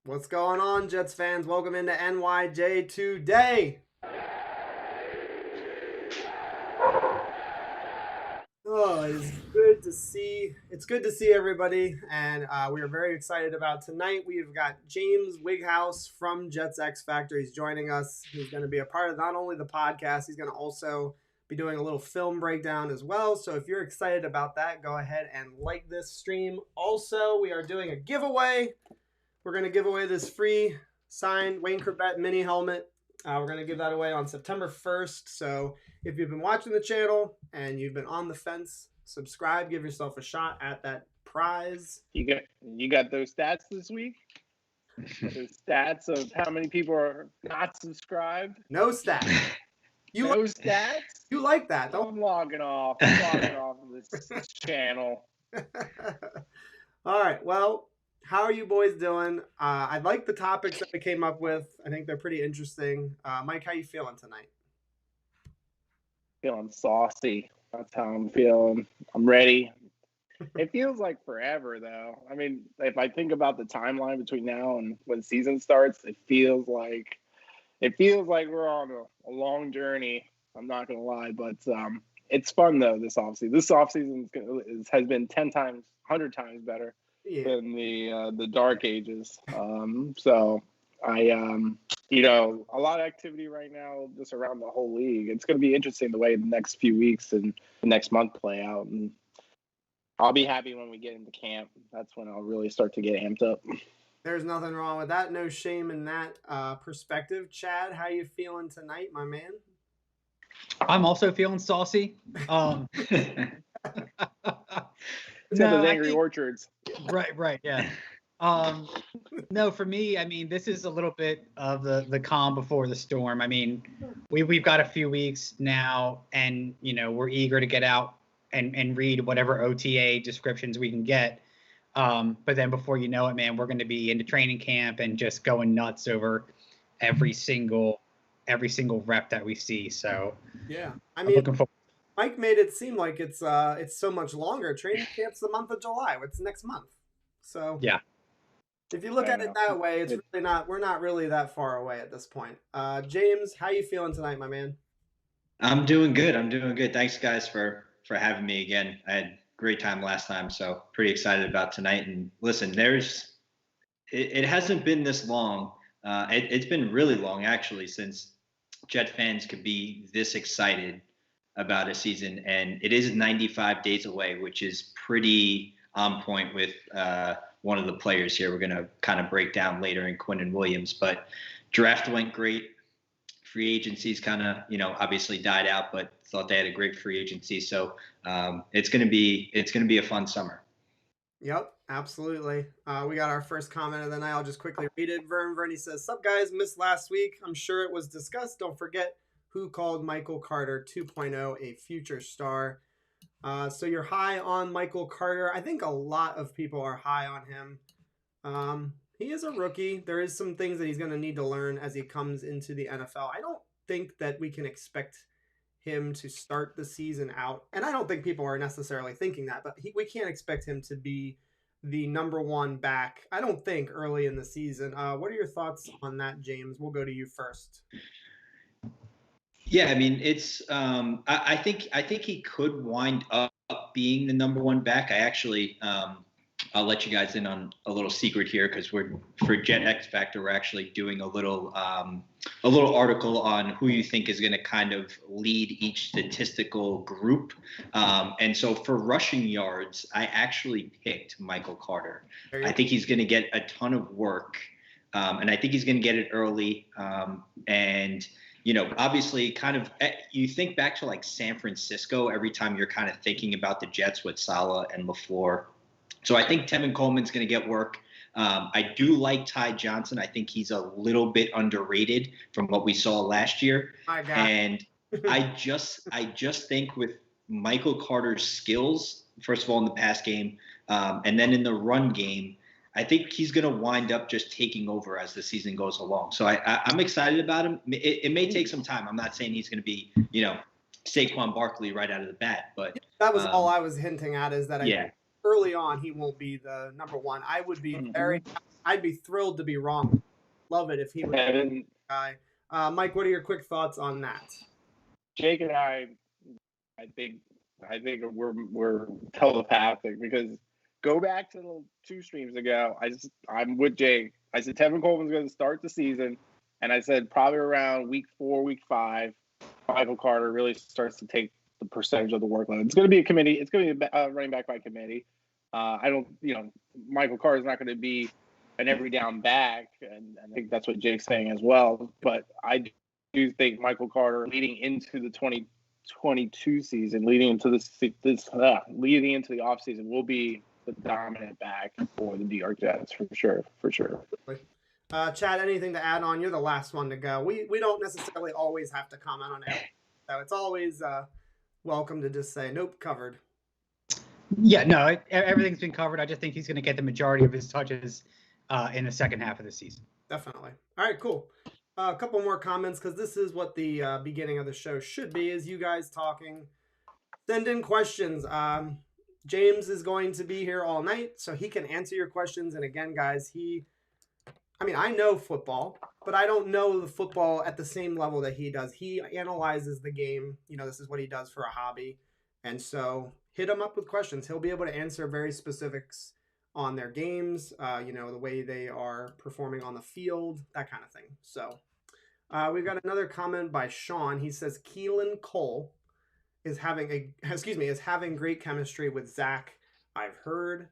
What's going on, Jets fans? Welcome into NYJ Today. Oh, it's good to see. It's good to see everybody, and we are very excited about tonight. We've got James Wighaus from Jets X Factor. He's joining us. He's going to be a part of not only the podcast, he's going to also be doing a little film breakdown as well. So if you're excited about that, go ahead and like this stream. Also, we are doing a giveaway. We're going to give away this free signed Wayne Corbett mini helmet. We're going to give that away on September 1st. So if you've been watching the channel and you've been on the fence, subscribe, give yourself a shot at that prize. You got those stats this week? Those stats of how many people are not subscribed? No stats. No stats? You like that, don't? I'm logging off. Of this channel. All right. Well, how are you boys doing? I like the topics that we came up with. I think they're pretty interesting. Mike, how you feeling tonight? Feeling saucy. That's how I'm feeling. I'm ready. It feels like forever, though. I mean, if I think about the timeline between now and when season starts, it feels like we're on a long journey. I'm not gonna lie, but it's fun though. This offseason. This offseason has been 10 times, 100 times better than the dark ages. So I a lot of activity right now just around the whole league. It's going to be interesting the way the next few weeks and the next month play out, and I'll be happy when we get into camp. That's when I'll really start to get amped up. There's nothing wrong with that. No shame in that perspective. Chad, how you feeling tonight, my man? I'm also feeling saucy. Those angry orchards. Right, yeah. No, for me, I mean, this is a little bit of the calm before the storm. I mean, we've got a few weeks now, and we're eager to get out and read whatever OTA descriptions we can get. But then before you know it, man, we're going to be into training camp and just going nuts over every single rep that we see. So yeah, I mean, Mike made it seem like it's so much longer. Training camp's the month of July. It's next month. So yeah, if you look at it that way, it's really not. We're not really that far away at this point. James, how you feeling tonight, my man? I'm doing good. Thanks, guys, for having me again. I had a great time last time, so pretty excited about tonight. And listen, it hasn't been this long. It's been really long, actually, since Jet fans could be this excited about a season, and it is 95 days away, which is pretty on point with one of the players here we're going to kind of break down later in Quinnen Williams. But draft went great. Free agencies kind of, obviously died out, but thought they had a great free agency. So it's going to be a fun summer. Yep, absolutely. We got our first comment of the night. I'll just quickly read it. Vern, he says, "Sup guys, missed last week. I'm sure it was discussed. Don't forget who called Michael Carter 2.0 a future star." So you're high on Michael Carter. I think a lot of people are high on him. He is a rookie. There is some things that he's going to need to learn as he comes into the NFL. I don't think that we can expect him to start the season out, and I don't think people are necessarily thinking that, but we can't expect him to be the number one back, I don't think, early in the season. What are your thoughts on that, James? We'll go to you first. Yeah, I mean, it's I think he could wind up being the number one back. I actually I'll let you guys in on a little secret here, because for Jet X Factor, we're actually doing a little article on who you think is going to kind of lead each statistical group. And so for rushing yards, I actually picked Michael Carter. I think he's going to get a ton of work, and I think he's going to get it early. And obviously kind of you think back to like San Francisco every time you're kind of thinking about the Jets with Saleh and LaFleur. So I think Tevin Coleman's going to get work. I do like Ty Johnson. I think he's a little bit underrated from what we saw last year. And I just think with Michael Carter's skills, first of all in the pass game, and then in the run game, I think he's going to wind up just taking over as the season goes along. So I'm excited about him. It may take some time. I'm not saying he's going to be, Saquon Barkley right out of the bat, but that was all I was hinting at, is that early on he won't be the number one. I would be I'd be thrilled to be wrong. Love it if he was the guy. Mike, what are your quick thoughts on that? Jake and I think we're telepathic, because go back to the 2 streams ago. I'm with Jake. I said Tevin Coleman's going to start the season, and I said probably around week 4, week 5, Michael Carter really starts to take the percentage of the workload. It's going to be a committee. It's going to be a running back by committee. Michael Carter is not going to be an every down back, and I think that's what Jake's saying as well. But I do think Michael Carter leading into the 2022 season, leading into the offseason, will be the dominant back for the New York Jets for sure. Chad, anything to add on? You're the last one to go. We don't necessarily always have to comment on it, so it's always welcome to just say nope, covered. Yeah, no, everything's been covered. I just think he's going to get the majority of his touches in the second half of the season. Definitely. All right, cool. A couple more comments, because this is what the beginning of the show should be, is you guys talking. Send in questions. James is going to be here all night, so he can answer your questions. And again, guys, I know football, but I don't know the football at the same level that he does. He analyzes the game. This is what he does for a hobby. And so hit him up with questions. He'll be able to answer very specifics on their games, the way they are performing on the field, that kind of thing. So we've got another comment by Sean. He says Keelan Cole is having great chemistry with Zach. I've heard.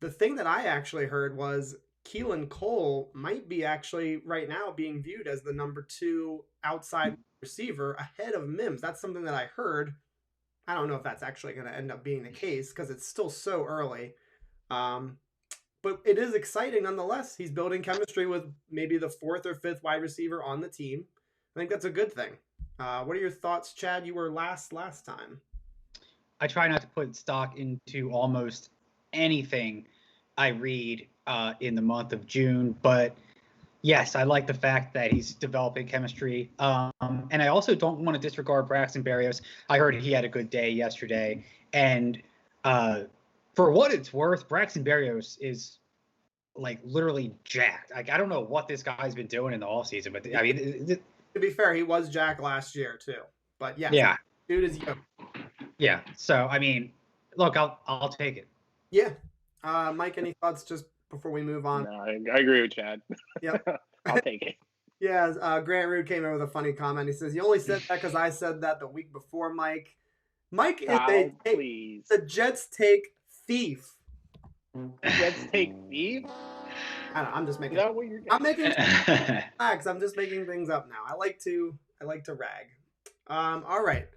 The thing that I actually heard was Keelan Cole might be actually right now being viewed as the number 2 outside receiver ahead of Mims. That's something that I heard. I don't know if that's actually going to end up being the case, because it's still so early. But it is exciting nonetheless. He's building chemistry with maybe the 4th or 5th wide receiver on the team. I think that's a good thing. What are your thoughts, Chad? You were last time. I try not to put stock into almost anything I read in the month of June, but yes, I like the fact that he's developing chemistry. And I also don't want to disregard Braxton Berrios. I heard he had a good day yesterday, and for what it's worth, Braxton Berrios is like literally jacked. Like, I don't know what this guy's been doing in the offseason, but I mean, to be fair, he was jacked last year too. But yes, yeah, dude is young. Yeah. So I mean, look, I'll take it. Yeah. Mike, any thoughts just before we move on? No, I agree with Chad. Yep. I'll take it. Yeah. Grant Root came in with a funny comment. He says, "You only said that because I said that the week before, Mike." Mike, please. The Jets take thief. Jets take thief? I don't know, I'm just making. I'm making facts. I'm just making things up now. I like to rag. All right.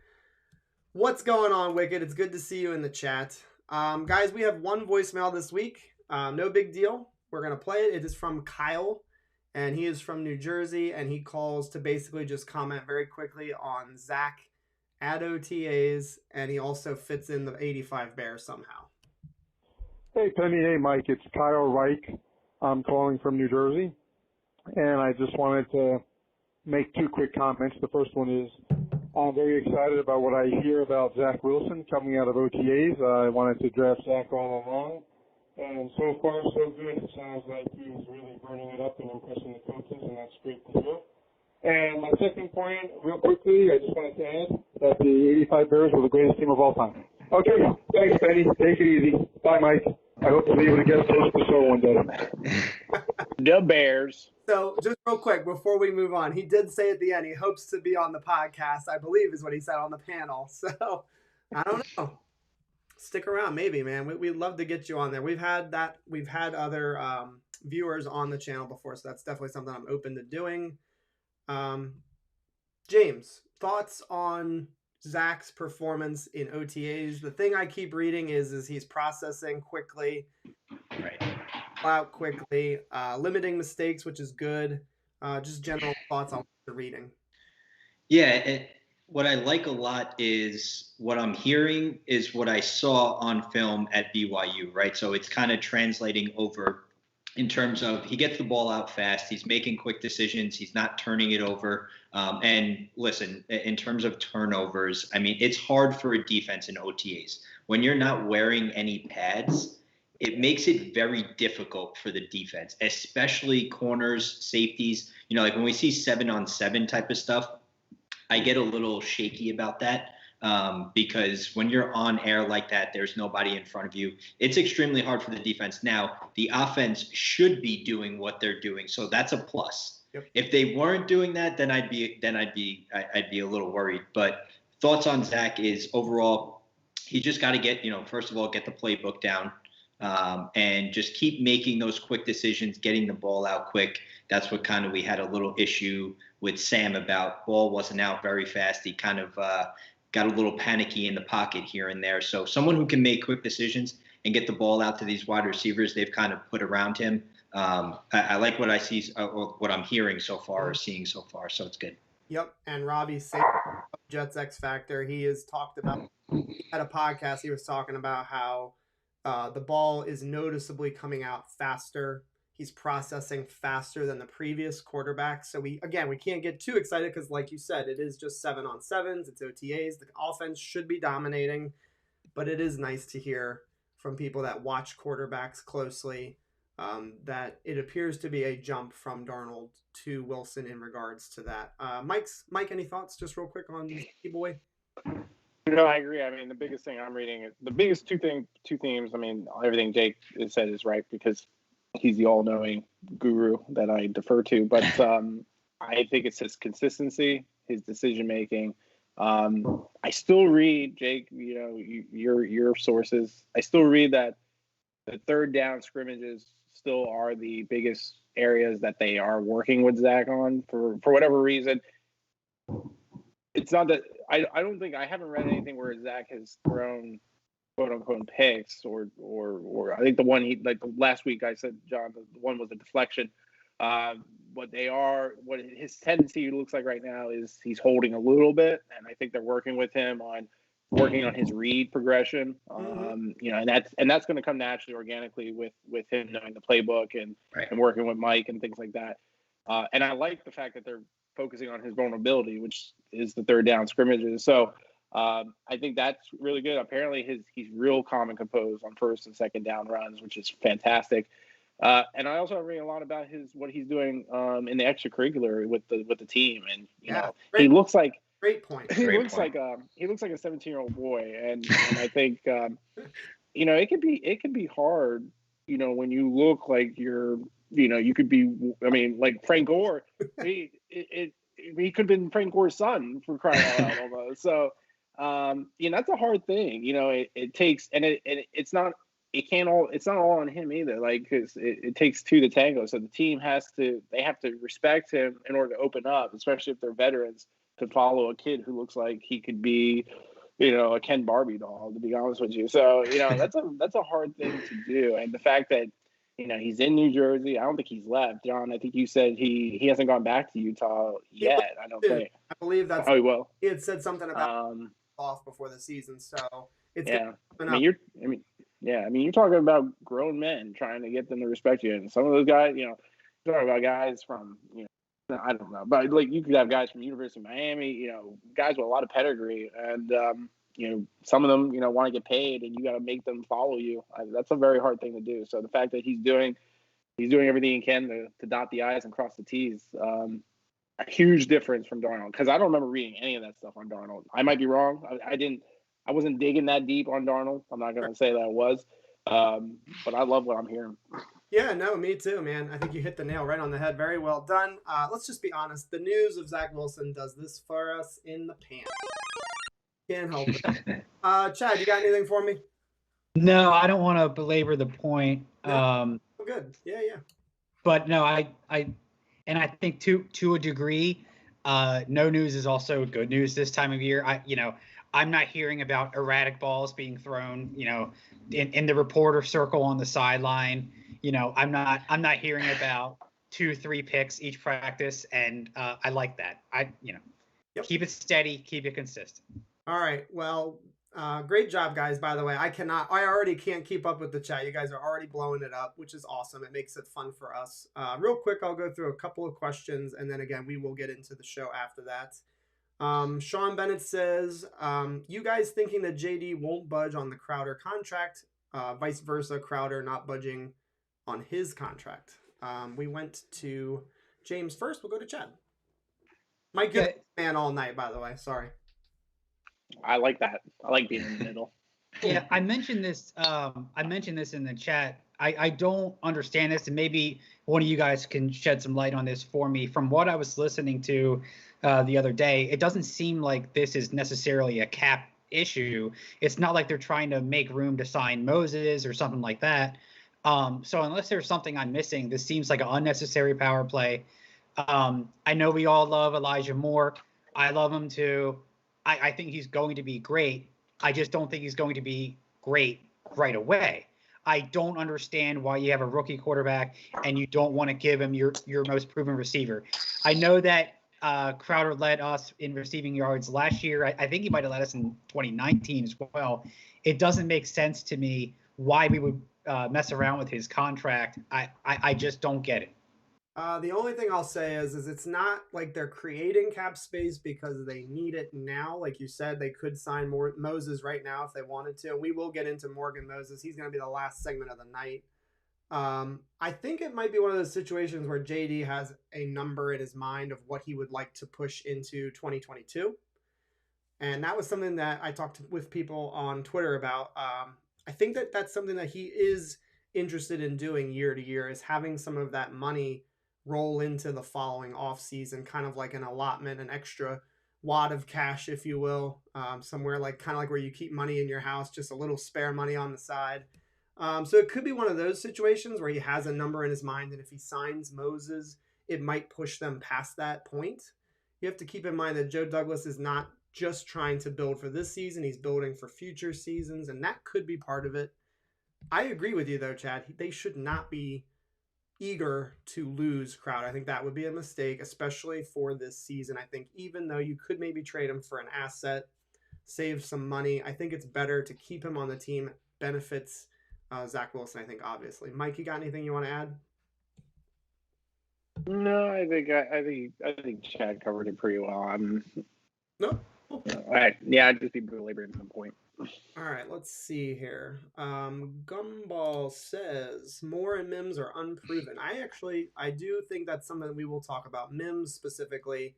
What's going on, Wicked? It's good to see you in the chat. Guys, we have one voicemail this week. No big deal. We're gonna play it. It is from Kyle, and he is from New Jersey, and he calls to basically just comment very quickly on Zach at OTAs, and he also fits in the 85 Bears somehow. Hey, Penny. Hey, Mike. It's Kyle Reich. I'm calling from New Jersey, and I just wanted to make 2 quick comments. The first one is I'm very excited about what I hear about Zach Wilson coming out of OTAs. I wanted to draft Zach all along, and so far so good. It sounds like he's really burning it up and impressing the coaches, and that's great to hear. And my second point, real quickly, I just wanted to add that the 85 Bears were the greatest team of all time. Okay, thanks, Penny. Take it easy. Bye, Mike. I hope to be able to get to the show one day. The Bears. So, just real quick, before we move on, he did say at the end he hopes to be on the podcast, I believe is what he said on the panel. So, I don't know. Stick around, maybe, man. We'd love to get you on there. We've had other viewers on the channel before, so that's definitely something I'm open to doing. James, thoughts on Zach's performance in OTAs? The thing I keep reading is he's processing quickly, right, out quickly, limiting mistakes, which is good. Just general thoughts on the reading. Yeah, what I like a lot is what I'm hearing is what I saw on film at BYU, right? So it's kind of translating over in terms of he gets the ball out fast, he's making quick decisions, he's not turning it over. And listen, in terms of turnovers, I mean, it's hard for a defense in OTAs. when you're not wearing any pads, it makes it very difficult for the defense, especially corners, safeties. You know, like when we see 7-on-7 type of stuff, I get a little shaky about that. Because when you're on air like that, there's nobody in front of you. It's extremely hard for the defense. Now, the offense should be doing what they're doing, so that's a plus. Yep. If they weren't doing that, then I'd be a little worried. But thoughts on Zach is overall, he just got to get, first of all, get the playbook down, and just keep making those quick decisions, getting the ball out quick. That's what kind of we had a little issue with Sam about. Ball wasn't out very fast. He kind of got a little panicky in the pocket here and there. So someone who can make quick decisions and get the ball out to these wide receivers they've kind of put around him. I like what I see, or what I'm hearing so far or seeing so far. So it's good. Yep. And Robbie said Jets X Factor. He has talked about, he had a podcast, he was talking about how the ball is noticeably coming out faster. He's processing faster than the previous quarterback. So we can't get too excited because, like you said, it is just 7-on-7s. It's OTAs. The offense should be dominating, but it is nice to hear from people that watch quarterbacks closely that it appears to be a jump from Darnold to Wilson in regards to that. Mike, any thoughts just real quick on boy? No, I agree. I mean, the biggest thing I'm reading is the biggest two themes. I mean, everything Jake has said is right because he's the all-knowing guru that I defer to. But I think it's his consistency, his decision-making. I still read, Jake, your sources. I still read that the third down scrimmages still are the biggest areas that they are working with Zach on for whatever reason. It's not that I haven't read anything where Zach has thrown quote unquote picks or I think the one last week I said, John, the one was a deflection. What his tendency looks like right now is he's holding a little bit, and I think they're working with him on his read progression. And that's going to come naturally, organically with him knowing the playbook and working with Mike and things like that. And I like the fact that they're focusing on his vulnerability, which is the third down scrimmages. So I think that's really good. Apparently he's real calm and composed on first and second down runs, which is fantastic. And I also read a lot about what he's doing in the extracurricular with the team. And he looks like great point. He looks like a 17-year-old boy, and I think it could be hard, when you look like you're, you could be. I mean, like Frank Gore, he could have been Frank Gore's son, for crying out loud almost. So that's a hard thing. It takes, and it's not all on him either. Like, because it takes two to tango. So the team have to respect him in order to open up, especially if they're veterans, to follow a kid who looks like he could be, a Ken Barbie doll, to be honest with you. So, that's a hard thing to do. And the fact that, he's in New Jersey, I don't think he's left. John, I think you said he hasn't gone back to Utah yet. I don't think. I believe that's. Oh, he will. He had said something about off before the season, so it's you're talking about grown men trying to get them to respect you, and some of those guys, you're talking about guys from, I don't know, but like you could have guys from University of Miami, guys with a lot of pedigree, and some of them, want to get paid, and you got to make them follow you. That's a very hard thing to do. So the fact that he's doing everything he can to dot the I's and cross the T's, a huge difference from Darnold, because I don't remember reading any of that stuff on Darnold. I might be wrong. I wasn't digging that deep on Darnold. I'm not going to say that I was, but I love what I'm hearing. Yeah, no, me too, man. I think you hit the nail right on the head. Very well done. Let's just be honest. The news of Zach Wilson does this for us in the pants. Can't help it. Chad, you got anything for me? No, I don't want to belabor the point. Oh, good. Yeah. But no, I think to a degree, no news is also good news this time of year. I'm not hearing about erratic balls being thrown, in the reporter circle on the sideline. I'm not hearing about 2-3 picks each practice, and I like that. Keep it steady, keep it consistent. All right. Well, great job, guys. By the way, I already can't keep up with the chat. You guys are already blowing it up, which is awesome. It makes it fun for us. Real quick, I'll go through a couple of questions, and then again, we will get into the show after that. Sean Bennett says, you guys thinking that JD won't budge on the Crowder contract, vice versa, Crowder not budging on his contract. We went to James first. We'll go to Chad. Mike, you're the man all night, by the way. Sorry. I like that. I like being in the middle. Yeah, I mentioned this in the chat. I don't understand this, and maybe one of you guys can shed some light on this for me. From what I was listening to the other day, it doesn't seem like this is necessarily a cap issue. It's not like they're trying to make room to sign Moses or something like that. So unless there's something I'm missing, this seems like an unnecessary power play. I know we all love Elijah Moore. I love him too. I think he's going to be great. I just don't think he's going to be great right away. I don't understand why you have a rookie quarterback and you don't want to give him your most proven receiver. I know that Crowder led us in receiving yards last year. I think he might have led us in 2019 as well. It doesn't make sense to me why we would mess around with his contract. I just don't get it. The only thing I'll say is it's not like they're creating cap space because they need it now. Like you said, they could sign more Moses right now if they wanted to. We will get into Morgan Moses. He's going to be the last segment of the night. I think it might be one of those situations where JD has a number in his mind of what he would like to push into 2022. And that was something that I talked with people on Twitter about. I think that that's something that he is interested in doing year to year, is having some of that money roll into the following off season, kind of like an allotment, an extra wad of cash, if you will, somewhere like kind of like where you keep money in your house, just a little spare money on the side. So it could be one of those situations where he has a number in his mind, and if he signs Moses, it might push them past that point. You have to keep in mind that Joe Douglas is not just trying to build for this season, he's building for future seasons, and that could be part of it. I agree with you though, Chad. They should not be eager to lose Crowder. I think that would be a mistake, especially for this season. I think even though you could maybe trade him for an asset, save some money, I think it's better to keep him on the team. It benefits Zach Wilson, I think, obviously. Mike, you got anything you want to add? No, I think Chad covered it pretty well. No. I'd just be belaboring the point. All right, let's see here. Gumball says Moore and Mims are unproven. I do think that's something that we will talk about. Mims specifically,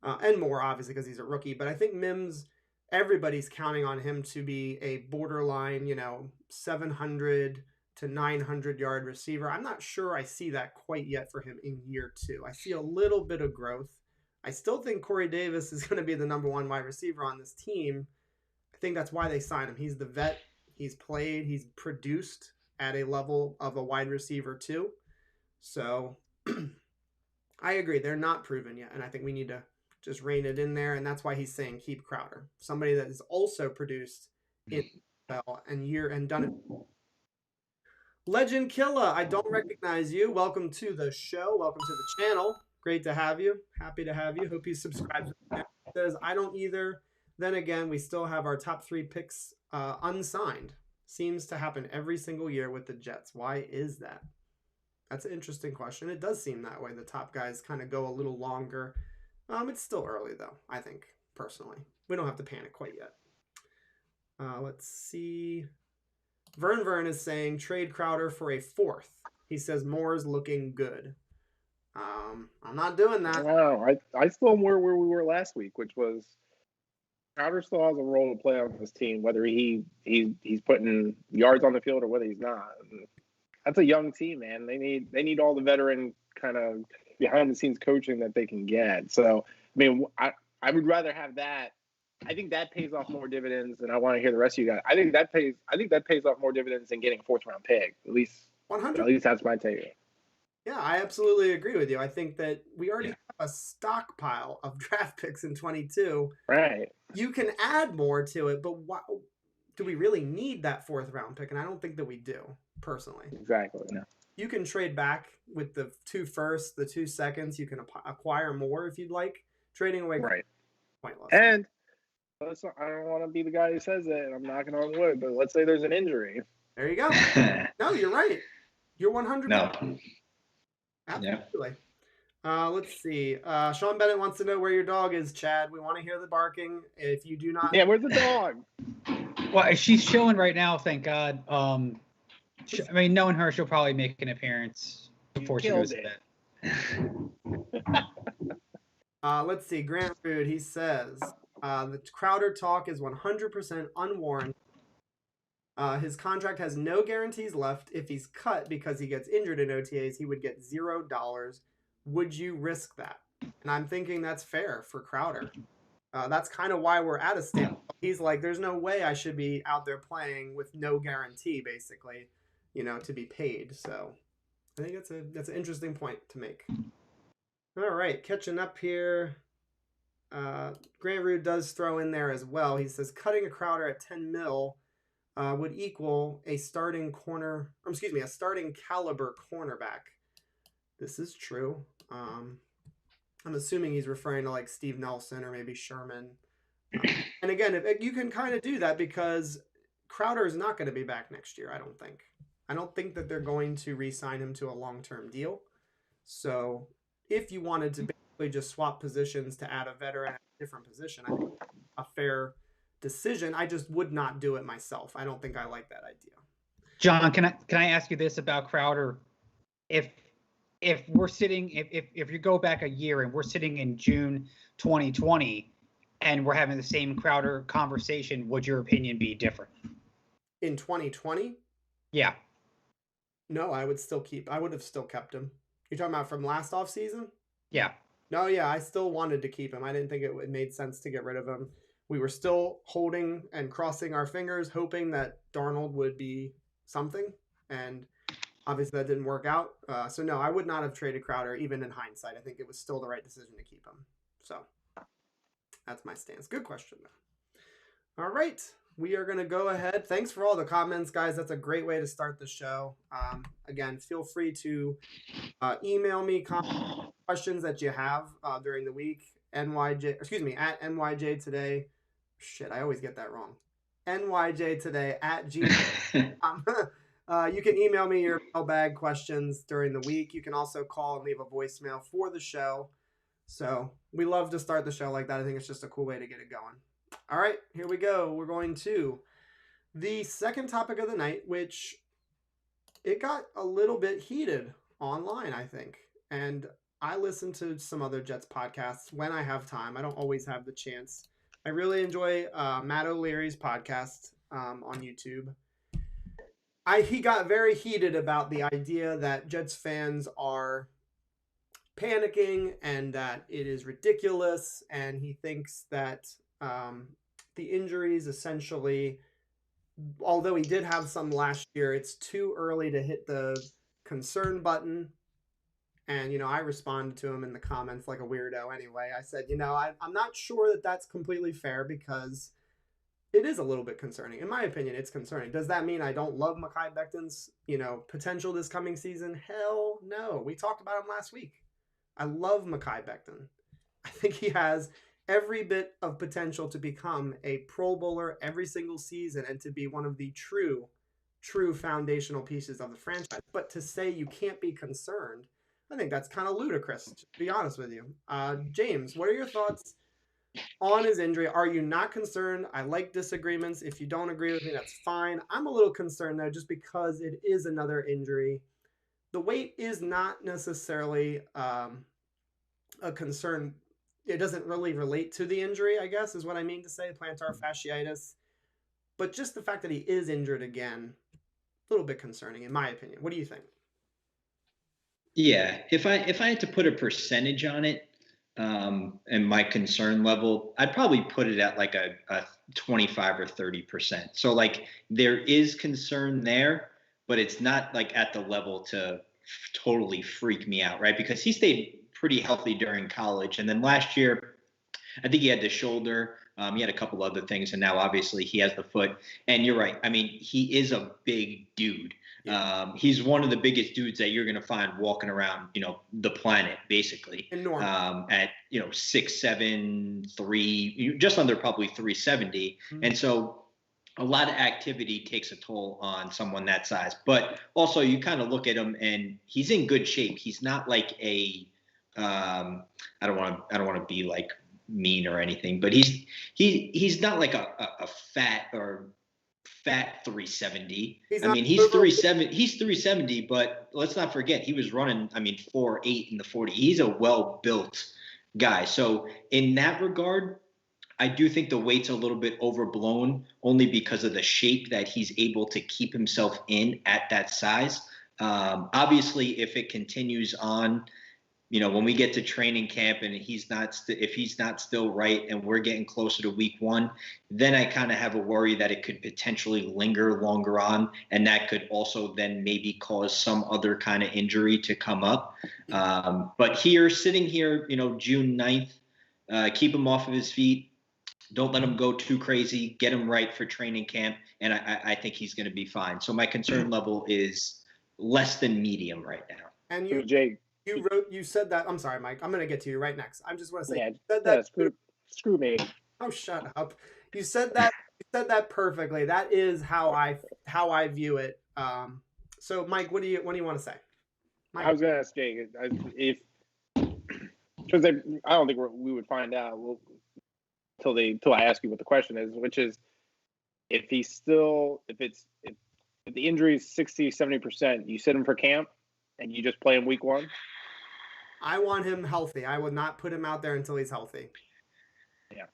and Moore obviously because he's a rookie. But I think Mims, everybody's counting on him to be a borderline, 700 to 900 yard receiver. I'm not sure I see that quite yet for him in year 2. I see a little bit of growth. I still think Corey Davis is going to be the number 1 wide receiver on this team. I think that's why they signed him. He's the vet. He's played. He's produced at a level of a wide receiver too. So I agree. They're not proven yet. And I think we need to just rein it in there. And that's why he's saying keep Crowder. Somebody that is also produced in and done it. Legend Killa, I don't recognize you. Welcome to the show. Welcome to the channel. Great to have you. Happy to have you. Hope you subscribe to the channel. Says I don't either. Then again, we still have our top 3 picks unsigned. Seems to happen every single year with the Jets. Why is that? That's an interesting question. It does seem that way. The top guys kind of go a little longer. It's still early, though, I think, personally. We don't have to panic quite yet. Let's see. Vern is saying trade Crowder for a 4th. He says Moore's looking good. I'm not doing that. No, I still am where we were last week, which was Crowder still has a role to play on this team, whether he's putting yards on the field or whether he's not. That's a young team, man. They need all the veteran kind of behind the scenes coaching that they can get. So, I mean, I would rather have that. I think that pays off more dividends, and I want to hear the rest of you guys. I think that pays off more dividends than getting a 4th round pick. At least 100. At least that's my take. Yeah, I absolutely agree with you. I think that we already have a stockpile of draft picks in 22. Right. You can add more to it, but do we really need that 4th round pick? And I don't think that we do, personally. Exactly. No. You can trade back with the 2 firsts, the 2 seconds. You can acquire more if you'd like. Trading away. Right. Pointless. And I don't want to be the guy who says it, and I'm knocking on wood, but let's say there's an injury. There you go. No, you're right. You're 100%. No. Absolutely. Let's see. Sean Bennett wants to know where your dog is, Chad. We want to hear the barking. If you do not, Yeah, where's the dog? Well, she's chilling right now, thank God. I mean, knowing her, she'll probably make an appearance before she goes to bed. Let's see. Grant Rude, he says the Crowder talk is 100% unwarranted. His contract has no guarantees left. If he's cut because he gets injured in OTAs, he would get $0. Would you risk that? And I'm thinking that's fair for Crowder. That's kind of why we're at a stand. He's like, there's no way I should be out there playing with no guarantee, basically, to be paid. So I think that's an interesting point to make. All right, catching up here. Grant Rude does throw in there as well. He says cutting a Crowder at 10 mil would equal a starting caliber cornerback. This is true. I'm assuming he's referring to like Steve Nelson or maybe Sherman. And again, if you can kind of do that because Crowder is not going to be back next year, I don't think. I don't think that they're going to re-sign him to a long-term deal. So if you wanted to basically just swap positions to add a veteran at a different position, I think a fair decision. I just would not do it myself. I don't think I like that idea. John, can I ask you this about Crowder? If we're sitting, if you go back a year and we're sitting in June 2020 and we're having the same Crowder conversation, would your opinion be different? In 2020? Yeah. No, I would have still kept him. You're talking about from last off season? Yeah. No, yeah, I still wanted to keep him. I didn't think it made sense to get rid of him. We were still holding and crossing our fingers, hoping that Darnold would be something, and obviously that didn't work out. So no, I would not have traded Crowder, even in hindsight. I think it was still the right decision to keep him. So that's my stance. Good question, though. All right, we are going to go ahead. Thanks for all the comments, guys. That's a great way to start the show. Again, feel free to email me questions that you have during the week. At NYJ today. Shit, I always get that wrong. NYJ today at gmail.com. You can email me your mailbag questions during the week. You can also call and leave a voicemail for the show. So we love to start the show like that. I think it's just a cool way to get it going. All right, here we go. We're going to the second topic of the night, which it got a little bit heated online, I think. And I listen to some other Jets podcasts when I have time. I don't always have the chance. I really enjoy Matt O'Leary's podcast on YouTube. He got very heated about the idea that Jets fans are panicking and that it is ridiculous. And he thinks that the injuries essentially, although he did have some last year, it's too early to hit the concern button. And, I responded to him in the comments like a weirdo anyway. I said, I'm not sure that that's completely fair because it is a little bit concerning. In my opinion, it's concerning. Does that mean I don't love Mehki Becton's, potential this coming season? Hell no. We talked about him last week. I love Mehki Becton. I think he has every bit of potential to become a Pro Bowler every single season and to be one of the true foundational pieces of the franchise. But to say you can't be concerned, I think that's kind of ludicrous, to be honest with you. James, what are your thoughts on his injury? Are you not concerned? I like disagreements. If you don't agree with me, that's fine. I'm a little concerned, though, just because it is another injury. The weight is not necessarily a concern. It doesn't really relate to the injury, I guess, is what I mean to say, plantar fasciitis. But just the fact that he is injured again, a little bit concerning, in my opinion. What do you think? Yeah, if I had to put a percentage on it, and my concern level, I'd probably put it at like a 25 or 30%. So like there is concern there, but it's not like at the level to totally freak me out, right? Because he stayed pretty healthy during college, and then last year, I think he had the shoulder. He had a couple other things, and now obviously he has the foot. And you're right. I mean, he is a big dude. He's one of the biggest dudes that you're going to find walking around, the planet, basically. At 6'7", 3, just under probably 370. Mm-hmm. And so a lot of activity takes a toll on someone that size. But also you kind of look at him and he's in good shape. He's not like a I don't want to be like mean or anything, but he's not like a fat 370. He's I not mean, he's over- 370. He's 370, but let's not forget he was running. I mean, 4.8 in the 40. He's a well-built guy. So in that regard, I do think the weight's a little bit overblown, only because of the shape that he's able to keep himself in at that size. Obviously, if it continues on, when we get to training camp and if he's not still right and we're getting closer to week 1, then I kind of have a worry that it could potentially linger longer on, and that could also then maybe cause some other kind of injury to come up. But sitting here, June 9th, keep him off of his feet. Don't let him go too crazy. Get him right for training camp, and I think he's going to be fine. So my concern level is less than medium right now. And Jake, you said that. I'm sorry, Mike. I'm going to get to you right next. I just want to say, yeah, you said that. Screw me. Oh, shut up. You said that. You said that perfectly. That is how I view it. So, Mike, what do you want to say? Mike. I was going to ask Jake because I don't think we would find out till I ask you what the question is, which is if the injury is 60-70%, you sit him for camp and you just play him week 1. I want him healthy. I would not put him out there until he's healthy. Yeah.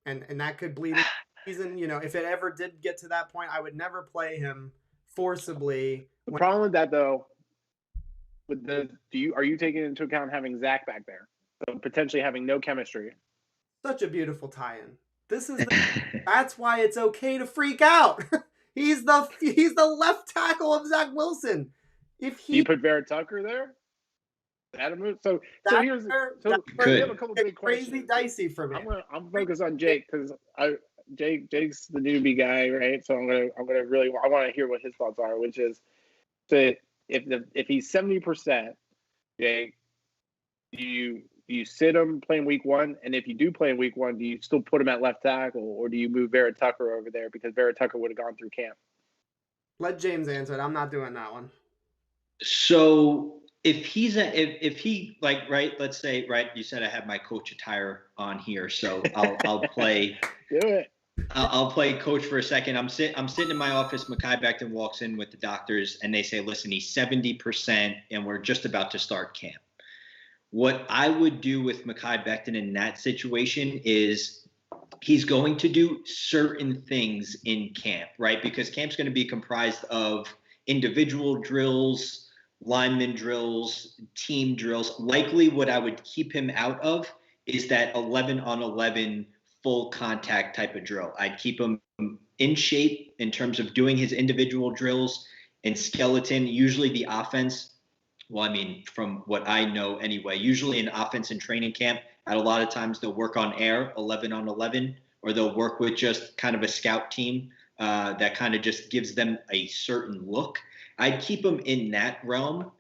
And that could bleed into the season. If it ever did get to that point, I would never play him forcibly. The problem with that, though, are you taking into account having Zach back there, so potentially having no chemistry? Such a beautiful tie-in. That's why it's okay to freak out. He's the left tackle of Zach Wilson. Do you put Vera-Tucker there? So we have a couple big questions. Crazy dicey for me. I'm focused on Jake because Jake's the newbie guy, right? So I want to hear what his thoughts are, which is that if he's 70%, Jake, do you sit him playing week 1? And if you do play in week 1, do you still put him at left tackle, or do you move Vera-Tucker over there because Vera-Tucker would have gone through camp? Let James answer it. I'm not doing that one. So if he right, let's say, right, you said I have my coach attire on here, so I'll play. Do it. I'll play coach for a second. I'm sitting in my office. Mehki Becton walks in with the doctors, and they say, listen, he's 70%, and we're just about to start camp. What I would do with Mehki Becton in that situation is he's going to do certain things in camp, right? Because camp's going to be comprised of individual drills, lineman drills, team drills. Likely what I would keep him out of is that 11-on-11 full contact type of drill. I'd keep him in shape in terms of doing his individual drills and skeleton. Usually the offense, well, I mean, from what I know anyway, usually in offense and training camp, at a lot of times they'll work on air, 11-on-11, or they'll work with just kind of a scout team that kind of just gives them a certain look. I'd keep them in that realm.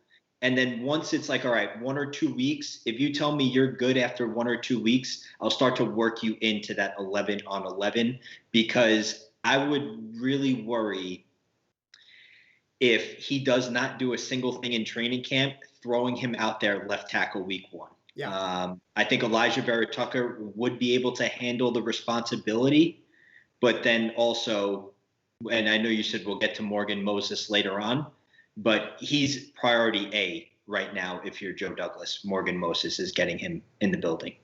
And then once it's like, all right, 1 or 2 weeks, if you tell me you're good after 1 or 2 weeks, I'll start to work you into that 11-on-11, because I would really worry if he does not do a single thing in training camp, throwing him out there left tackle week 1. Yeah. I think Elijah Vera-Tucker would be able to handle the responsibility, but then also, and I know you said we'll get to Morgan Moses later on, but he's priority A right now. If you're Joe Douglas, Morgan Moses is getting him in the building.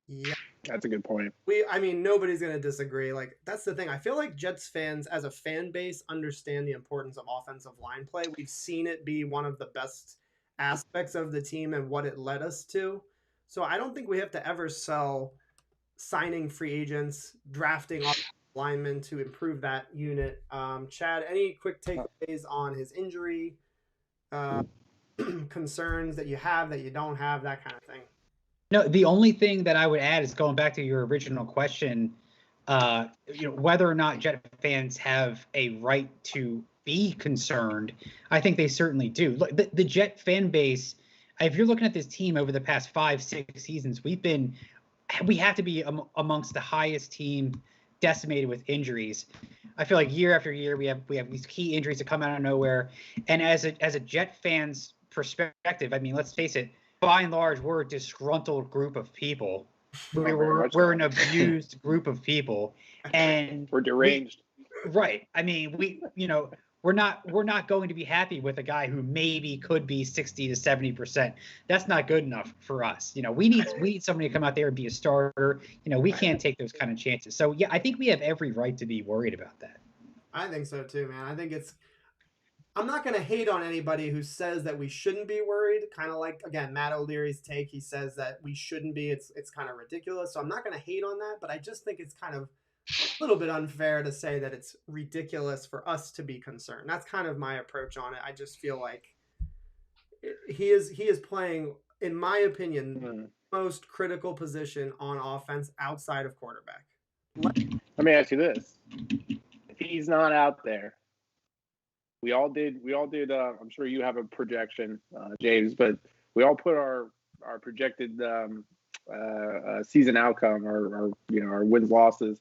Yeah. That's a good point. Nobody's going to disagree. Like, that's the thing. I feel like Jets fans as a fan base understand the importance of offensive line play. We've seen it be one of the best aspects of the team and what it led us to. So I don't think we have to ever sell signing free agents, drafting linemen to improve that unit. Chad, any quick takeaways on his injury, concerns that you have, that you don't have, that kind of thing? No, the only thing that I would add is going back to your original question, whether or not Jet fans have a right to be concerned. I think they certainly do. Look, the Jet fan base, if you're looking at this team over the past 5-6 seasons, we have to be amongst the highest team decimated with injuries. I feel like year after year we have these key injuries that come out of nowhere. And as a Jet fan's perspective, I mean, let's face it, by and large, we're a disgruntled group of people. We're an abused group of people, and we're deranged. Right. I mean, we're not going to be happy with a guy who maybe could be 60 to 70%. That's not good enough for us. We need somebody to come out there and be a starter. We can't take those kind of chances. So yeah, I think we have every right to be worried about that. I think so too, man. I think I'm not going to hate on anybody who says that we shouldn't be worried. Kind of like, again, Matt O'Leary's take. He says that we shouldn't be. It's kind of ridiculous. So I'm not going to hate on that, but I just think it's kind of a little bit unfair to say that it's ridiculous for us to be concerned. That's kind of my approach on it. I just feel like he is playing, in my opinion, the most critical position on offense outside of quarterback. Let me ask you this. If he's not out there, we all did. I'm sure you have a projection, James, but we all put our projected season outcome or our wins losses.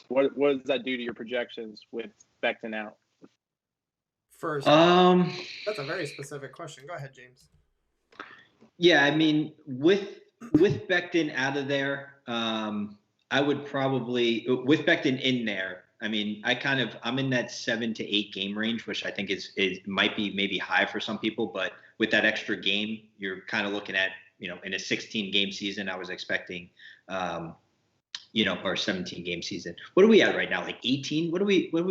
What does that do to your projections with Becton out? First, that's a very specific question. Go ahead, James. Yeah, I mean, with Becton out of there, I would probably with Becton in there. I mean, I'm in that 7 to 8 game range, which I think is might be maybe high for some people, but with that extra game, you're kind of looking at, in a 16 game season, I was expecting, or 17 game season. What are we at right now? Like 18?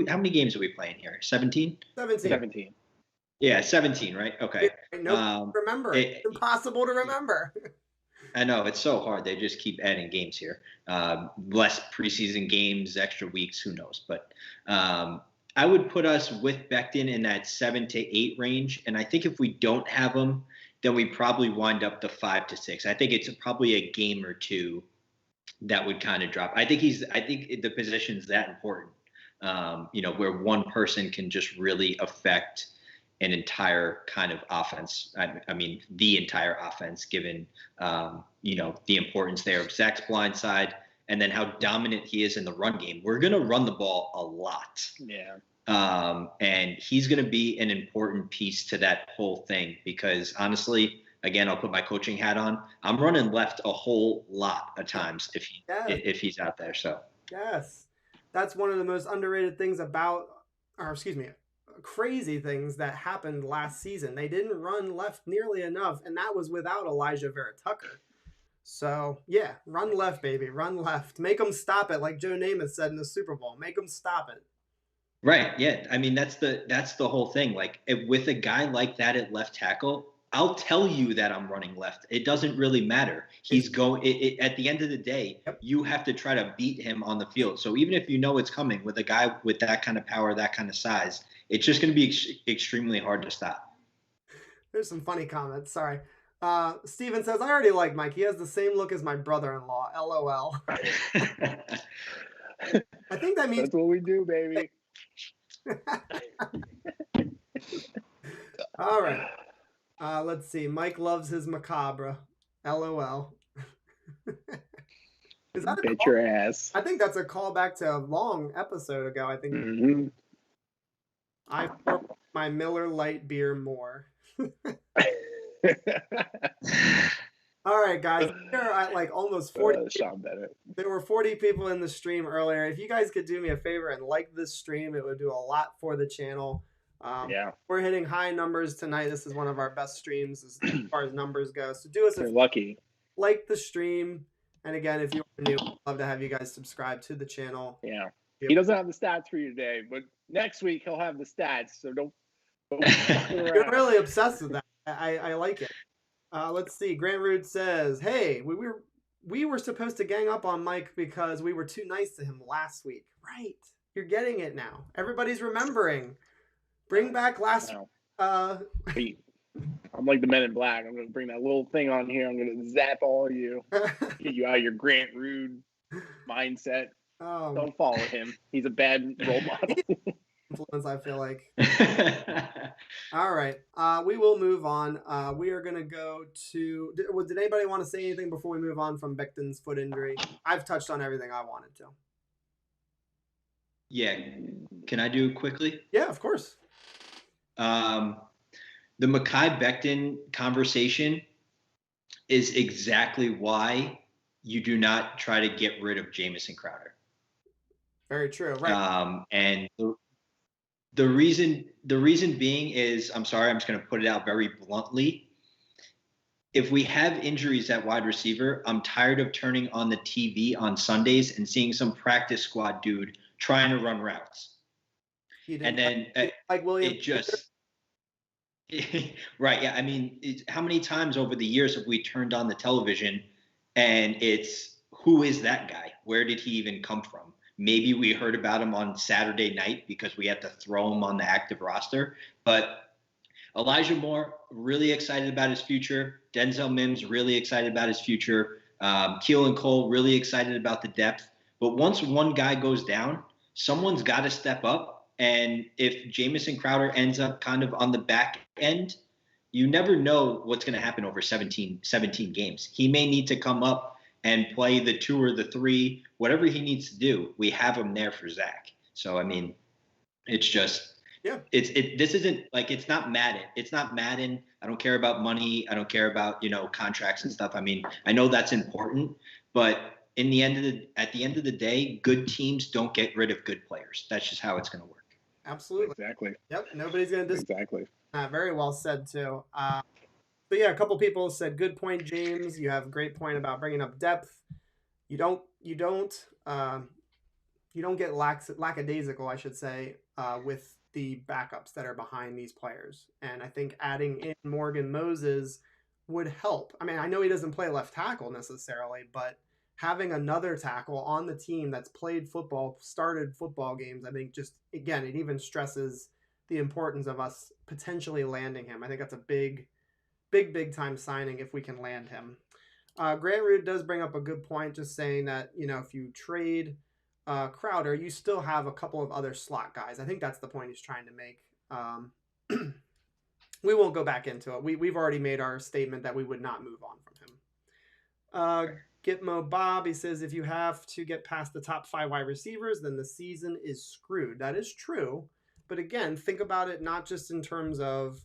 How many games are we playing here? 17? 17. Yeah, 17, right? Okay. Remember. It's impossible to remember. I know, it's so hard. They just keep adding games here. Less preseason games, extra weeks, who knows. But I would put us with Becton in that 7 to 8 range. And I think if we don't have him, then we probably wind up to 5 to 6. I think it's probably a game or two that would kind of drop. I think the position's that important, where one person can just really affect an entire kind of offense. I mean, the entire offense, given, the importance there of Zach's blind side and then how dominant he is in the run game. We're going to run the ball a lot. Yeah. And he's going to be an important piece to that whole thing because honestly, again, I'll put my coaching hat on. I'm running left a whole lot of times if he's out there. So yes, that's one of the most underrated things crazy things that happened last season. They didn't run left nearly enough, and that was without Elijah Vera-Tucker. So yeah, run left, baby, run left. Make them stop it, like Joe Namath said in the Super Bowl. Make them stop it. Right. Yeah. I mean, that's the whole thing. Like with a guy like that at left tackle, I'll tell you that I'm running left. It doesn't really matter. He's going at the end of the day, you have to try to beat him on the field. So even if you know it's coming with a guy with that kind of power, that kind of size, it's just going to be extremely hard to stop. There's some funny comments. Sorry. Steven says, I already like Mike. He has the same look as my brother-in-law. LOL. I think that means that's what we do, baby. All right. Let's see. Mike loves his macabre. LOL. Is that Bet your ass. I think that's a callback to a long episode ago. I think I pour my Miller Lite beer more. All right, guys. We're at like almost 40. There were 40 people in the stream earlier. If you guys could do me a favor and like this stream, it would do a lot for the channel. We're hitting high numbers tonight. This is one of our best streams as far as numbers go. So do us a lucky. Like the stream. And again, if you're new, I'd love to have you guys subscribe to the channel. Yeah. He doesn't have the stats for you today, but next week he'll have the stats. So don't You're really obsessed with that. I like it. Let's see. Grant Root says, hey, we were supposed to gang up on Mike because we were too nice to him last week. Right. You're getting it now. Everybody's remembering. Bring back last I'm like the Men in Black. I'm going to bring that little thing on here. I'm going to zap all of you. Get you out of your Grant Rude mindset. Don't follow him. He's a bad role model. Influence, I feel like. All right. We will move on. We are going to go to... Did anybody want to say anything before we move on from Becton's foot injury? I've touched on everything I wanted to. Yeah. Can I do quickly? Yeah, of course. The Mehki Becton conversation, is exactly why you do not try to get rid of Jamison Crowder. Very true. Right. And the reason being is, I'm sorry, I'm just going to put it out very bluntly. If we have injuries at wide receiver, I'm tired of turning on the TV on Sundays and seeing some practice squad dude trying to run routes. And then like Williams. It just right. Yeah. I mean, how many times over the years have we turned on the television and it's, who is that guy? Where did he even come from? Maybe we heard about him on Saturday night because we had to throw him on the active roster. But Elijah Moore, really excited about his future. Denzel Mims, really excited about his future. Keelan Cole, really excited about the depth. But once one guy goes down, someone's got to step up. And if Jamison Crowder ends up kind of on the back end, you never know what's going to happen over 17 games. He may need to come up and play the 2 or the 3, whatever he needs to do. We have him there for Zach. So, I mean, it's just – yeah. This isn't like, it's not Madden. It's not Madden. I don't care about money. I don't care about, contracts and stuff. I mean, I know that's important, but at the end of the day, good teams don't get rid of good players. That's just how it's going to work. Absolutely. Exactly. Yep. Nobody's going to Exactly. Very well said too. But yeah, a couple people said, good point, James. You have a great point about bringing up depth. You don't get lackadaisical, I should say, with the backups that are behind these players. And I think adding in Morgan Moses would help. I mean, I know he doesn't play left tackle necessarily, but having another tackle on the team that's played football, started football games, I think just, again, it even stresses the importance of us potentially landing him. I think that's a big time signing if we can land him. Grant Root does bring up a good point, just saying that, if you trade Crowder, you still have a couple of other slot guys. I think that's the point he's trying to make. We won't go back into it. We've already made our statement that we would not move on from him. Gitmo Bob, he says, if you have to get past the top 5 wide receivers, then the season is screwed. That is true. But again, think about it not just in terms of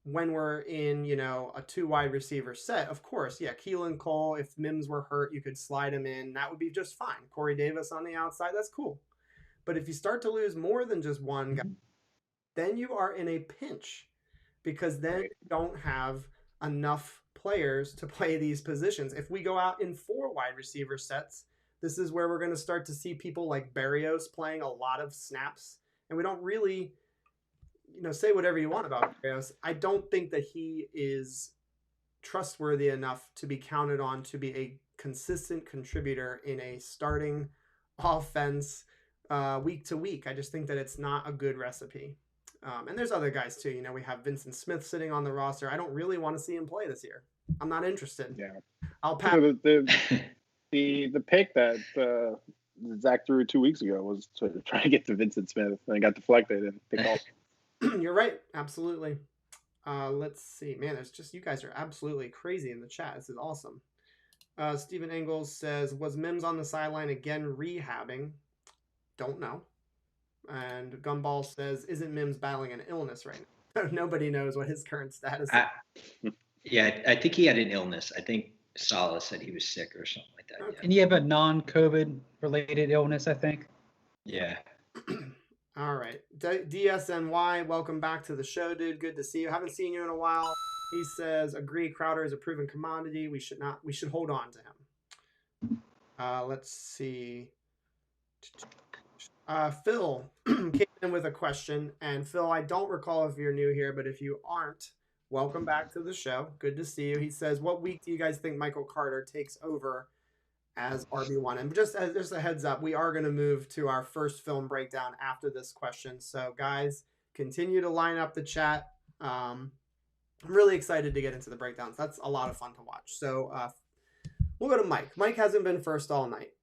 when we're in, a 2 wide receiver set. Of course, yeah, Keelan Cole, if Mims were hurt, you could slide him in. That would be just fine. Corey Davis on the outside, that's cool. But if you start to lose more than just one guy, then you are in a pinch because then you don't have enough players to play these positions. If we go out in 4 wide receiver sets, this is where we're going to start to see people like Berrios playing a lot of snaps. And we don't really, say whatever you want about Berrios. I don't think that he is trustworthy enough to be counted on to be a consistent contributor in a starting offense week to week. I just think that it's not a good recipe. And there's other guys too. We have Vincent Smith sitting on the roster. I don't really want to see him play this year. I'm not interested. Yeah. I'll pass. The pick that Zach threw 2 weeks ago was to try to get to Vincent Smith, and it got deflected and picked off. You're right. Absolutely. Let's see. Man, there's just, you guys are absolutely crazy in the chat. This is awesome. Stephen Engels says, was Mims on the sideline again rehabbing? Don't know. And Gumball says, isn't Mims battling an illness right now? Nobody knows what his current status is. Yeah, I think he had an illness. I think Salah said he was sick or something like that. Okay. And you have a non-COVID related illness, I think. Yeah. All right. DSNY, welcome back to the show, dude. Good to see you. Haven't seen you in a while. He says, agree, Crowder is a proven commodity. We should hold on to him. Let's see. Phil came in with a question. And Phil, I don't recall if you're new here, but if you aren't, welcome back to the show. Good to see you. He says, what week do you guys think Michael Carter takes over as RB1? And just a heads up, we are going to move to our first film breakdown after this question. So guys, continue to line up the chat. I'm really excited to get into the breakdowns. That's a lot of fun to watch. So we'll go to Mike. Mike hasn't been first all night.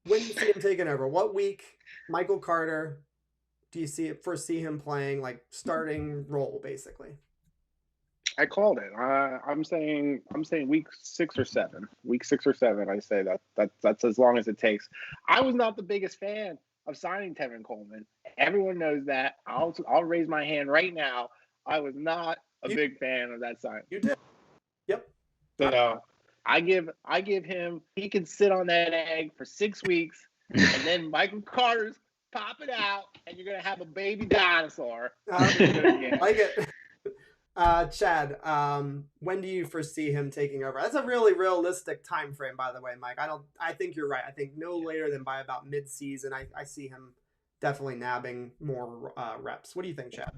When do you see him taking over? What week, Michael Carter, do you foresee him playing, like starting role, basically? I called it. I'm saying week 6 or 7. Week 6 or 7. I say that's as long as it takes. I was not the biggest fan of signing Tevin Coleman. Everyone knows that. I'll raise my hand right now. I was not a big fan of that sign. You did. Yep. So I give him. He can sit on that egg for 6 weeks, and then Michael Carter's pop it out, and you're gonna have a baby dinosaur. Like it. Chad, when do you foresee him taking over? That's a really realistic time frame, by the way, Mike. I think you're right. I think no later than by about mid-season. I see him definitely nabbing more reps. What do you think, Chad?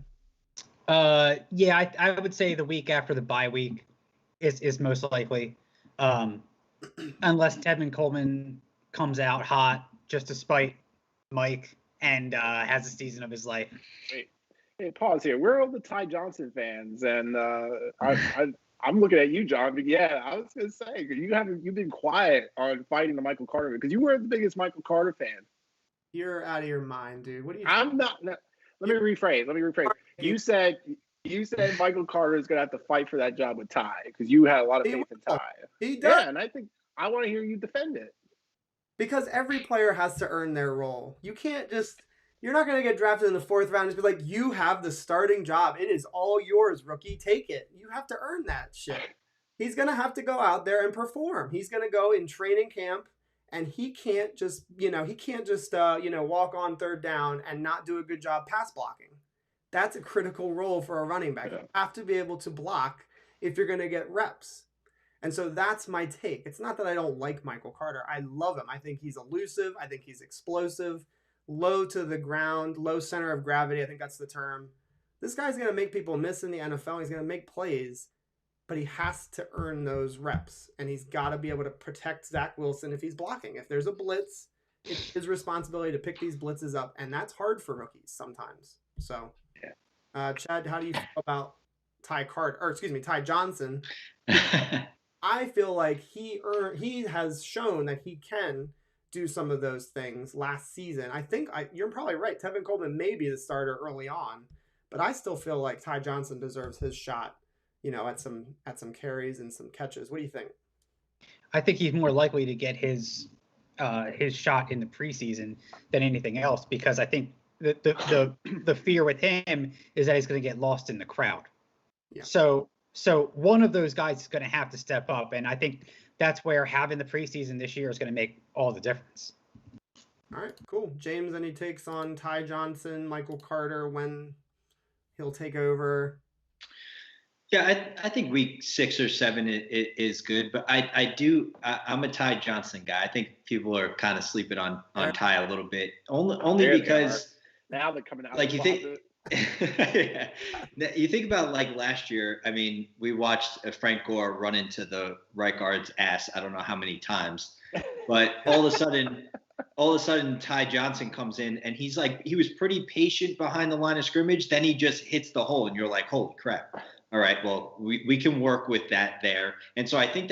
Yeah, I would say the week after the bye week is most likely, unless Tevin Coleman comes out hot just to spite Mike and has a season of his life. Hey, pause here. We're all the Ty Johnson fans, and I'm looking at you, John. But yeah, I was gonna say you've been quiet on fighting the Michael Carter because you were the biggest Michael Carter fan. You're out of your mind, dude. What are you? I'm not. Let me rephrase. You said Michael Carter is gonna have to fight for that job with Ty because you had a lot of faith in Ty. He does. Yeah, and I think I want to hear you defend it. Because every player has to earn their role. You're not going to get drafted in the 4th round and just be like, you have the starting job. It is all yours, rookie. Take it. You have to earn that shit. He's going to have to go out there and perform. He's going to go in training camp, and he can't just walk on 3rd down and not do a good job pass blocking. That's a critical role for a running back. You have to be able to block if you're going to get reps. And so that's my take. It's not that I don't like Michael Carter. I love him. I think he's elusive. I think he's explosive. Low to the ground, low center of gravity. I think that's the term. This guy's going to make people miss in the NFL. He's going to make plays, but he has to earn those reps. And he's got to be able to protect Zach Wilson if he's blocking. If there's a blitz, it's his responsibility to pick these blitzes up. And that's hard for rookies sometimes. So, Chad, how do you feel about Ty Johnson? I feel like he has shown that he can do some of those things last season. I think you're probably right. Tevin Coleman may be the starter early on, but I still feel like Ty Johnson deserves his shot, at some carries and some catches. What do you think? I think he's more likely to get his shot in the preseason than anything else, because I think the fear with him is that he's going to get lost in the crowd. Yeah. So one of those guys is going to have to step up, and I think that's where having the preseason this year is going to make all the difference. All right, cool. James, any takes on Ty Johnson, Michael Carter, when he'll take over? Yeah, I think week 6 or 7 is good, but I'm a Ty Johnson guy. I think people are kind of sleeping on Ty a little bit, only because now they're coming out. Like you think. Yeah. You think about like last year. I mean, we watched Frank Gore run into the right guard's ass. I don't know how many times, but all of a sudden, Ty Johnson comes in and he was pretty patient behind the line of scrimmage. Then he just hits the hole, and you're like, holy crap! All right, well, we can work with that there. And so I think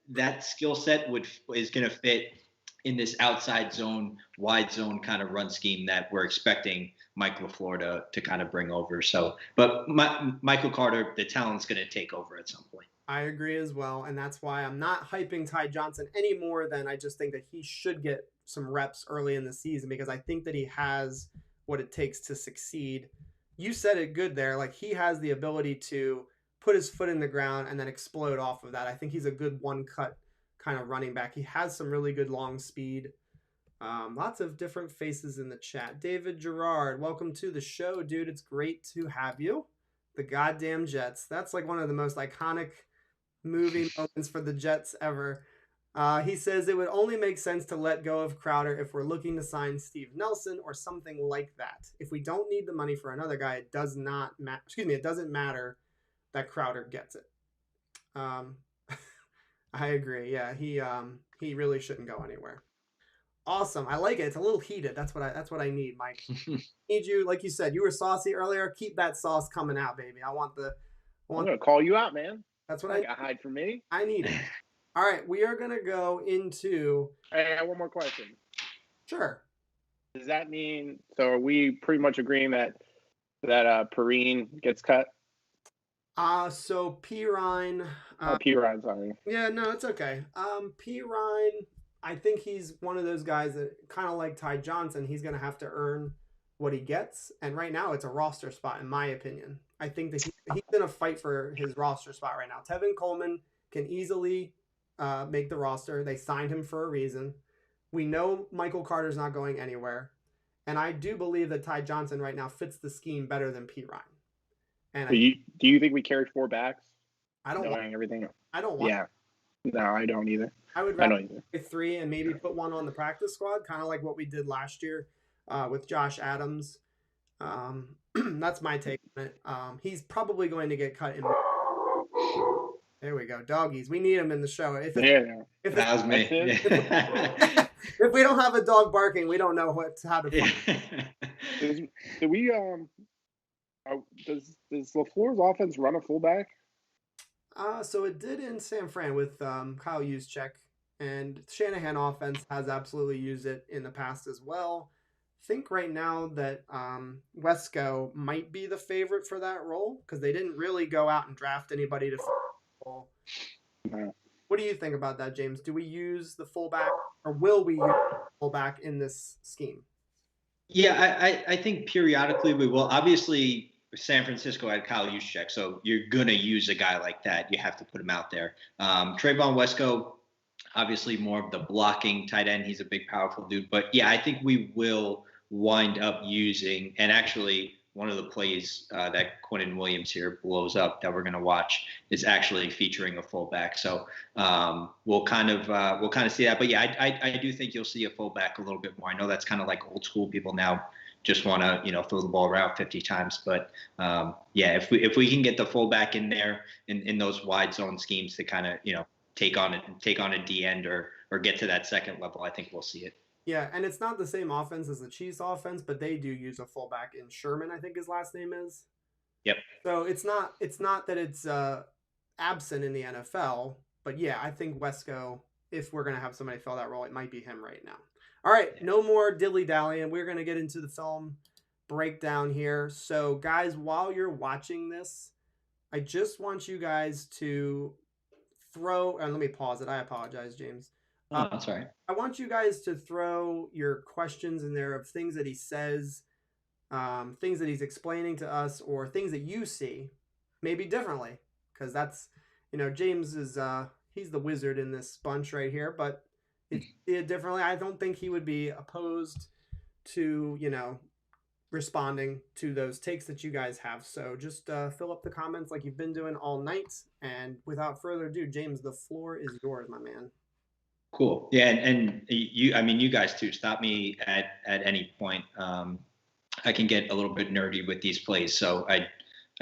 that skill set is going to fit in this outside zone, wide zone kind of run scheme that we're expecting Mike LaFleur to kind of bring over. So, but Michael Carter, the talent's going to take over at some point. I agree as well, and that's why I'm not hyping Ty Johnson any more than I just think that he should get some reps early in the season, because I think that he has what it takes to succeed. You said it good there. Like, he has the ability to put his foot in the ground and then explode off of that. I think he's a good one-cut kind of running back. He has some really good long speed. Lots of different faces in the chat. David Gerard, welcome to the show, dude. It's great to have you. The goddamn Jets. That's like one of the most iconic movie moments for the Jets ever. He says it would only make sense to let go of Crowder if we're looking to sign Steve Nelson or something like that. If we don't need the money for another guy, it doesn't matter that Crowder gets it. I agree. Yeah, he really shouldn't go anywhere. Awesome. I like it. It's a little heated. That's what I need, Mike. Need you, like you said, you were saucy earlier. Keep that sauce coming out, baby. I'm gonna call you out, man. That's what I hide from me. I need it. All right, we are gonna go into. Hey, I have one more question. Sure. Does that mean, so are we pretty much agreeing that Perrine gets cut? So Perrine. Perrine, sorry. Yeah, no, it's okay. Perrine, I think he's one of those guys that kind of like Ty Johnson. He's going to have to earn what he gets. And right now it's a roster spot, in my opinion. I think that he's in a fight for his roster spot right now. Tevin Coleman can easily make the roster. They signed him for a reason. We know Michael Carter's not going anywhere. And I do believe that Ty Johnson right now fits the scheme better than P. Ryan. And do you think we carry 4 backs? I don't knowing everything. I don't want. Yeah. No, I don't either. I would rather play 3 and maybe put one on the practice squad, kind of like what we did last year with Josh Adams. That's my take on it. He's probably going to get cut in. There we go, doggies. We need him in the show. If that was me. If we don't have a dog barking, we don't know how to. Does LaFleur's offense run a fullback? So it did in San Fran with Kyle Juszczyk, and Shanahan offense has absolutely used it in the past as well. I think right now that Wesco might be the favorite for that role because they didn't really go out and draft anybody to. No. What do you think about that, James? Do we use the fullback, or will we use the fullback in this scheme? Yeah, I think periodically we will. Obviously, San Francisco had Kyle Juszczyk, so you're gonna use a guy like that. You have to put him out there. Trayvon Wesco, obviously more of the blocking tight end. He's a big, powerful dude. But yeah, I think we will wind up using, and actually one of the plays that Quinnen Williams here blows up that we're going to watch is actually featuring a fullback. So we'll kind of see that. But yeah, I do think you'll see a fullback a little bit more. I know that's kind of like old school. People now just want to throw the ball around 50 times. But yeah, if we can get the fullback in there in those wide zone schemes to kind of take on a D end or get to that second level, I think we'll see it. Yeah, and it's not the same offense as the Chiefs offense, but they do use a fullback in Sherman, I think his last name is. Yep. So it's not that it's absent in the NFL, but yeah, I think Wesco, if we're going to have somebody fill that role, it might be him right now. All right, no more dilly-dallying. We're going to get into the film breakdown here. So guys, while you're watching this, I just want you guys to and let me pause it. I apologize, James. That's all right. I want you guys to throw your questions in there of things that he says, things that he's explaining to us, or things that you see maybe differently. Because that's, James is, he's the wizard in this bunch right here. But if you see it differently, I don't think he would be opposed to, responding to those takes that you guys have. So just fill up the comments like you've been doing all night. And without further ado, James, the floor is yours, my man. Cool. Yeah, and you guys too. Stop me at any point. I can get a little bit nerdy with these plays, so I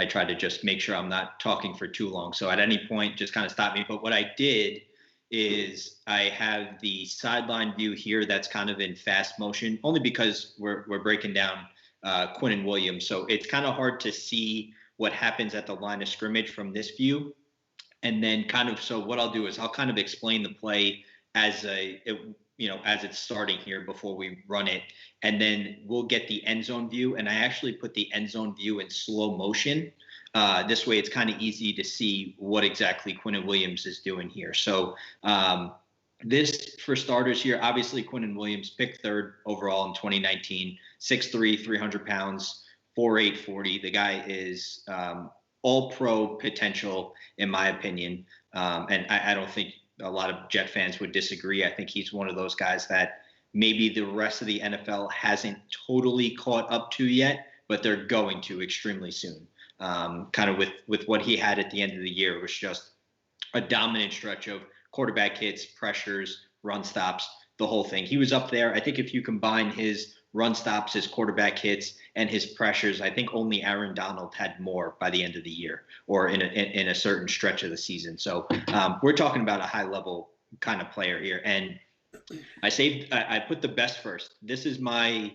try to just make sure I'm not talking for too long. So at any point, just kind of stop me. But what I did is I have the sideline view here that's kind of in fast motion, only because we're breaking down Quinnen Williams. So it's kind of hard to see what happens at the line of scrimmage from this view. And then so what I'll do is I'll kind of explain the play as it's starting here before we run it. And then we'll get the end zone view. And I actually put the end zone view in slow motion. This way it's kind of easy to see what exactly Quinnen Williams is doing here. So this, for starters here, obviously Quinnen Williams picked 3rd overall in 2019, 6'3", 300 pounds, 4'8", 40. The guy is all pro potential, in my opinion. And I don't think a lot of Jet fans would disagree. I think he's one of those guys that maybe the rest of the NFL hasn't totally caught up to yet, but they're going to extremely soon. Kind of with what he had at the end of the year, it was just a dominant stretch of quarterback hits, pressures, run stops, the whole thing. He was up there. I think if you combine his run stops, his quarterback hits, and his pressures, I think only Aaron Donald had more by the end of the year or in a certain stretch of the season. So we're talking about a high-level kind of player here. And I put the best first. This is my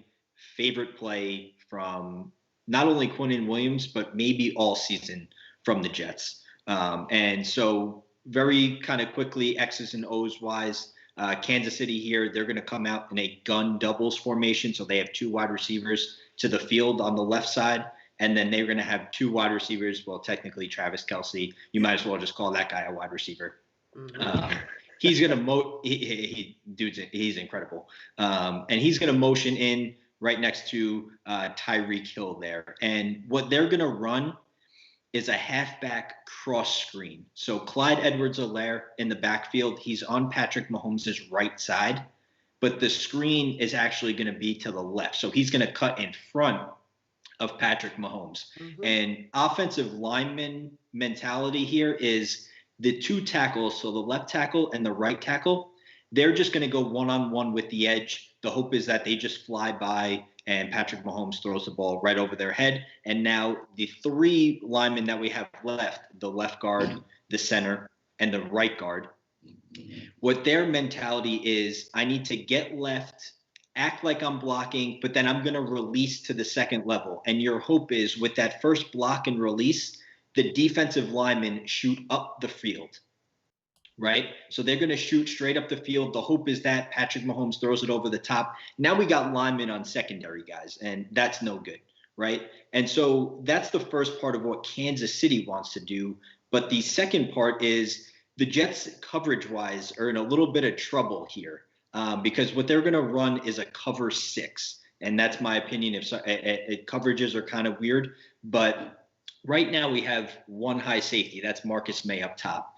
favorite play from not only Quinnen Williams, but maybe all season from the Jets. And so very kind of quickly, X's and O's wise, Kansas City here, they're going to come out in a gun doubles formation. So they have 2 wide receivers to the field on the left side. And then they're going to have 2 wide receivers. Well, technically Travis Kelce, you might as well just call that guy a wide receiver. Mm-hmm. He's going to he's incredible. And he's going to motion in right next to Tyreek Hill there. And what they're going to run is a halfback cross screen. So Clyde Edwards-Helaire in the backfield, he's on Patrick Mahomes' right side, but the screen is actually going to be to the left. So he's going to cut in front of Patrick Mahomes. Mm-hmm. And offensive lineman mentality here is the two tackles, so the left tackle and the right tackle, they're just going to go one-on-one with the edge. The hope is that they just fly by and Patrick Mahomes throws the ball right over their head. And now the three linemen that we have left, the left guard, the center, and the right guard, what their mentality is, I need to get left, act like I'm blocking, but then I'm going to release to the second level. And your hope is with that first block and release, the defensive linemen shoot up the field, right? So they're going to shoot straight up the field. The hope is that Patrick Mahomes throws it over the top. Now we got linemen on secondary guys, and that's no good, right? And so that's the first part of what Kansas City wants to do. But the second part is the Jets coverage-wise are in a little bit of trouble here because what they're going to run is a cover 6. And that's my opinion. If coverages are kind of weird, but right now we have one high safety. That's Marcus May up top.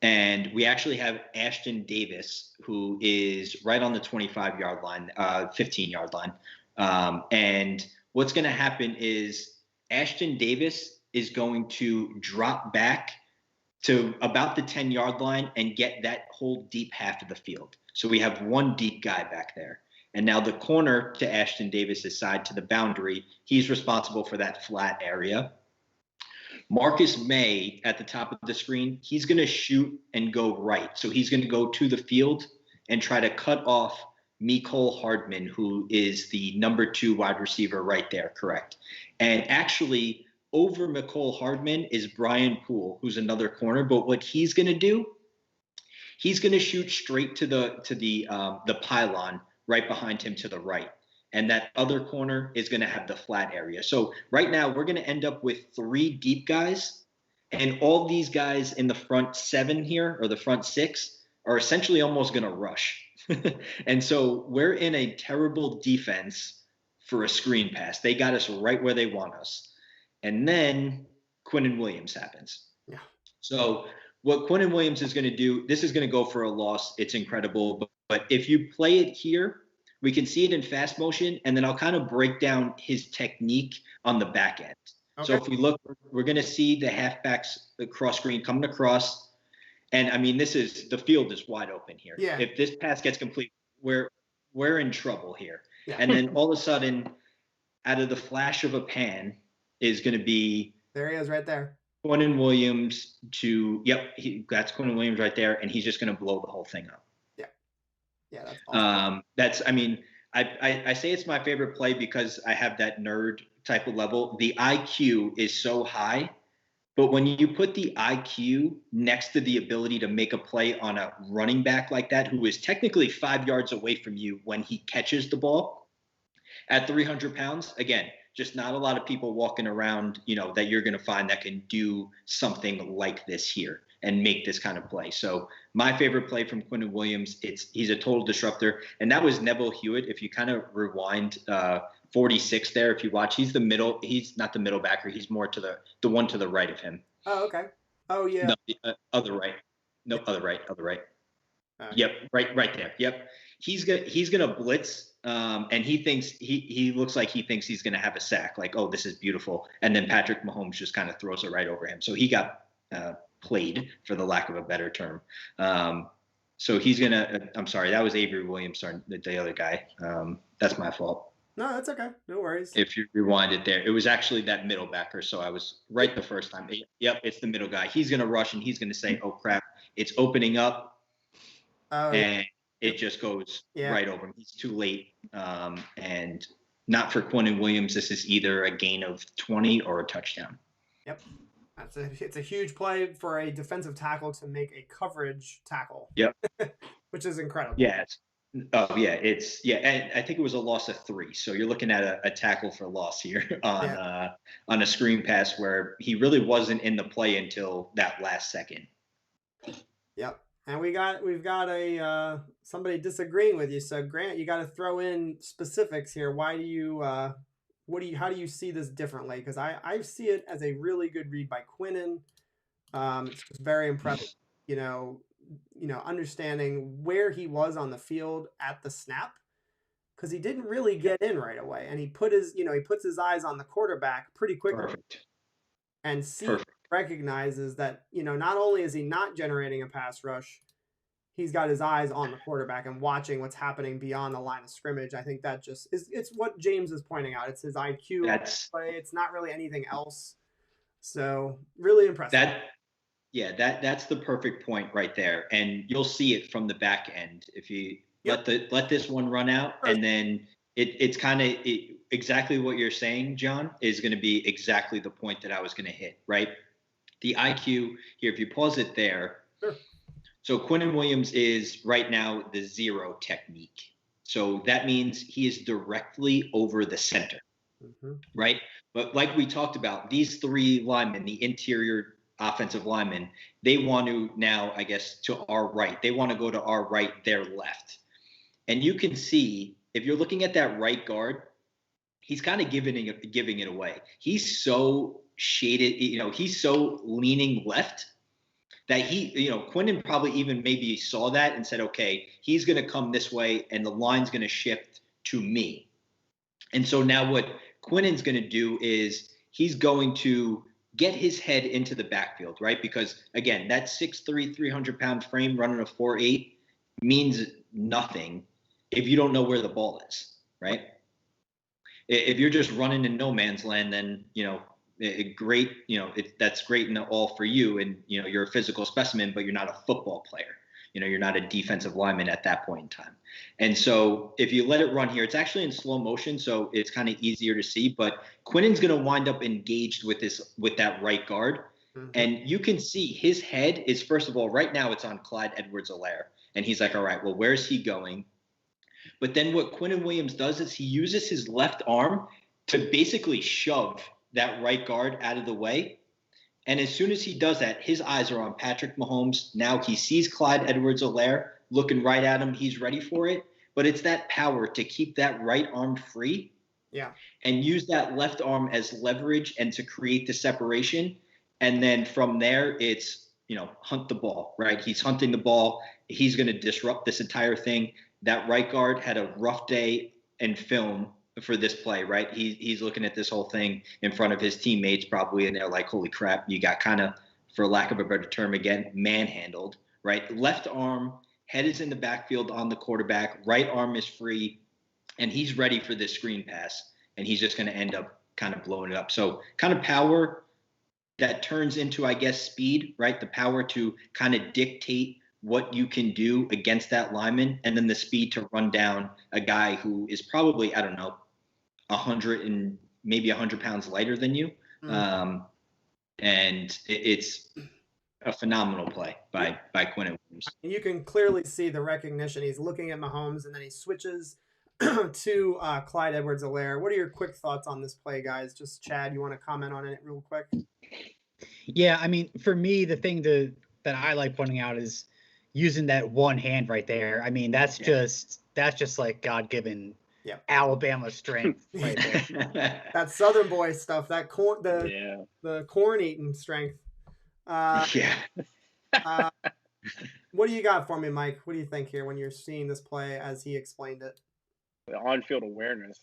And we actually have Ashton Davis, who is right on the 25-yard line, 15-yard line. And what's going to happen is Ashton Davis is going to drop back to about the 10-yard line and get that whole deep half of the field. So we have one deep guy back there. And now the corner to Ashton Davis's side to the boundary, he's responsible for that flat area. Marcus May at the top of the screen, he's going to shoot and go right. So he's going to go to the field and try to cut off Mecole Hardman, who is the number 2 wide receiver right there, correct? And actually, over Mecole Hardman is Brian Poole, who's another corner. But what he's going to do, he's going to shoot straight to the pylon right behind him to the right. And that other corner is going to have the flat area. So right now we're going to end up with 3 deep guys, and all these guys in the front 7 here, or the front 6, are essentially almost going to rush. And so we're in a terrible defense for a screen pass. They got us right where they want us. And then Quinnen Williams happens. Yeah. So what Quinnen Williams is going to do, this is going to go for a loss. It's incredible. But if you play it here, we can see it in fast motion, and then I'll kind of break down his technique on the back end. Okay. So if we look, we're going to see the halfbacks, the cross screen coming across. And I mean, the field is wide open here. Yeah. If this pass gets complete, we're in trouble here. Yeah. And then all of a sudden, out of the flash of a pan is going to be. There he is right there. Quinnen Williams that's Quinnen Williams right there. And he's just going to blow the whole thing up. Yeah, that's awesome. I mean, I say it's my favorite play because I have that nerd type of level. The IQ is so high, but when you put the IQ next to the ability to make a play on a running back like that, who is technically 5 yards away from you when he catches the ball at 300 pounds, again, just not a lot of people walking around, that you're going to find that can do something like this here and make this kind of play. So my favorite play from Quinnen Williams, he's a total disruptor. And that was Neville Hewitt. If you kind of rewind 46 there, if you watch, he's not the middle backer. He's more to the one to the right of him. Oh, okay. Oh, yeah. No, other right. No, other right. Yep, right there. Yep. He's gonna blitz, and he looks like he thinks he's gonna have a sack. Like, oh, this is beautiful. And then Patrick Mahomes just kind of throws it right over him. So he got played, for the lack of a better term. So he's gonna. I'm sorry, that was Avery Williams, the other guy. That's my fault. No, that's okay. No worries. If you rewind it there, it was actually that middle backer. So I was right the first time. Yep, it's the middle guy. He's gonna rush and he's gonna say, "Oh crap, it's opening up," and it just goes right over him. He's too late, and not for Quinnen Williams. This is either a gain of 20 or a touchdown. Yep. It's a huge play for a defensive tackle to make a coverage tackle. Yep. Which is incredible. Yeah. And I think it was a loss of 3. So you're looking at a tackle for loss here on a screen pass where he really wasn't in the play until that last second. Yep. And we've got a somebody disagreeing with you. So Grant, you got to throw in specifics here. Why do you how do you see this differently? Because I see it as a really good read by Quinnen. It's just very impressive, understanding where he was on the field at the snap, because he didn't really get in right away, and he puts his eyes on the quarterback pretty quickly. Perfect. And recognizes that, not only is he not generating a pass rush, he's got his eyes on the quarterback and watching what's happening beyond the line of scrimmage. I think that just it's what James is pointing out. It's his IQ play. It's not really anything else. So really impressive. That's the perfect point right there. And you'll see it from the back end. If you let this one run out, and then it's kind of exactly what you're saying, John, is going to be exactly the point that I was going to hit, right? The IQ here, if you pause it there. Sure. So Quinnen Williams is right now the 0 technique. So that means he is directly over the center, right? But like we talked about, these 3 linemen, the interior offensive linemen, they want to now, I guess, to our right. They want to go to our right, their left. And you can see, if you're looking at that right guard, he's kind of giving it away. He's so shaded, he's so leaning left that Quinnen probably even maybe saw that and said, okay, he's going to come this way and the line's going to shift to me. And so now what Quinnen's going to do is he's going to get his head into the backfield, right? Because again, that 6'3", 300-pound frame running a 4.8 means nothing if you don't know where the ball is, right? If you're just running in no man's land, then, great, that's great and all for you. And, you're a physical specimen, but you're not a football player. You're not a defensive lineman at that point in time. And so if you let it run here, it's actually in slow motion, so it's kind of easier to see. But Quinnen's going to wind up engaged with that right guard. Mm-hmm. And you can see his head is, first of all, right now it's on Clyde Edwards-Helaire. And he's like, all right, well, where's he going? But then what Quinnen Williams does is he uses his left arm to basically shove that right guard out of the way. And as soon as he does that, his eyes are on Patrick Mahomes. Now he sees Clyde Edwards-Helaire looking right at him. He's ready for it. But it's that power to keep that right arm free. Yeah. And use that left arm as leverage and to create the separation. And then from there, it's, hunt the ball, right? He's hunting the ball. He's going to disrupt this entire thing. That right guard had a rough day in film for this play, right? He's looking at this whole thing in front of his teammates probably, and they're like, holy crap, you got kind of, for lack of a better term again, manhandled, right? Left arm, head is in the backfield on the quarterback, right arm is free, and he's ready for this screen pass, and he's just going to end up kind of blowing it up. So kind of power that turns into, I guess, speed, right? The power to kind of dictate what you can do against that lineman, and then the speed to run down a guy who is probably, I don't know, 100 and maybe 100 pounds lighter than you. And it's a phenomenal play by Quinnen Williams. And you can clearly see the recognition. He's looking at Mahomes, and then he switches to Clyde Edwards-Helaire. What are your quick thoughts on this play, guys? Just Chad, you want to comment on it real quick? Yeah, I mean, for me, the thing that I like pointing out is using that one hand right there. I mean, that's just like God-given Alabama strength right there. That Southern boy stuff, that the corn eating strength. What do you got for me, Mike? What do you think here when you're seeing this play as he explained it? The on-field awareness.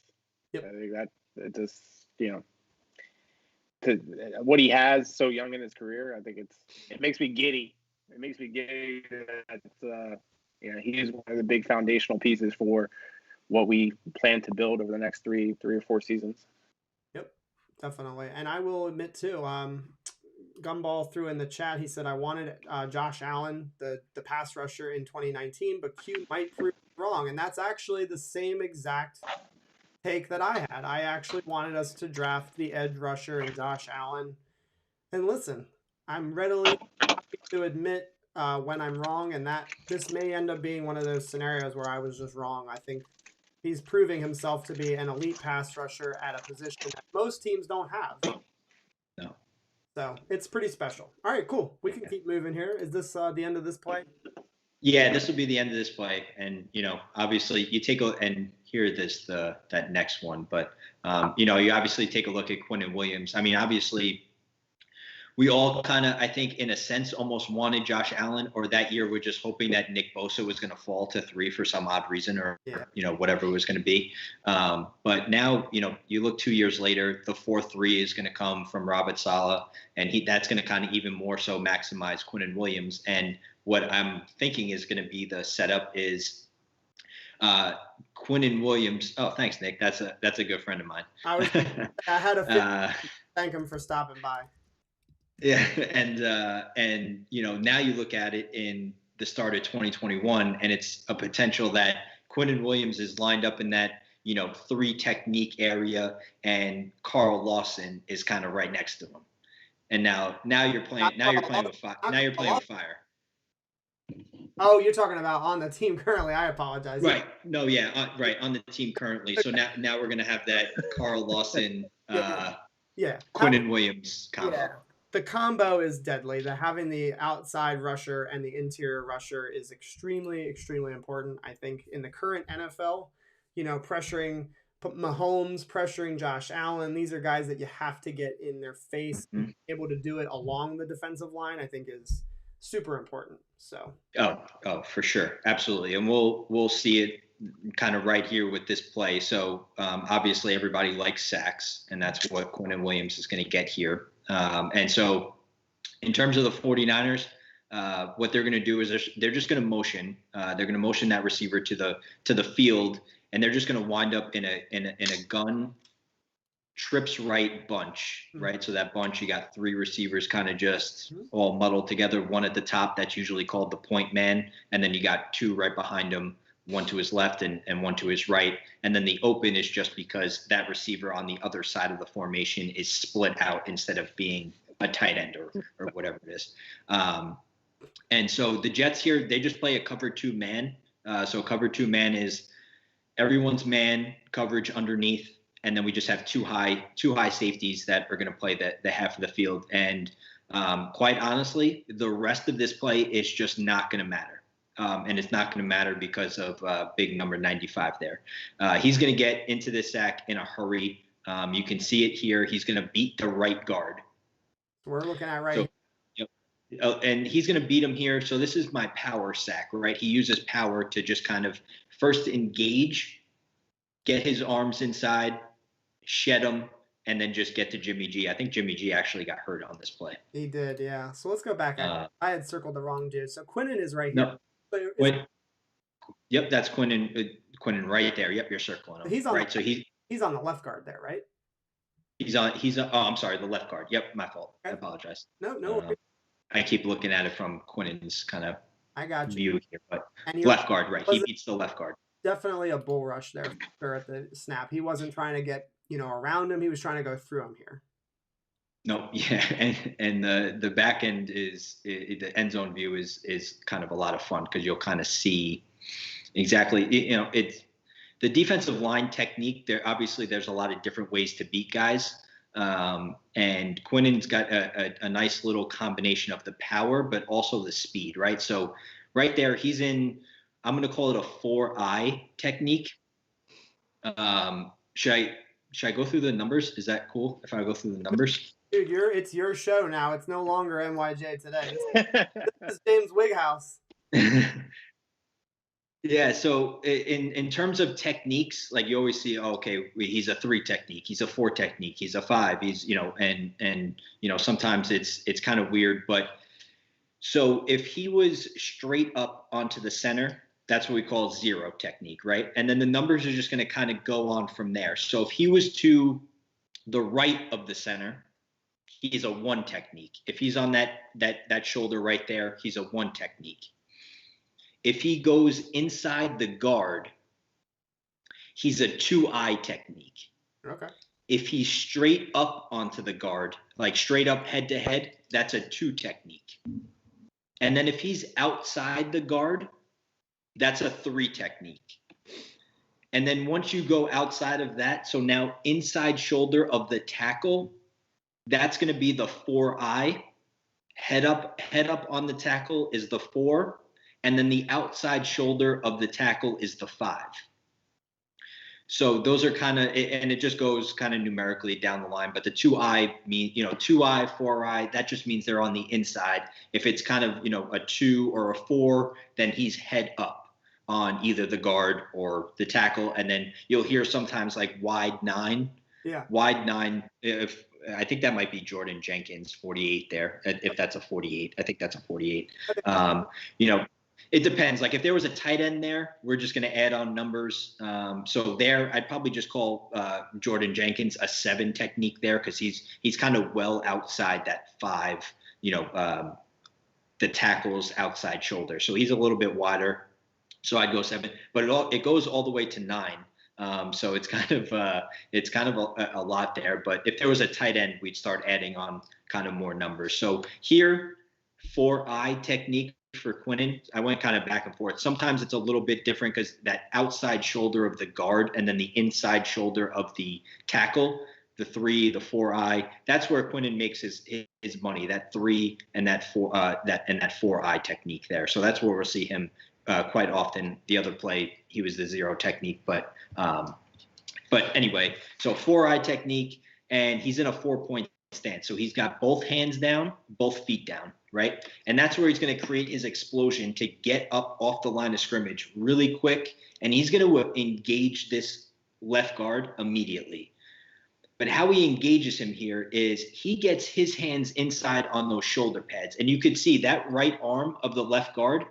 Yep. I think that it just, to what he has so young in his career, I think it makes me giddy. It makes me giddy that he is one of the big foundational pieces for what we plan to build over the next three or four seasons. Yep, definitely. And I will admit too, Gumball threw in the chat. He said, I wanted Josh Allen, the pass rusher in 2019, but Q might prove wrong. And that's actually the same exact take that I had. I actually wanted us to draft the edge rusher and Josh Allen. And listen, I'm readily happy to admit when I'm wrong, and that this may end up being one of those scenarios where I was just wrong. I think he's proving himself to be an elite pass rusher at a position that most teams don't have. No. So it's pretty special. All right, cool. We can keep moving here. Is this the end of this play? Yeah, this will be the end of this play. And, obviously you take and hear that next one. But you obviously take a look at Quinnen Williams. I mean, obviously, we all kind of, I think, in a sense, almost wanted Josh Allen, or that year we're just hoping that Nick Bosa was going to fall to 3 for some odd reason, or whatever it was going to be. But now, you look 2 years later, the 4-3 is going to come from Robert Saleh, and that's going to kind of even more so maximize Quinnen Williams. And what I'm thinking is going to be the setup is Quinnen Williams. Oh, thanks, Nick. That's a good friend of mine. I had a thank him for stopping by. Yeah, and now you look at it in the start of 2021, and it's a potential that Quinnen Williams is lined up in that 3 technique area, and Carl Lawson is kind of right next to him. And now you're playing with fire. Now you're playing with fire. Oh, you're talking about on the team currently. I apologize. Right. No, yeah, right, on the team currently. So now we're gonna have that Carl Lawson, Quinnen Williams combo. Yeah. The combo is deadly. Having the outside rusher and the interior rusher is extremely, extremely important. I think in the current NFL, pressuring Mahomes, pressuring Josh Allen, these are guys that you have to get in their face. Mm-hmm. Able to do it along the defensive line, I think, is super important. So. Oh, for sure, absolutely, and we'll see it kind of right here with this play. So obviously everybody likes sacks, and that's what Quinnen Williams is going to get here. And so in terms of the 49ers, what they're going to do is they're just going to motion. They're going to motion that receiver to the field, and they're just going to wind up in a gun trips right bunch, right? So that bunch, you got 3 receivers kind of just all muddled together. One at the top, that's usually called the point man, and then you got 2 right behind him, one to his left and one to his right. And then the open is just because that receiver on the other side of the formation is split out instead of being a tight end or whatever it is. And so the Jets here, they just play a cover 2 man. So cover 2 man is everyone's man coverage underneath. And then we just have two high safeties that are going to play the half of the field. And quite honestly, the rest of this play is just not going to matter. And it's not going to matter because of big number 95 there. He's going to get into this sack in a hurry. You can see it here. He's going to beat the right guard. We're looking at right. So, and he's going to beat him here. So this is my power sack, right? He uses power to just kind of first engage, get his arms inside, shed him, and then just get to Jimmy G. I think Jimmy G actually got hurt on this play. He did, yeah. So let's go back. I had circled the wrong dude. So Quinnen is right here. No. Yep, that's Quinnen right there. Yep, you're circling him. He's on right. So he's on the left guard there, right? He's on. Oh, I'm sorry, the left guard. Yep, my fault. Okay. I apologize. No. I keep looking at it from Quinnen's kind of view here, but left guard, right? He beats the left guard. Definitely a bull rush there at the snap. He wasn't trying to get around him. He was trying to go through him here. No, yeah, and the back end is the end zone view is kind of a lot of fun because you'll kind of see exactly it's the defensive line technique. There's a lot of different ways to beat guys, and Quinnen's got a nice little combination of the power but also the speed, right? So right there he's in. I'm going to call it a 4-eye technique. Should I go through the numbers? Is that cool if I go through the numbers? Dude, it's your show now. It's no longer NYJ Today. This is James Wighaus. Yeah, so in terms of techniques, like you always see, he's a 3 technique, he's a 4 technique, he's a 5, he's and sometimes it's kind of weird, but so if he was straight up onto the center, that's what we call 0 technique, right? And then the numbers are just going to kind of go on from there. So if he was to the right of the center, he's a 1 technique. If he's on that shoulder right there, he's a 1 technique. If he goes inside the guard, he's a 2-eye technique. Okay. If he's straight up onto the guard, like straight up head to head, that's a 2 technique. And then if he's outside the guard, that's a 3 technique. And then once you go outside of that, so now inside shoulder of the tackle, that's going to be the 4-eye. Head up on the tackle is the 4. And then the outside shoulder of the tackle is the 5. So those are kind of, and it just goes kind of numerically down the line. But the 2I mean, 2I, 4I, that just means they're on the inside. If it's kind of, a 2 or a 4, then he's head up on either the guard or the tackle. And then you'll hear sometimes like wide 9. Yeah. Wide 9. If I think that might be Jordan Jenkins, 48 there. If that's a 48, I think that's a 48. It depends. Like if there was a tight end there, we're just going to add on numbers. So there, I'd probably just call Jordan Jenkins a 7 technique there, because he's kind of well outside that 5. The tackle's outside shoulder, so he's a little bit wider. So I'd go 7, but it goes all the way to 9. So it's kind of a lot there. But if there was a tight end, we'd start adding on kind of more numbers. So here, 4I technique for Quinnen, I went kind of back and forth. Sometimes it's a little bit different because that outside shoulder of the guard and then the inside shoulder of the tackle, the 3, the 4I, that's where Quinnen makes his money. That 3 and that 4 that 4I technique there. So that's where we'll see him quite often. The other play, he was the 0 technique, but anyway, so 4I technique, and he's in a 4-point stance. So he's got both hands down, both feet down, right? And that's where he's going to create his explosion to get up off the line of scrimmage really quick. And he's going to engage this left guard immediately. But how he engages him here is he gets his hands inside on those shoulder pads. And you could see that right arm of the left guard,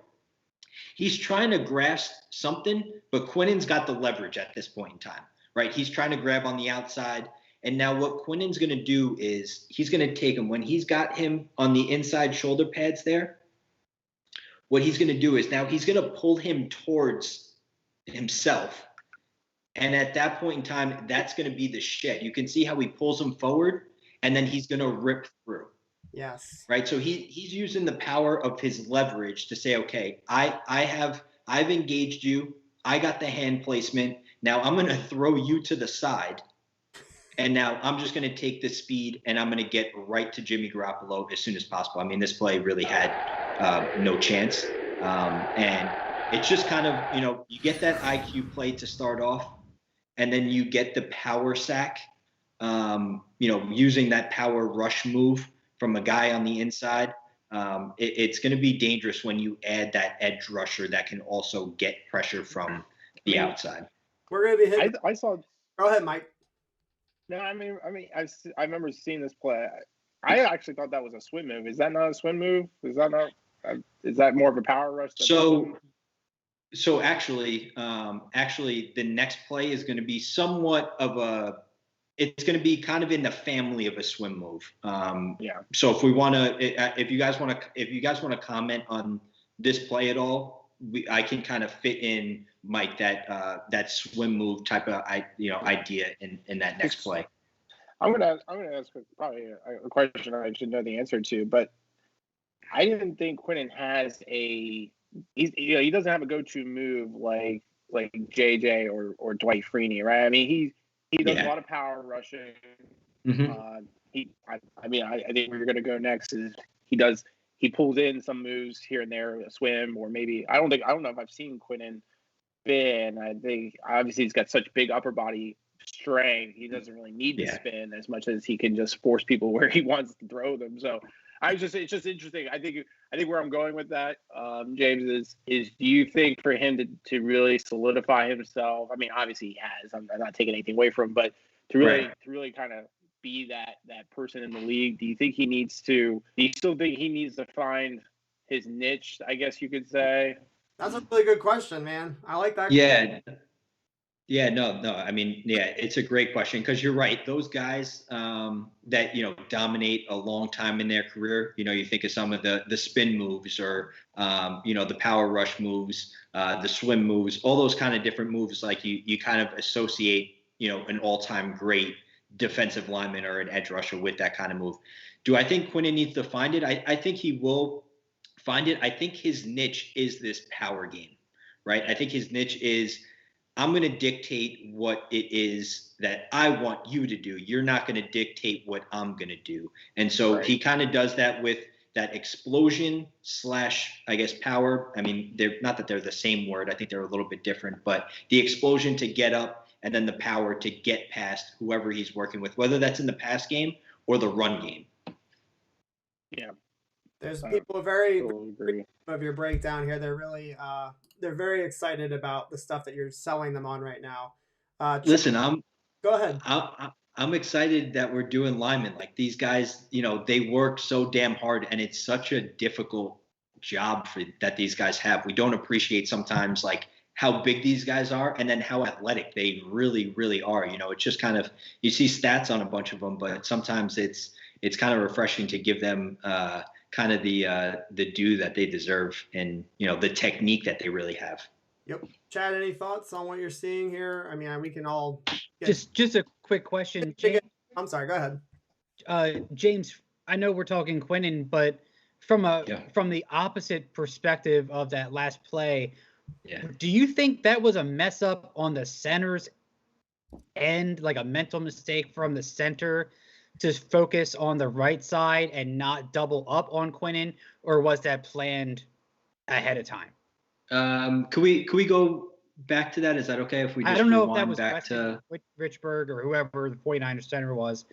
he's trying to grasp something, but Quinnen's got the leverage at this point in time, right? He's trying to grab on the outside. And now what Quinnen's going to do is he's going to take him when he's got him on the inside shoulder pads there. What he's going to do is now he's going to pull him towards himself. And at that point in time, that's going to be the shed. You can see how he pulls him forward, and then he's going to rip through. Yes. Right. So he's using the power of his leverage to say, okay, I've engaged you. I got the hand placement. Now I'm going to throw you to the side. And now I'm just going to take the speed and I'm going to get right to Jimmy Garoppolo as soon as possible. I mean, this play really had no chance. And it's just kind of, you get that IQ play to start off, and then you get the power sack, using that power rush move from a guy on the inside. It's going to be dangerous when you add that edge rusher that can also get pressure from the outside. We're going to be hitting. I saw. Go ahead, Mike. No, I remember seeing this play. I actually thought that was a swim move. Is that not a swim move? Is that more of a power rush? So actually, the next play is going to be somewhat of it's going to be kind of in the family of a swim move. Yeah. So if you guys want to comment on this play at all, I can kind of fit in, Mike, that swim move type of idea in that next play. I'm gonna ask probably a question I should know the answer to, but I didn't think Quinnen has he doesn't have a go-to move like JJ or Dwight Freeney, right? I mean he does a lot of power rushing. Mm-hmm. I think where you're gonna go next is he pulls in some moves here and there, a swim, or maybe I don't know if I've seen Quinnen spin. I think obviously he's got such big upper body strength, he doesn't really need to spin as much as he can just force people where he wants to throw them. So it's just interesting. I think where I'm going with that, James, is do you think for him to really solidify himself? I mean, obviously he has. I'm not taking anything away from him, but to really kind of be that person in the league, do you still think he needs to find his niche, I guess you could say? That's a really good question, man. I like that. Yeah, no. I mean, it's a great question, because you're right. Those guys that, dominate a long time in their career, you think of some of the spin moves or, the power rush moves, the swim moves, all those kind of different moves, like you kind of associate, an all-time great defensive lineman or an edge rusher with that kind of move. Do I think Quinnen needs to find it? I think he will find it. I think his niche is this power game, right? I think his niche is, I'm going to dictate what it is that I want you to do. You're not going to dictate what I'm going to do. And so he kind of does that with that explosion / I guess power. I mean, they're not that they're the same word. I think they're a little bit different, but the explosion to get up and then the power to get past whoever he's working with, whether that's in the pass game or the run game. Yeah. There's people very agree. of your breakdown here. They're really they're very excited about the stuff that you're selling them on right now. Listen, go ahead. I'm excited that we're doing linemen. Like these guys, you know, they work so damn hard, and it's such a difficult job that these guys have. We don't appreciate sometimes like how big these guys are, and then how athletic they really, really are. You know, it's just kind of, you see stats on a bunch of them, but sometimes it's kind of refreshing to give them kind of the due that they deserve, and you know, the technique that they really have. Yep. Chad, any thoughts on what you're seeing here? I mean, we can all just a quick question. James, I'm sorry, go ahead. James, I know we're talking Quinnen, but from the opposite perspective of that last play, do you think that was a mess up on the center's end, like a mental mistake from the center to focus on the right side and not double up on Quinnen, or was that planned ahead of time? Could we go back to that? Is that okay if we just I don't know if that was back to Richburg or whoever the 49ers center was.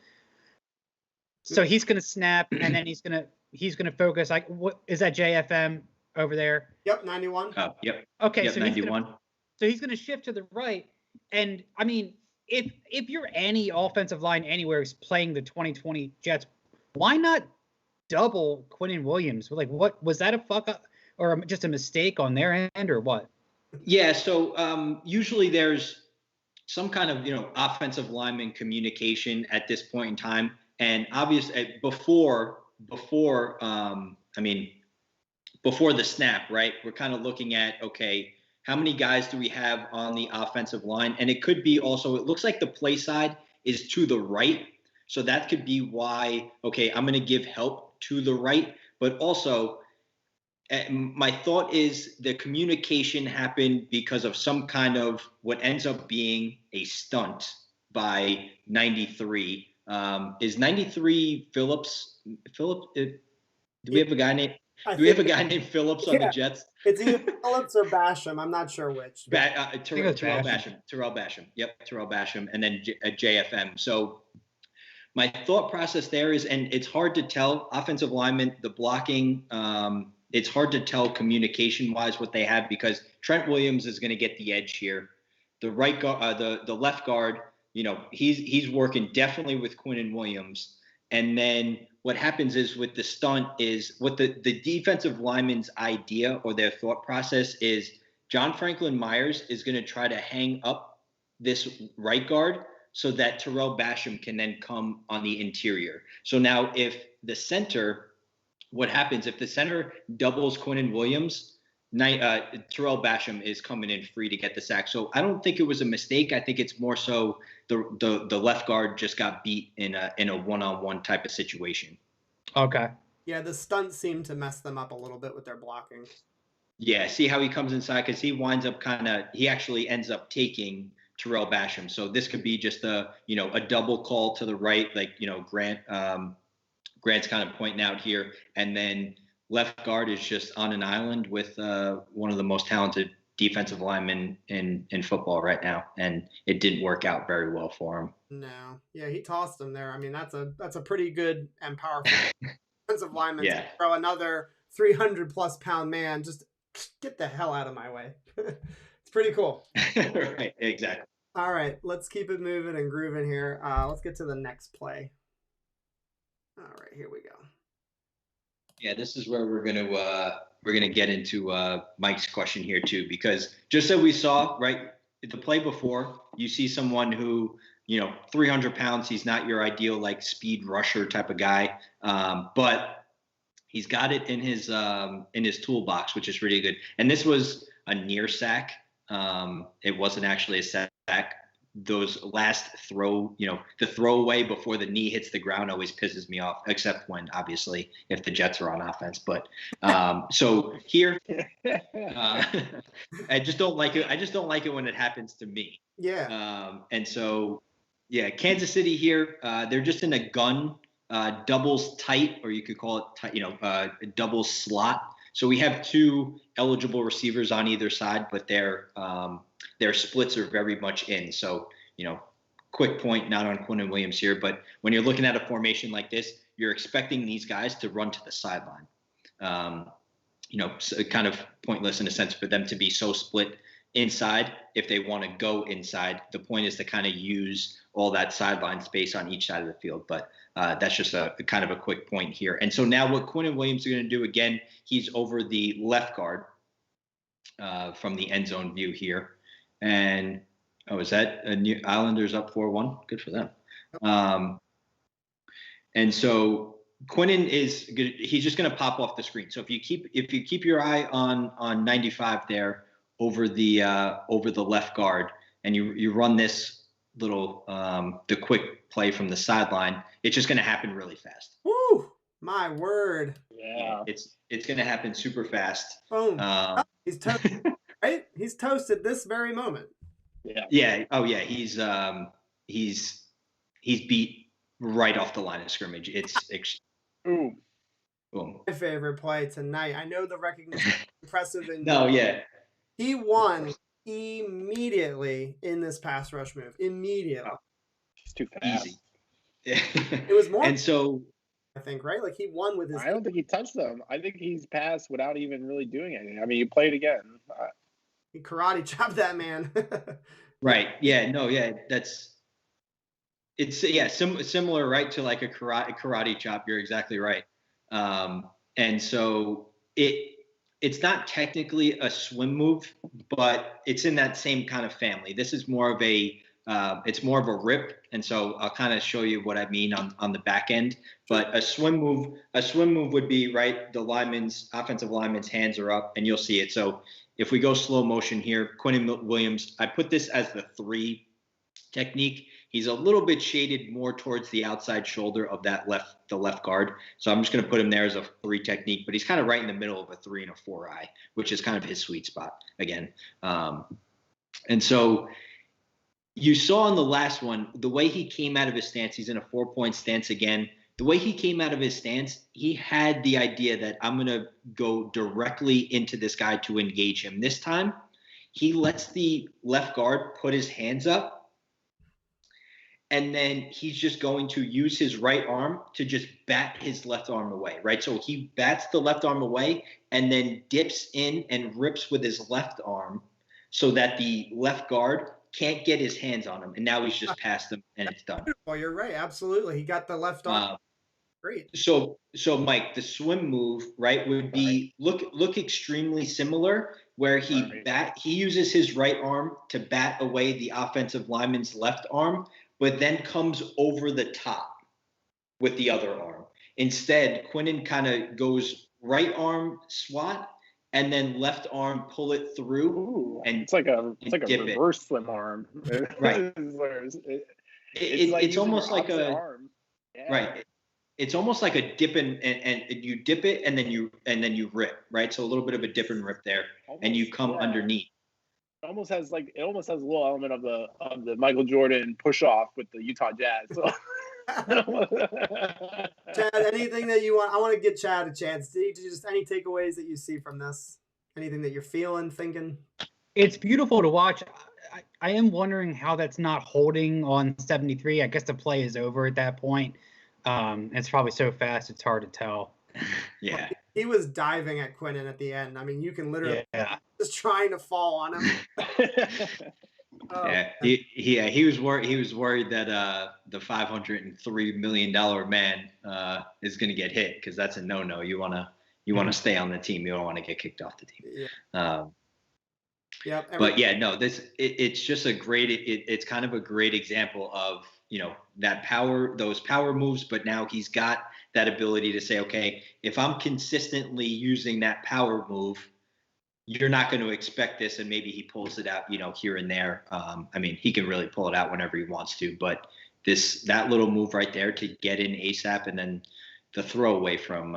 So he's going to snap, and then he's going to focus. Like, what is that JFM over there? Yep, 91. Yep. Okay, yep, so 91. He's going to shift to the right, and I mean, if you're any offensive line anywhere is playing the 2020 Jets, why not double Quinnen Williams? Like, what was that, a fuck up or just a mistake on their end, or what? Yeah, so usually there's some kind of, you know, offensive lineman communication at this point in time, and obviously before the snap, right? We're kind of looking at, okay, how many guys do we have on the offensive line? And it could be also, it looks like the play side is to the right, so that could be why, okay, I'm going to give help to the right, but also my thought is the communication happened because of some kind of what ends up being a stunt by 93. Is 93 Phillips? Do we have a guy named? Do we have a guy named Phillips on the Jets? It's either Phillips or Basham. I'm not sure which. Terrell Basham. Yep, Terrell Basham, and then JFM. So my thought process there is, and it's hard to tell, offensive linemen, the blocking, it's hard to tell communication-wise what they have, because Trent Williams is going to get the edge here. The right guard, the left guard, you know, he's working definitely with Quinnen Williams. And then what happens is with the stunt is what the defensive lineman's idea or their thought process is, John Franklin Myers is going to try to hang up this right guard so that Terrell Basham can then come on the interior. So now if the center, what happens if the center doubles Quinnen Williams, Terrell Basham is coming in free to get the sack. So I don't think it was a mistake. I think it's more so the left guard just got beat in a one-on-one type of situation. Okay. Yeah, the stunt seemed to mess them up a little bit with their blocking. Yeah, see how he comes inside, because he winds up he actually ends up taking Terrell Basham. So this could be just a double call to the right, like, you know, Grant's kind of pointing out here, and then left guard is just on an island with one of the most talented defensive linemen in football right now, and it didn't work out very well for him. No, yeah, he tossed him there. I mean, that's a pretty good and powerful defensive lineman to throw another 300+ pound man. Just get the hell out of my way. It's pretty cool. Right, exactly. All right, let's keep it moving and grooving here. Let's get to the next play. All right, here we go. Yeah, this is where we're gonna get into Mike's question here too, because just so we saw, right, the play before, you see someone who, you know, 300 pounds, he's not your ideal like speed rusher type of guy, but he's got it in his toolbox, which is really good. And this was a near sack. It wasn't actually a sack. Those last throw, you know, the throwaway before the knee hits the ground always pisses me off, except when obviously if the Jets are on offense. But so here, I just don't like it. I just don't like it when it happens to me. Yeah. And so, yeah, Kansas City here, they're just in a gun, doubles tight, or you could call it tight, you know, double slot. So we have two eligible receivers on either side, but their splits are very much in. So quick point, not on Quinnen Williams here, but when you're looking at a formation like this, you're expecting these guys to run to the sideline. So kind of pointless in a sense for them to be so split inside if they want to go inside. The point is to kind of use all that sideline space on each side of the field. But that's just a kind of a quick point here. And so now what Quinnen Williams is going to do, again, he's over the left guard from the end zone view here. And, is that a new Islanders up 4-1? Good for them. And so Quinnen is good. He's just going to pop off the screen. So if you keep your eye on 95 there over the left guard, and you run this little the quick play from the sideline, it's just going to happen really fast. Woo! My word. Yeah. It's going to happen super fast. Boom. He's toasted, right? He's toasted this very moment. Yeah. Yeah. Oh yeah. He's beat right off the line of scrimmage. Ooh. Boom. My favorite play tonight. I know the recognition is impressive. He won immediately in this pass rush move. Immediately. Oh, it's too fast. Easy. It was more. And so, I think, right? Like he won with his. I don't think he touched them. I think he's passed without even really doing anything. I mean, you played again. He karate chopped that man. Right. Yeah. No. Yeah. Similar, right, to like a karate chop. You're exactly right. And so it's not technically a swim move, but it's in that same kind of family. This is more of a rip. And so I'll kind of show you what I mean on the back end. But a swim move would be, right, the offensive lineman's hands are up, and you'll see it. So if we go slow motion here, Quinnen Williams, I put this as the 3 technique. He's a little bit shaded more towards the outside shoulder of the left guard. So I'm just going to put him there as a 3 technique, but he's kind of right in the middle of a 3 and a 4 eye, which is kind of his sweet spot again. And so you saw in the last one, the way he came out of his stance, he's in a 4-point stance again. The way he came out of his stance, he had the idea that I'm going to go directly into this guy to engage him. This time, he lets the left guard put his hands up, and then he's just going to use his right arm to just bat his left arm away, right? So he bats the left arm away and then dips in and rips with his left arm so that the left guard can't get his hands on him. And now he's just past him and it's done. Well, you're right. Absolutely. He got the left arm. Great. So Mike, the swim move, right, would be look extremely similar, where he uses his right arm to bat away the offensive lineman's left arm, but then comes over the top with the other arm. Instead, Quinnen kind of goes right arm swat and then left arm pull it through. Ooh, and it's like a reverse swim arm. Right. It's almost like a arm. Yeah. Right. It's almost like a dip and you dip it and then you rip, right? So a little bit of a dip and rip there, and you come underneath. It almost has a little element of the Michael Jordan push off with the Utah Jazz. So. Chad, anything that you want? I want to give Chad a chance. Just any takeaways that you see from this? Anything that you're feeling, thinking? It's beautiful to watch. I am wondering how that's not holding on 73. I guess the play is over at that point. It's probably so fast it's hard to tell. Yeah. He was diving at Quinnen at the end. I mean, you can literally just trying to fall on him. He was worried that the $503 million man is going to get hit, because that's a no-no. You want to stay on the team. You don't want to get kicked off the team. Yeah. But yeah, no, it's just it's kind of a great example of, that power, those power moves, but now he's got that ability to say, okay, if I'm consistently using that power move, you're not going to expect this, and maybe he pulls it out, here and there. I mean, he can really pull it out whenever he wants to, but that little move right there to get in ASAP, and then the throwaway from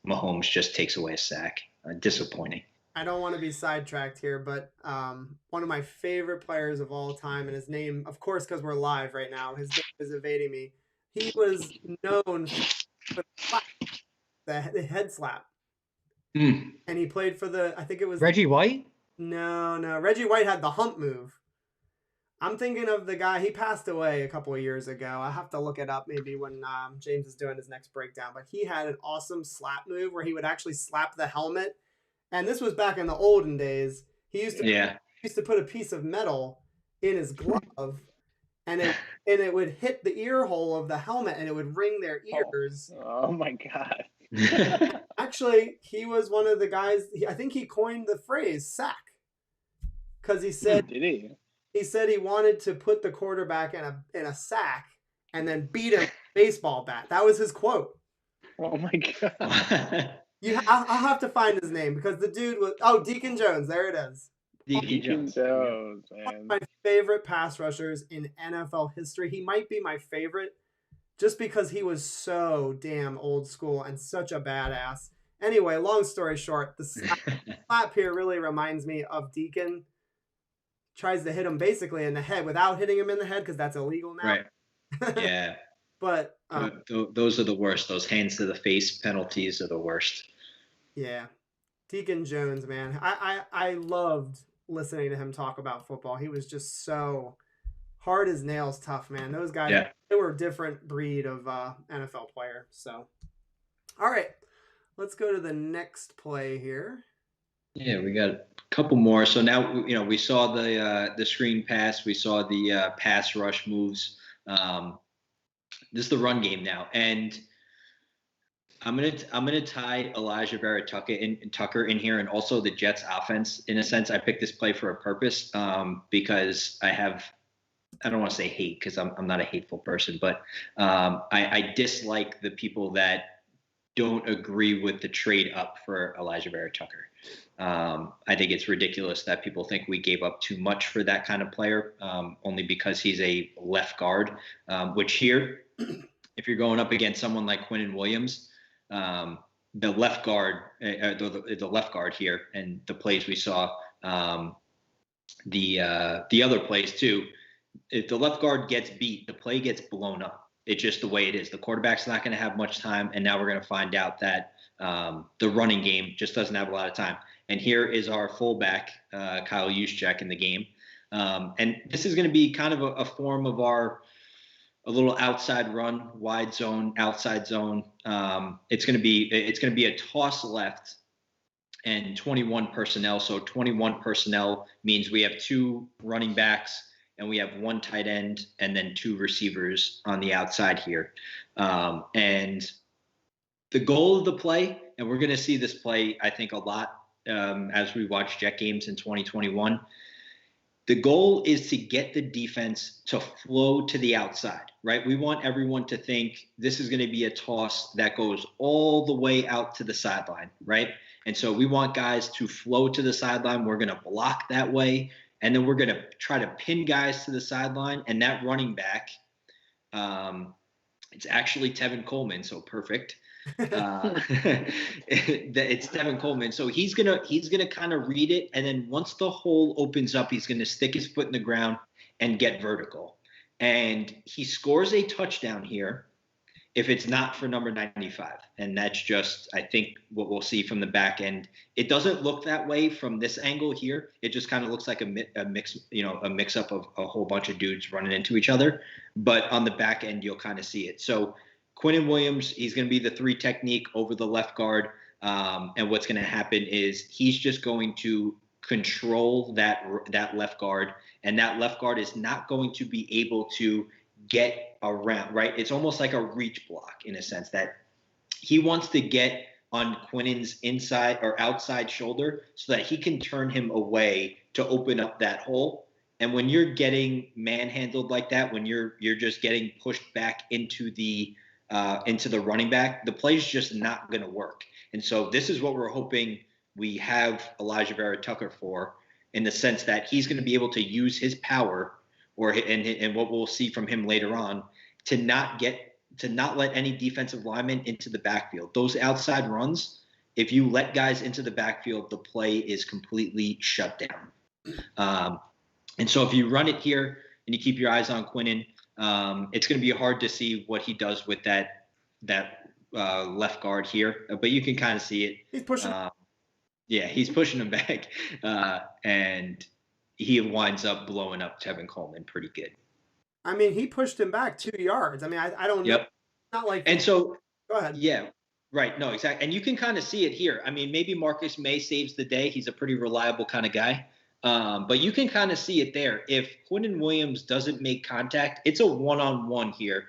Mahomes just takes away a sack. Disappointing. I don't want to be sidetracked here, but one of my favorite players of all time, and his name, of course, because we're live right now, his name is evading me. He was known for the head slap. And he played for I think it was Reggie White? No. Reggie White had the hump move. I'm thinking of the guy. He passed away a couple of years ago. I have to look it up maybe when James is doing his next breakdown. But he had an awesome slap move where he would actually slap the helmet. And this was back in the olden days. He used to put a piece of metal in his glove, and it would hit the ear hole of the helmet, and it would ring their ears. Oh my God. Actually, he was one of the guys. I think he coined the phrase "sack" because he said, "Did he?" He said he wanted to put the quarterback in a sack and then beat him with a baseball bat. That was his quote. Oh my God. I'll have to find his name because the dude was Deacon Jones. There it is. Deacon Jones, man. One of my favorite pass rushers in NFL history. He might be my favorite just because he was so damn old school and such a badass. Anyway, long story short, the slap here really reminds me of Deacon. Tries to hit him basically in the head without hitting him in the head because that's illegal now. Right. Yeah. But those are the worst. Those hands to the face penalties are the worst. Yeah. Deacon Jones, man. I loved listening to him talk about football. He was just so hard as nails tough, man. Those guys, they were a different breed of NFL player. So, all right. Let's go to the next play here. Yeah, we got a couple more. So now, we saw the screen pass. We saw the pass rush moves. This is the run game now, and I'm gonna tie Elijah Vera-Tucker in here, and also the Jets offense. In a sense, I picked this play for a purpose because I don't want to say hate because I'm not a hateful person, but I dislike the people that don't agree with the trade up for Elijah Vera-Tucker. I think it's ridiculous that people think we gave up too much for that kind of player, only because he's a left guard, which here, if you're going up against someone like Quinnen Williams, the left guard, the left guard here, and the plays we saw, the other plays too, if the left guard gets beat, the play gets blown up. It's just the way it is. The quarterback's not going to have much time, and now we're going to find out that the running game just doesn't have a lot of time. And here is our fullback, Kyle Juszczyk, in the game. And this is going to be kind of a form of a little outside run, wide zone, outside zone. It's going to be a toss left and 21 personnel. So 21 personnel means we have 2 running backs and we have 1 tight end and then 2 receivers on the outside here. And the goal of the play, and we're going to see this play, I think, a lot as we watch Jet games in 2021. The goal is to get the defense to flow to the outside, right? We want everyone to think this is going to be a toss that goes all the way out to the sideline, right? And so we want guys to flow to the sideline. We're going to block that way. And then we're going to try to pin guys to the sideline. And that running back, it's actually Tevin Coleman, so perfect. It's Tevin Coleman. So he's gonna kind of read it. And then once the hole opens up, he's going to stick his foot in the ground and get vertical. And he scores a touchdown here if it's not for number 95. And that's just, I think, what we'll see from the back end. It doesn't look that way from this angle here. It just kind of looks like a mix up of a whole bunch of dudes running into each other. But on the back end, you'll kind of see it. So Quinnen Williams, he's going to be the 3 technique over the left guard. And what's going to happen is he's just going to control that left guard. And that left guard is not going to be able to get around, right? It's almost like a reach block in a sense that he wants to get on Quinnen's inside or outside shoulder so that he can turn him away to open up that hole. And when you're getting manhandled like that, when you're just getting pushed back into the running back, the play's just not going to work. And so this is what we're hoping we have Elijah Vera-Tucker for, in the sense that he's going to be able to use his power, and what we'll see from him later on, to not let any defensive linemen into the backfield. Those outside runs, if you let guys into the backfield, the play is completely shut down. And so if you run it here and you keep your eyes on Quinnen, it's going to be hard to see what he does with that left guard here, but you can kind of see it. He's pushing. Yeah, he's pushing him back, and he winds up blowing up Tevin Coleman pretty good. I mean, he pushed him back 2 yards. I mean, I don't know. Yep. Not like. And so, go ahead. Yeah, right. No, exactly. And you can kind of see it here. I mean, maybe Marcus May saves the day. He's a pretty reliable kind of guy. But you can kind of see it there. If Quinnen Williams doesn't make contact, it's a one-on-one here.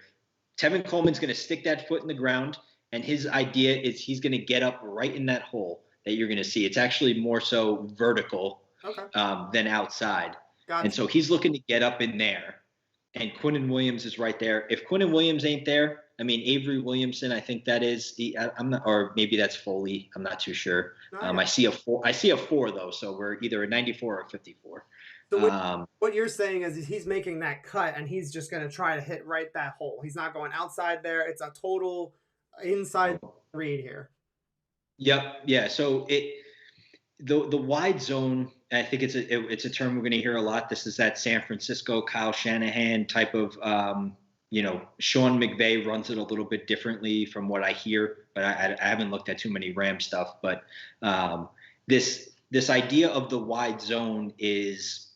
Tevin Coleman's going to stick that foot in the ground, and his idea is he's going to get up right in that hole that you're going to see. It's actually more so vertical than outside. Gotcha. And so he's looking to get up in there, and Quinnen Williams is right there. If Quinnen Williams ain't there, I mean, Avery Williamson, I think that is. I'm not, or maybe that's Foley. I'm not too sure. I see a 4. I see a 4 though, so we're either a 94 or a 54. So what you're saying is he's making that cut, and he's just going to try to hit right that hole. He's not going outside there. It's a total inside read here. Yep. Yeah. So the wide zone, I think it's a term we're going to hear a lot. This is that San Francisco Kyle Shanahan type of. Sean McVay runs it a little bit differently from what I hear, but I haven't looked at too many Ram stuff. But this idea of the wide zone is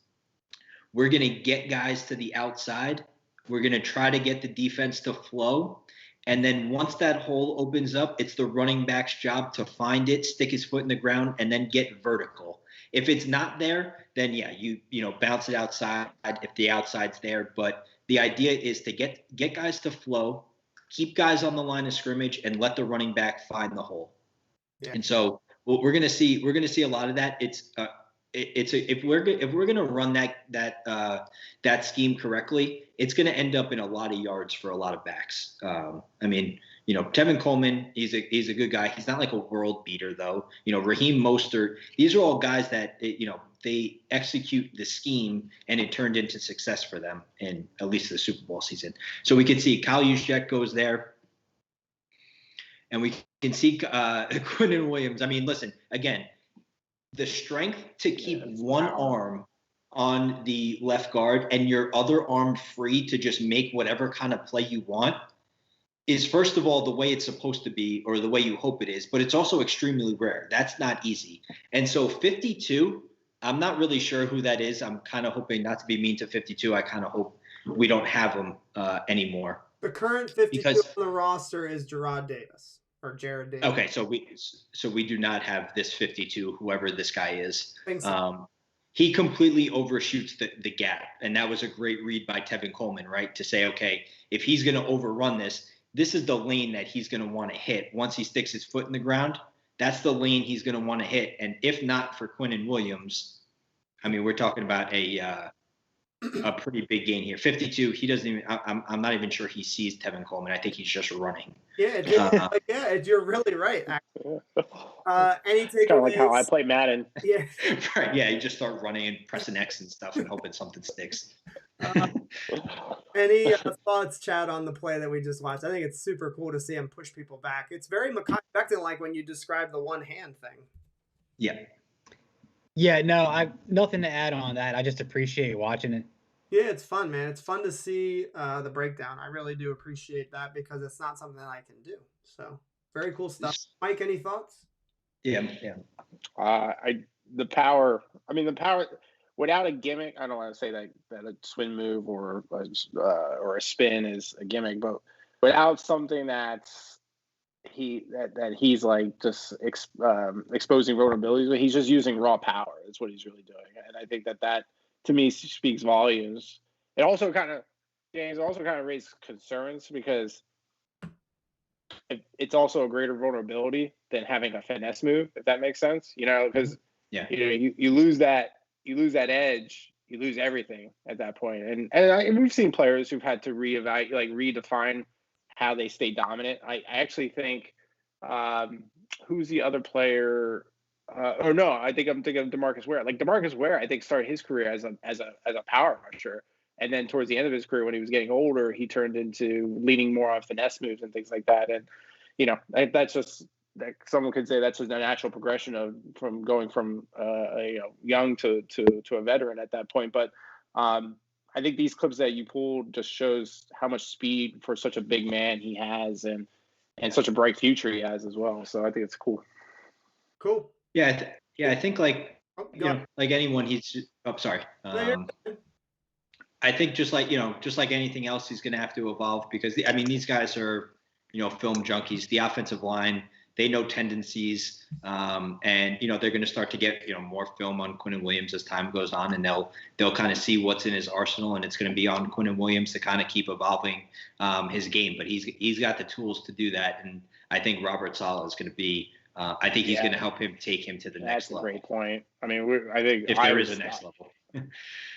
we're going to get guys to the outside. We're going to try to get the defense to flow. And then once that hole opens up, it's the running back's job to find it, stick his foot in the ground, and then get vertical. If it's not there, then yeah, you bounce it outside if the outside's there. But the idea is to get guys to flow, keep guys on the line of scrimmage, and let the running back find the hole. Yeah. And so we're going to see a lot of that. If we're going to run that scheme correctly, it's going to end up in a lot of yards for a lot of backs. I mean, Tevin Coleman, he's a good guy. He's not like a world beater though. Raheem Mostert, these are all guys that they execute the scheme, and it turned into success for them in at least the Super Bowl season. So we can see Kyle Juszczyk goes there, and we can see Quinnen Williams. I mean, listen, again, the strength to keep one arm on the left guard and your other arm free to just make whatever kind of play you want is, first of all, the way it's supposed to be, or the way you hope it is, but it's also extremely rare. That's not easy. And so 52, I'm not really sure who that is. I'm kind of hoping, not to be mean to 52, I kind of hope we don't have him anymore. The current 52 on the roster is Jared Davis. Okay, so we do not have this 52, whoever this guy is. He completely overshoots the gap, and that was a great read by Tevin Coleman, right? To say, okay, if he's going to overrun this is the lane that he's going to want to hit. Once he sticks his foot in the ground, that's the lane he's going to want to hit. And if not for Quinnen Williams, I mean, we're talking about a pretty big gain here. 52, he doesn't even, I'm not even sure he sees Tevin Coleman. I think he's just running. Yeah, you're really right, actually. Any takeaways? Kind of like how I play Madden. Yeah. Right, yeah, you just start running and pressing X and stuff and hoping something sticks. Any thoughts, Chad, on the play that we just watched? I think it's super cool to see him push people back. It's very Mehki Becton like when you describe the one hand thing. Yeah. Yeah, no, I've nothing to add on that. I just appreciate watching it. Yeah, it's fun, man. It's fun to see the breakdown. I really do appreciate that because it's not something that I can do. So very cool stuff. Mike, any thoughts? Yeah. The power without a gimmick. I don't want to say that a swing move or a spin is a gimmick, but without something that's he's like just exposing vulnerabilities, but he's just using raw power. That's what he's really doing, and I think that to me speaks volumes. It also kind of raised concerns because it's also a greater vulnerability than having a finesse move, if that makes sense. Because you lose that edge, you lose everything at that point. And we've seen players who've had to redefine how they stay dominant. I actually think who's the other player? I think I'm thinking of DeMarcus Ware. Like DeMarcus Ware, I think started his career as a power rusher, and then towards the end of his career, when he was getting older, he turned into leaning more on finesse moves and things like that. And that's just that someone could say that's just a natural progression from going from young to a veteran at that point. But I think these clips that you pulled just shows how much speed for such a big man he has, and such a bright future he has as well. So I think it's cool. Cool. Yeah, I think like like anyone, sorry. I think just like anything else, he's going to have to evolve because these guys are, film junkies. The offensive line, they know tendencies, and they're going to start to get more film on Quinnen Williams as time goes on, and they'll kind of see what's in his arsenal, and it's going to be on Quinnen Williams to kind of keep evolving his game. But he's got the tools to do that, and I think Robert Saleh is going to be. I think he's going to help him take him to the next level. That's a great point. I mean, I think if there is a next level. I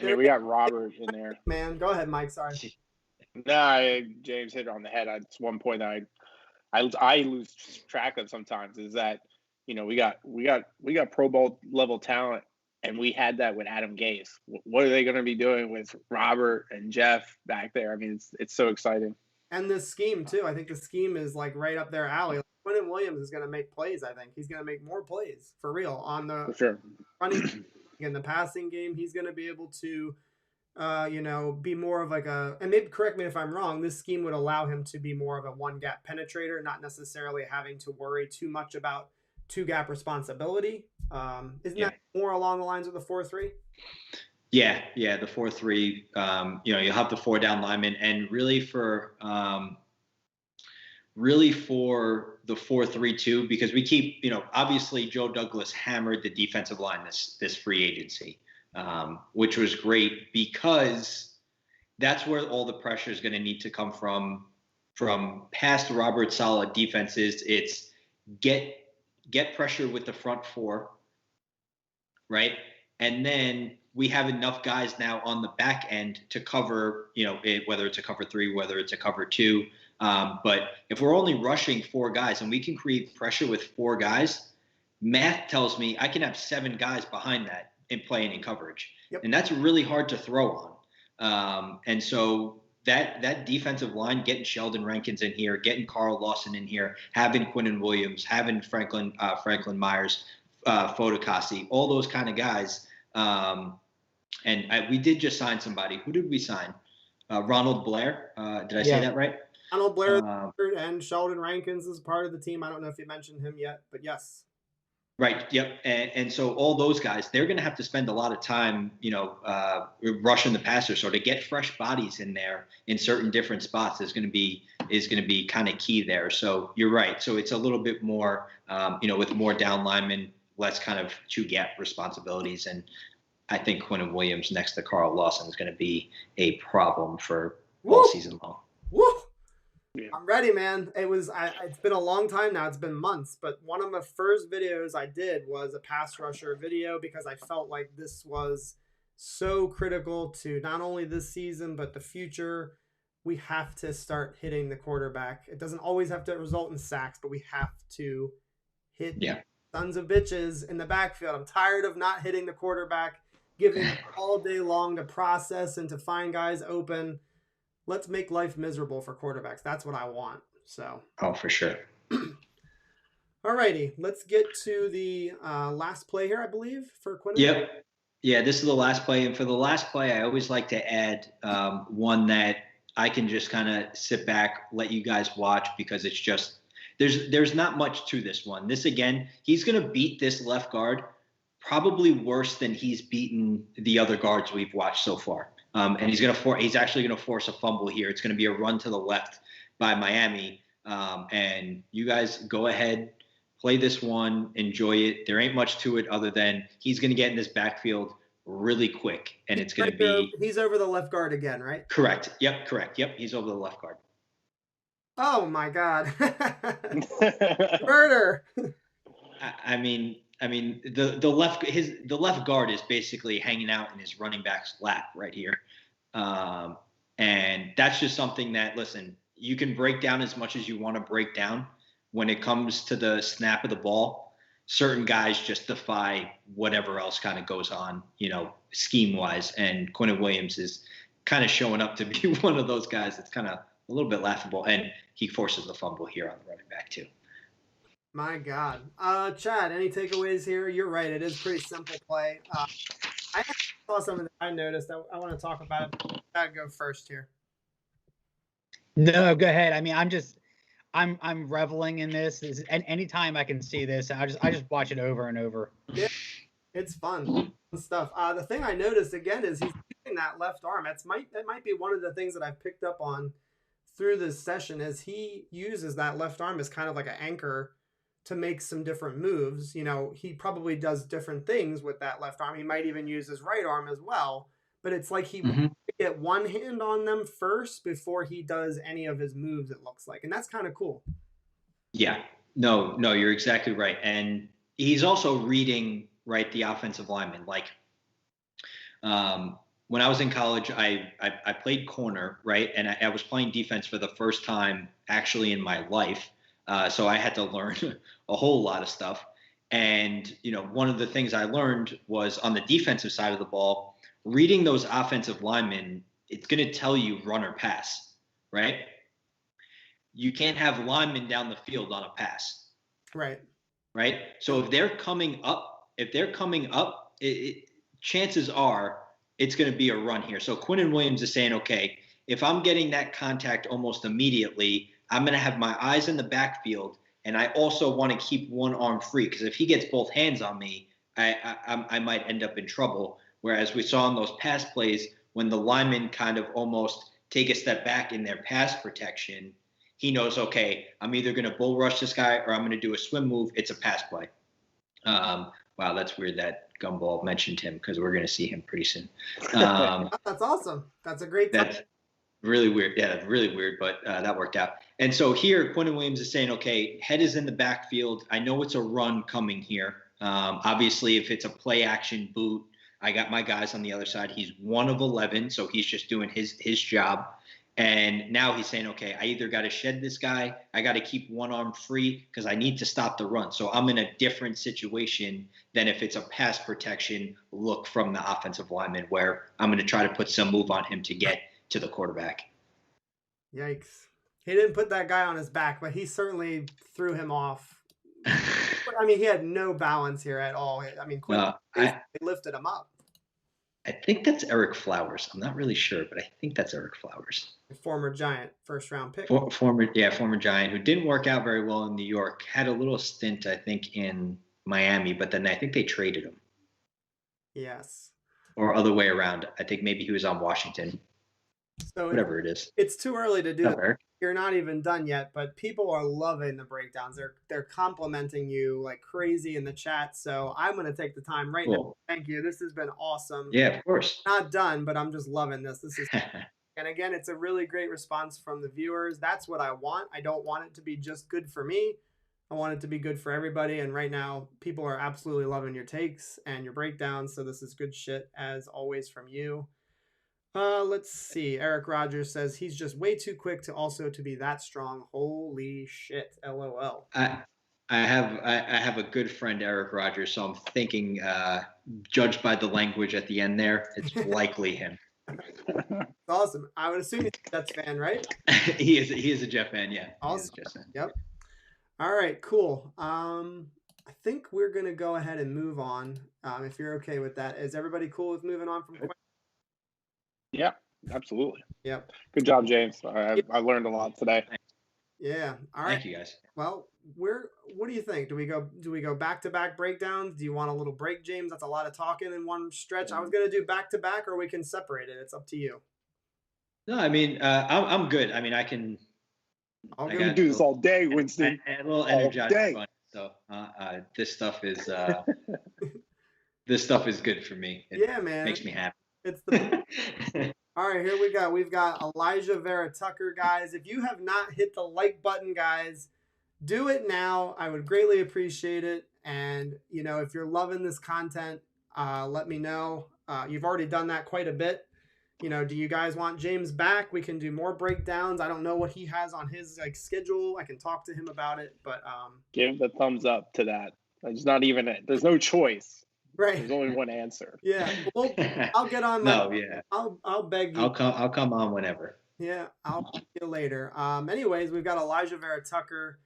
mean, we got Robert in there. Man, go ahead, Mike. Sorry. No, James hit it on the head. It's one point that I lose track of sometimes is that we got Pro Bowl level talent, and we had that with Adam Gase. What are they going to be doing with Robert and Jeff back there? I mean, it's so exciting. And this scheme too. I think the scheme is like right up their alley. Like, Quinnen Williams is going to make plays. I think he's going to make more plays for real on the running in the passing game. He's going to be able to. Be more of like and maybe correct me if I'm wrong, this scheme would allow him to be more of a one gap penetrator, not necessarily having to worry too much about two gap responsibility. Isn't that more along the lines of the 4-3? Yeah, the 4-3. You'll have the 4 down linemen, and really for the 4-3-2, because we keep, obviously Joe Douglas hammered the defensive line this free agency. Which was great because that's where all the pressure is going to need to come from past Robert Saleh defenses. It's get pressure with the front 4, right? And then we have enough guys now on the back end to cover, whether it's a cover 3, whether it's a cover 2. But if we're only rushing 4 guys and we can create pressure with 4 guys, math tells me I can have 7 guys behind that in playing in coverage. Yep. And that's really hard to throw on. And so that defensive line, getting Sheldon Rankins in here, getting Carl Lawson in here, having Quinnen Williams, having Franklin Myers, Fotokasi, all those kind of guys. We did just sign somebody. Who did we sign? Ronald Blair. Did I say that right? Ronald Blair and Sheldon Rankins is part of the team. I don't know if you mentioned him yet, but yes. Right. Yep. And so all those guys, they're going to have to spend a lot of time, rushing the passer. So to get fresh bodies in there in certain different spots is going to be kind of key there. So you're right. So it's a little bit more, with more down linemen, less kind of 2 gap responsibilities. And I think Quinnen Williams next to Carl Lawson is going to be a problem for all season long. Woo! Yeah. I'm ready, man. It's been a long time now. It's been months, but one of my first videos I did was a pass rusher video because I felt like this was so critical to not only this season, but the future. We have to start hitting the quarterback. It doesn't always have to result in sacks, but we have to hit sons of bitches in the backfield. I'm tired of not hitting the quarterback, giving all day long to process and to find guys open. Let's make life miserable for quarterbacks. That's what I want. So. Oh, for sure. All righty. Let's get to the last play here, I believe, for Quinnen. Yep. Yeah, this is the last play. And for the last play, I always like to add one that I can just kind of sit back, let you guys watch, because it's just there's not much to this one. This, again, he's going to beat this left guard probably worse than he's beaten the other guards we've watched so far. And he's actually going to force a fumble here. It's going to be a run to the left by Miami. And you guys go ahead, play this one, enjoy it. There ain't much to it other than he's going to get in this backfield really quick, and it's going to be. He's over the left guard again, right? Correct. Yep. Correct. Yep. He's over the left guard. Oh my God! Murder. I mean, the left guard is basically hanging out in his running back's lap right here, and that's just something that, listen, you can break down as much as you want to break down. When it comes to the snap of the ball, certain guys just defy whatever else kind of goes on, scheme wise. And Quinnen Williams is kind of showing up to be one of those guys that's kind of a little bit laughable, and he forces the fumble here on the running back too. My God. Chad, any takeaways here? You're right. It is pretty simple play. I saw something that I noticed. I want to talk about it. Chad, go first here. No, go ahead. I mean, I'm reveling in this. And anytime I can see this, I just watch it over and over. It It's fun stuff. The thing I noticed again is he's using that left arm. That might be one of the things that I've picked up on through this session is he uses that left arm as kind of like an anchor to make some different moves. You know, he probably does different things with that left arm. He might even use his right arm as well, but it's like he get one hand on them first before he does any of his moves, it looks like. And that's kind of cool. Yeah, no, you're exactly right. And he's also reading, right, the offensive lineman. Like, when I was in college, I played corner, right? And I was playing defense for the first time actually in my life. So I had to learn a whole lot of stuff. And, you know, one of the things I learned was on the defensive side of the ball, reading those offensive linemen, it's going to tell you run or pass, right? You can't have linemen down the field on a pass. Right. Right. So if they're coming up, chances are it's going to be a run here. So Quinnen Williams is saying, okay, if I'm getting that contact almost immediately, I'm going to have my eyes in the backfield, and I also want to keep one arm free because if he gets both hands on me, I might end up in trouble. Whereas we saw in those pass plays when the linemen kind of almost take a step back in their pass protection, he knows, okay, I'm either going to bull rush this guy or I'm going to do a swim move. It's a pass play. Wow, that's weird that Gumball mentioned him because we're going to see him pretty soon. That's awesome. That's a great time. That's really weird. Yeah, really weird, but that worked out. And so here, Quinnen Williams is saying, okay, head is in the backfield. I know it's a run coming here. Obviously, if it's a play action boot, I got my guys on the other side. He's 1 of 11, so he's just doing his job. And now he's saying, okay, I either got to shed this guy, I got to keep one arm free because I need to stop the run. So I'm in a different situation than if it's a pass protection look from the offensive lineman where I'm going to try to put some move on him to get to the quarterback. Yikes. He didn't put that guy on his back, but he certainly threw him off. I mean, he had no balance here at all. I mean, they lifted him up. I think that's Eric Flowers. I'm not really sure, but I think that's Eric Flowers. Former Giant, first-round pick. Former Giant, who didn't work out very well in New York. Had a little stint, I think, in Miami, but then I think they traded him. Yes. Or other way around. I think maybe he was on Washington. So whatever it is. It's too early to do it. You're not even done yet, but people are loving the breakdowns. They're complimenting you like crazy in the chat. So I'm going to take the time right now. Thank you. This has been awesome. Yeah, of course. Not done, but I'm just loving this. This is, and again, it's a really great response from the viewers. That's what I want. I don't want it to be just good for me. I want it to be good for everybody. And right now, people are absolutely loving your takes and your breakdowns. So this is good shit as always from you. Let's see. Eric Rogers says he's just way too quick to be that strong. Holy shit. LOL. I have a good friend, Eric Rogers, so I'm thinking, judged by the language at the end there, it's likely him. That's awesome. I would assume he's a Jets fan, right? He is a Jet fan, yeah. Awesome. Yep. All right, cool. I think we're gonna go ahead and move on. If you're okay with that. Is everybody cool with moving on from Quinnen? Yeah, absolutely. Yep. Good job, James. I learned a lot today. Yeah. All right. Thank you, guys. Well, what do you think? Do we go back-to-back breakdowns? Do you want a little break, James? That's a lot of talking in one stretch. I was going to do back-to-back, or we can separate it. It's up to you. No, I mean, I'm good. I mean, I can do this all day, Winston. A little energized fun. So this stuff is good for me. It man. Makes me happy. It's the all right, here we've got Elijah Vera-Tucker, guys. If you have not hit the like button, guys, do it now. I would greatly appreciate it. And if you're loving this content, let me know. You've already done that quite a bit. Do you guys want James back? We can do more breakdowns. I don't know what he has on his schedule. I can talk to him about it, but give the thumbs up to that. There's not even there's no choice. Right. There's only one answer. Yeah. Well, I'll get on. I'll beg you. I'll come on whenever. Yeah. I'll see you later. Anyways, we've got Elijah Vera-Tucker.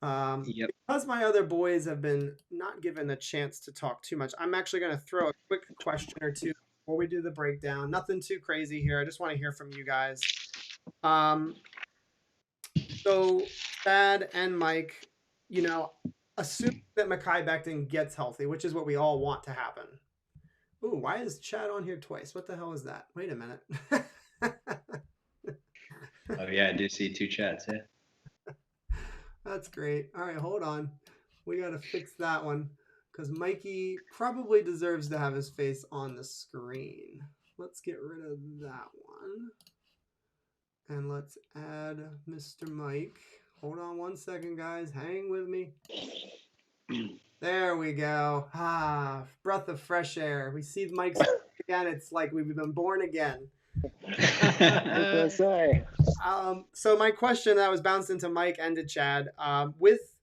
Yep. Because my other boys have been not given the chance to talk too much, I'm actually going to throw a quick question or two before we do the breakdown. Nothing too crazy here. I just want to hear from you guys. So Thad and Mike, assuming that Mehki Becton gets healthy, which is what we all want to happen. Ooh, why is Chad on here twice? What the hell is that? Wait a minute. Oh yeah, I do see 2 chats. Yeah. That's great. All right, hold on. We got to fix that one because Mikey probably deserves to have his face on the screen. Let's get rid of that one. And let's add Mr. Mike. Hold on one second, guys. Hang with me. There we go. Ah, breath of fresh air. We see Mike's again. It's like we've been born again. What can I say? So my question that was bounced into Mike and to Chad, with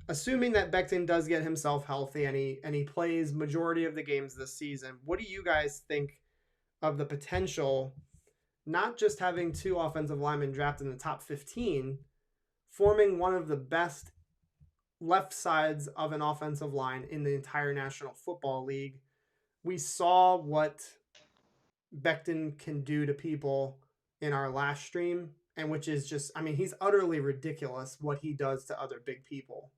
assuming that Becton does get himself healthy and he plays majority of the games this season, what do you guys think of the potential, not just having 2 offensive linemen drafted in the top 15, forming one of the best left sides of an offensive line in the entire National Football League? We saw what Becton can do to people in our last stream, and which is just, I mean, he's utterly ridiculous what he does to other big people.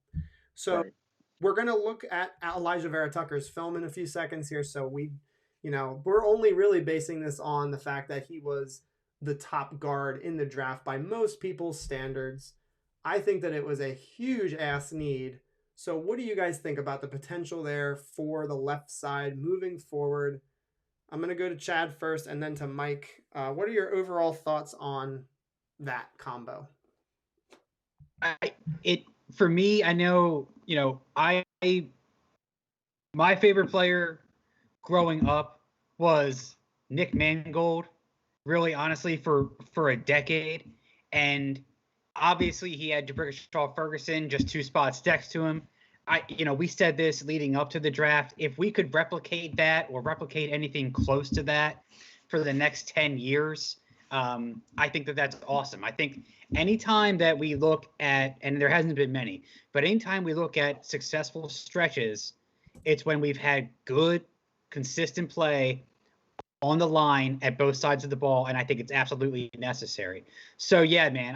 So Right. we're going to look at Elijah Vera-Tucker's film in a few seconds here. So we're only really basing this on the fact that he was the top guard in the draft by most people's standards. I think that it was a huge ass need. So what do you guys think about the potential there for the left side moving forward? I'm going to go to Chad first and then to Mike. What are your overall thoughts on that combo? For me, I know, my favorite player growing up was Nick Mangold, really honestly for a decade. And obviously he had Jabrickashaw Ferguson just 2 spots next to him. We said this leading up to the draft. If we could replicate that or replicate anything close to that for the next 10 years, I think that that's awesome. I think anytime that we look at, and there hasn't been many, but anytime we look at successful stretches, it's when we've had good, consistent play on the line at both sides of the ball, and I think it's absolutely necessary. So, yeah, man,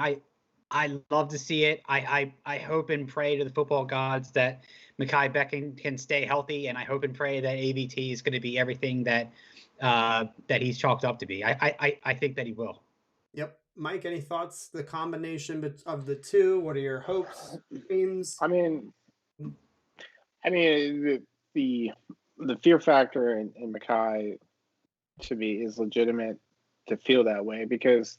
I love to see it. I hope and pray to the football gods that Mehki Becton can stay healthy, and I hope and pray that AVT is going to be everything that he's chalked up to be. I think that he will. Yep. Mike, any thoughts? The combination of the two? What are your hopes, dreams? I mean, the fear factor in Mehki to me is legitimate to feel that way because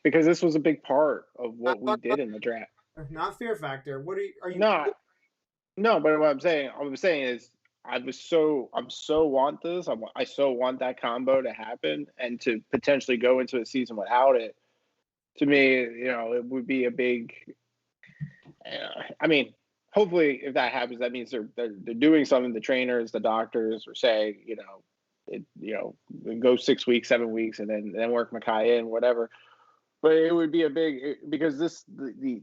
this was a big part of what we did in the draft. Not fear factor. What are you? No, but what I'm saying is I'm so want this. I so want that combo to happen and to potentially go into a season without it. To me, it would be a big. Hopefully, if that happens, that means they're doing something. The trainers, the doctors, are saying, go 6 weeks, 7 weeks, and then work Mehki in, whatever. But it would be a big, because the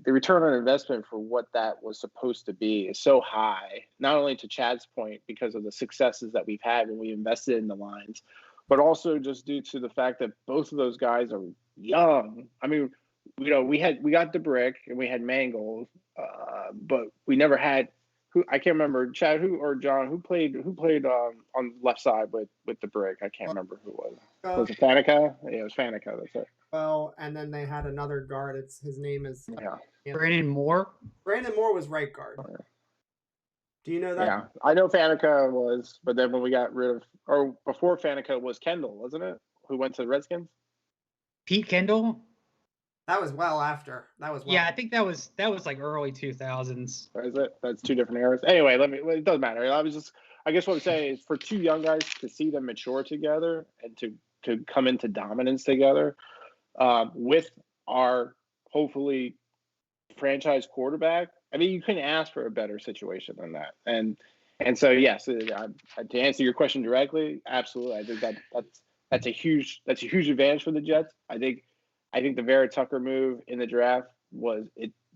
return on investment for what that was supposed to be is so high, not only to Chad's point because of the successes that we've had when we invested in the lines, but also just due to the fact that both of those guys are young. I mean, we got DeBrick and we had Mangold, but we never had I can't remember, Chad, or John, who played on left side with DeBrick. I can't remember who it was. Was it Faneca? Yeah, it was Faneca. That's it. Well, and then they had another guard. His name is Brandon Moore. Brandon Moore was right guard. Oh, yeah. Do you know that? Yeah, I know Faneca was, but then when we got rid of, or before Faneca was Kendall, wasn't it? Who went to the Redskins? Pete Kendall. That was well after. Yeah, I think that was like early 2000s. Is it? That's 2 different eras. Anyway, it doesn't matter. I guess what I'm saying is for 2 young guys to see them mature together and to come into dominance together, with our hopefully franchise quarterback. I mean, you couldn't ask for a better situation than that. And so yes, to answer your question directly, absolutely. I think that's a huge advantage for the Jets. I think the Vera-Tucker move in the draft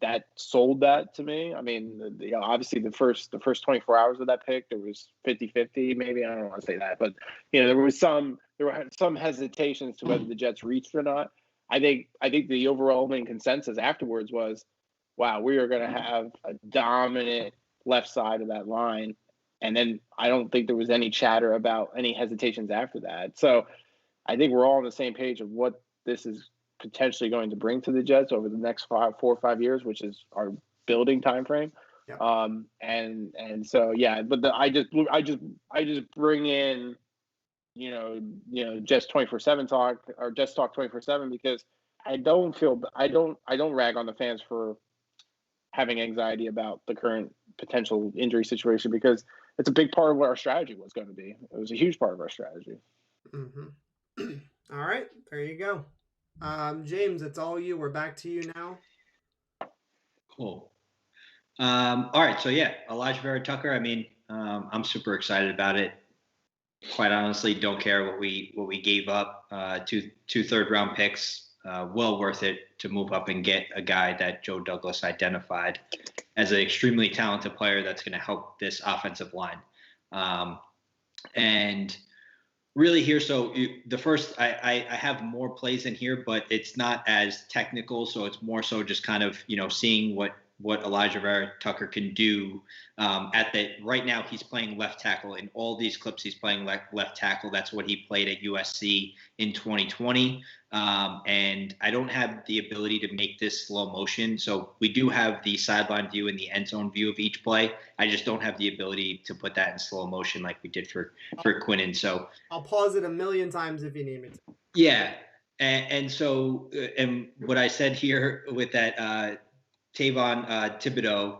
that sold that to me. I mean, obviously the first 24 hours of that pick, there was 50-50, maybe. I don't want to say that, but there were some hesitations to whether the Jets reached or not. I think the overwhelming consensus afterwards was wow, we are going to have a dominant left side of that line. And then I don't think there was any chatter about any hesitations after that. So I think we're all on the same page of what this is potentially going to bring to the Jets over the next 4 or 5 years, which is our building time frame. Yeah. And so yeah, but I just bring in just 24/7 talk or just talk 24/7 because I don't rag on the fans for having anxiety about the current potential injury situation because it's a big part of what our strategy was going to be. It was a huge part of our strategy. Mm-hmm. All right, there you go. James, it's all you. We're back to you now. Cool. All right, so yeah, Elijah Vera-Tucker. I mean, I'm super excited about it. Quite honestly, don't care what we gave up. Two third-round picks, well worth it to move up and get a guy that Joe Douglas identified as an extremely talented player that's going to help this offensive line. And really here, so the first, I have more plays in here, but it's not as technical. So it's more so just kind of, seeing what Elijah Vera-Tucker can do right now. He's playing left tackle in all these clips. He's playing left tackle. That's what he played at USC in 2020. And I don't have the ability to make this slow motion. So we do have the sideline view and the end zone view of each play. I just don't have the ability to put that in slow motion like we did for Quinnen. So I'll pause it 1,000,000 times if you need me to. Yeah. And so, and what I said here with that, Tavon Thibodeau,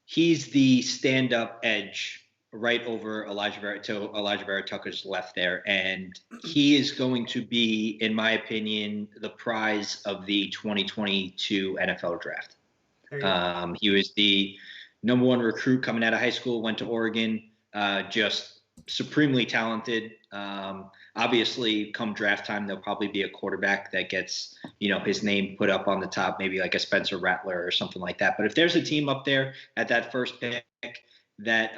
he's the stand-up edge right over Elijah Vera-Tucker's left there. And he is going to be, in my opinion, the prize of the 2022 NFL draft. He was the #1 recruit coming out of high school, went to Oregon, just supremely talented. Obviously, come draft time, there'll probably be a quarterback that gets, his name put up on the top, maybe like a Spencer Rattler or something like that. But if there's a team up there at that first pick that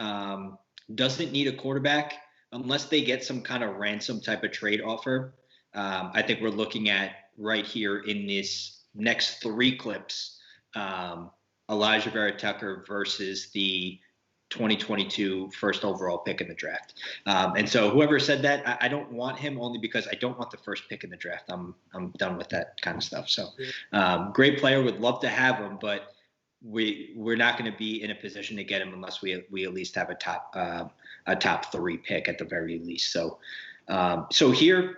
doesn't need a quarterback, unless they get some kind of ransom type of trade offer, I think we're looking at right here in this next 3 clips, Elijah Vera-Tucker versus the 2022 first overall pick in the draft. And so whoever said that, I don't want him only because I don't want the first pick in the draft. I'm done with that kind of stuff. So great player, would love to have him, but we're not going to be in a position to get him unless we at least have a top 3 pick at the very least. So here,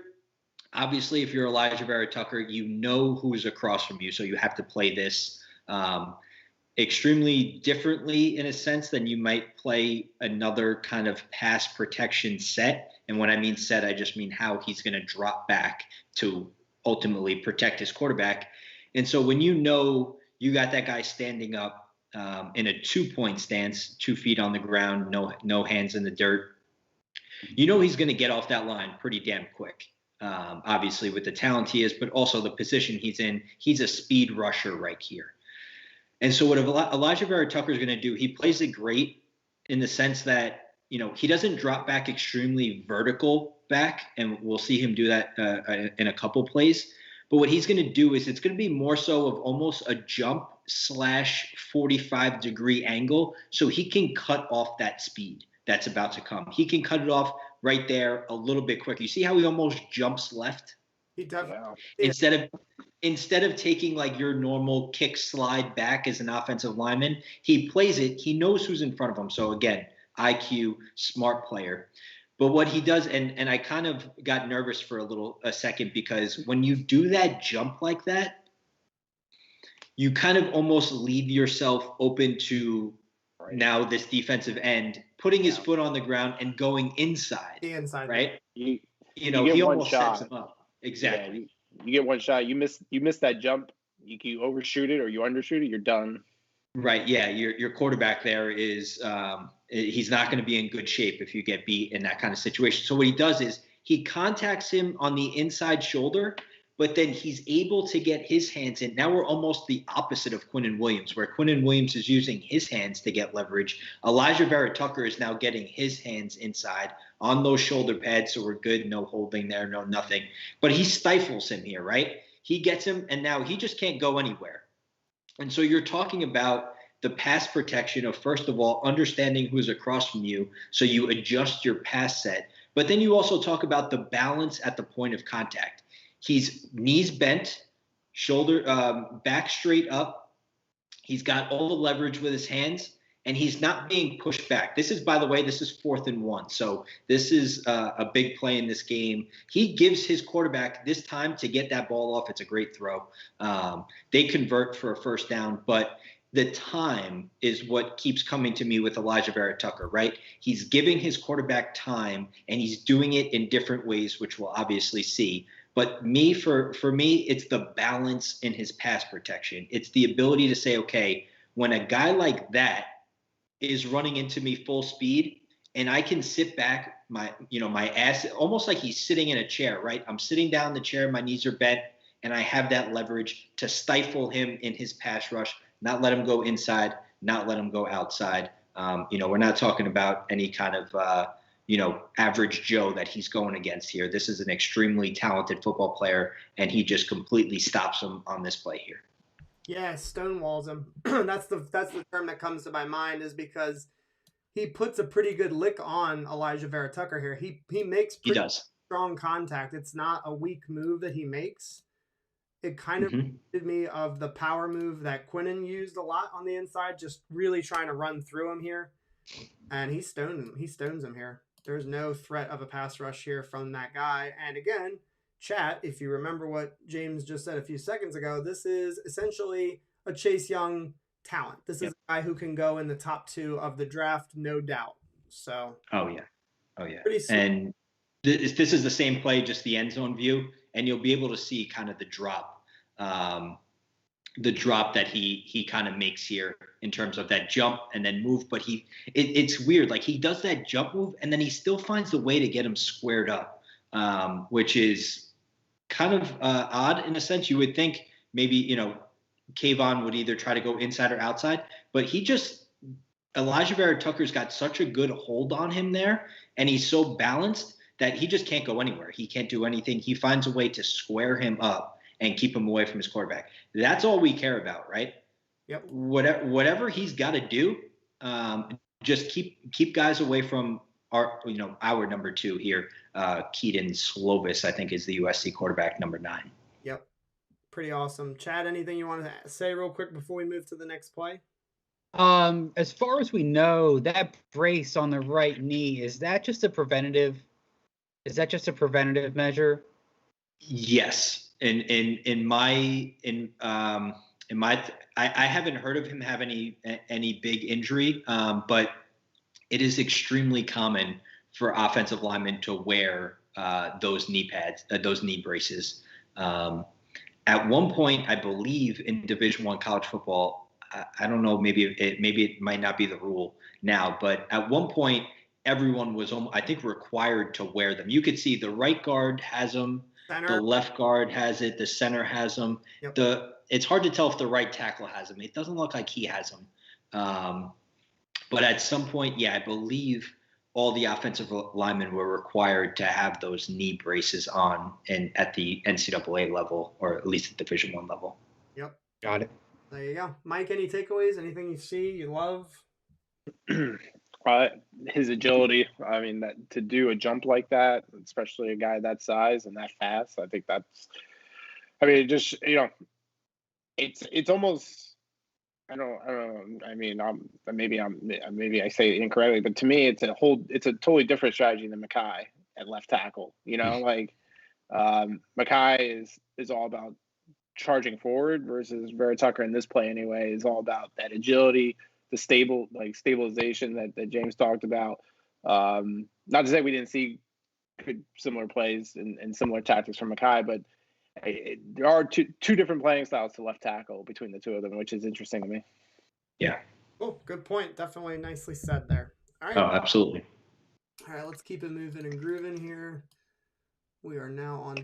obviously, if you're Elijah Vera-Tucker, you know who's across from you, so you have to play this extremely differently in a sense than you might play another kind of pass protection set. And when I mean set, I just mean how he's going to drop back to ultimately protect his quarterback. And so when you got that guy standing up in a 2-point stance, 2 feet on the ground, no hands in the dirt, he's going to get off that line pretty damn quick. Obviously with the talent he is, but also the position he's in, he's a speed rusher right here. And so what Elijah Vera-Tucker is going to do, he plays it great in the sense that, he doesn't drop back extremely vertical back, and we'll see him do that in a couple plays. But what he's going to do is it's going to be more so of almost a jump / 45-degree angle, so he can cut off that speed that's about to come. He can cut it off right there a little bit quicker. You see how he almost jumps left? He definitely. Yeah. Instead of taking like your normal kick slide back as an offensive lineman, he plays it. He knows who's in front of him. So again, IQ, smart player. But what he does, and I kind of got nervous for a second, because when you do that jump like that, you kind of almost leave yourself open to now this defensive end putting his foot on the ground and going inside. The inside, right? He almost sets him up. Exactly. Yeah, you get one shot. You miss that jump. You overshoot it or you undershoot it. You're done. Right. Yeah. Your quarterback there is he's not going to be in good shape if you get beat in that kind of situation. So what he does is he contacts him on the inside shoulder, but then he's able to get his hands in. Now we're almost the opposite of Quinnen Williams, where Quinnen Williams is using his hands to get leverage. Elijah Vera-Tucker is now getting his hands inside on those shoulder pads, so we're good. No holding there, no nothing. But he stifles him here, right? He gets him, and now he just can't go anywhere. And so you're talking about the pass protection of, first of all, understanding who's across from you so you adjust your pass set. But then you also talk about the balance at the point of contact. He's knees bent, shoulder back straight up. He's got all the leverage with his hands, and he's not being pushed back. This is, by the way, this is 4th and 1. So this is a big play in this game. He gives his quarterback this time to get that ball off. It's a great throw. They convert for a first down, but the time is what keeps coming to me with Elijah Vera-Tucker, right? He's giving his quarterback time, and he's doing it in different ways, which we'll obviously see. But for me, it's the balance in his pass protection. It's the ability to say, okay, when a guy like that is running into me full speed, and I can sit back, my ass, almost like he's sitting in a chair, right? I'm sitting down in the chair, my knees are bent, and I have that leverage to stifle him in his pass rush, not let him go inside, not let him go outside. We're not talking about any kind of, average Joe that he's going against here. This is an extremely talented football player, and he just completely stops him on this play here. Yeah, stonewalls him. That's the term that comes to my mind, is because he puts a pretty good lick on Elijah Vera-Tucker here. He makes pretty strong contact. It's not a weak move that he makes. It kind of reminded me of the power move that Quinnen used a lot on the inside, just really trying to run through him here. And he stones him here. There's no threat of a pass rush here from that guy. And again, chat, if you remember what James just said a few seconds ago, this is essentially a Chase Young talent. This is a guy who can go in the top 2 of the draft, no doubt. So. Oh yeah. And this is the same play, just the end zone view, and you'll be able to see kind of the drop that he kind of makes here in terms of that jump and then move. But it's weird. Like, he does that jump move, and then he still finds the way to get him squared up, which is kind of odd in a sense. You would think maybe, Kayvon would either try to go inside or outside, but Elijah Vera-Tucker's got such a good hold on him there, and he's so balanced that he just can't go anywhere. He can't do anything. He finds a way to square him up and keep him away from his quarterback. That's all we care about, right? Yep. Whatever he's got to do, just keep guys away from our number 2 here. Kedon Slovis, I think, is the USC quarterback, number 9. Yep. Pretty awesome. Chad, anything you want to say real quick before we move to the next play? As far as we know, that brace on the right knee, is that just a preventative measure? Yes. I haven't heard of him have any big injury, but it is extremely common for offensive linemen to wear those knee pads, those knee braces. At one point, I believe in Division I college football, I don't know, maybe it might not be the rule now, but at one point, everyone was, I think, required to wear them. You could see the right guard has them, the left guard has it, the center has them. Yep. It's hard to tell if the right tackle has them. It doesn't look like he has them. But at some point, I believe all the offensive linemen were required to have those knee braces on, and at the NCAA level, or at least at Division I level. Yep. Got it. There you go. Mike, any takeaways? Anything you see, you love? His agility. I mean, that to do a jump like that, especially a guy that size and that fast, I think that's. I mean, just it's almost. I don't know. I mean, maybe I say it incorrectly, but to me, it's a totally different strategy than Mehki at left tackle. Like Mehki is all about charging forward, versus Vera-Tucker in this play anyway is all about that agility, the stabilization that James talked about. Not to say we didn't see similar plays and similar tactics from Mehki, but there are two different playing styles to left tackle between the two of them, which is interesting to me. Yeah. Oh, good point. Definitely nicely said there. All right. Oh, absolutely. All right, let's keep it moving and grooving here. We are now on.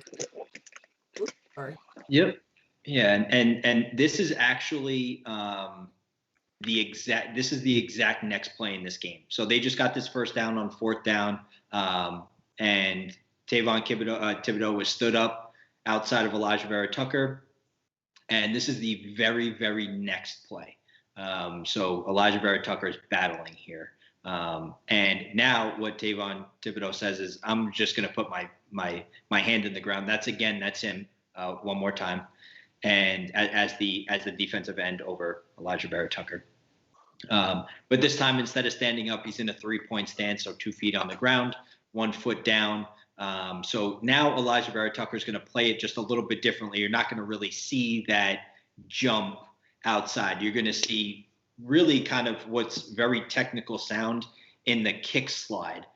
Oops, sorry. Yep. Yeah, and this is actually the exact next play in this game. So they just got this first down on 4th down, and Tavon Thibodeau was stood up outside of Elijah Vera-Tucker. And this is the very, very next play. So Elijah Vera-Tucker is battling here. And now what Tavon Thibodeau says is, I'm just going to put my hand in the ground. That's him one more time. And as the defensive end over Elijah Vera-Tucker. But this time, instead of standing up, he's in a 3-point stance, so 2 feet on the ground, 1 foot down. So now Elijah Vera-Tucker is going to play it just a little bit differently. You're not going to really see that jump outside. You're going to see really kind of what's very technical sound in the kick slide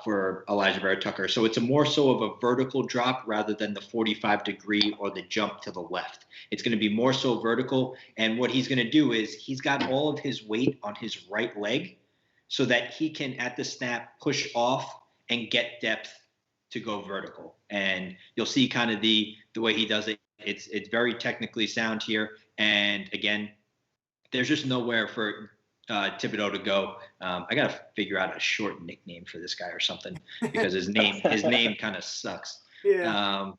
for Elijah Vera-Tucker. So it's more so of a vertical drop rather than the 45-degree or the jump to the left. It's going to be more so vertical. And what he's going to do is he's got all of his weight on his right leg so that he can, at the snap, push off and get depth to go vertical. And you'll see kind of the way he does it. It's very technically sound here. And again, there's just nowhere for Thibodeau to go. I got to figure out a short nickname for this guy or something, because his name kind of sucks. Yeah.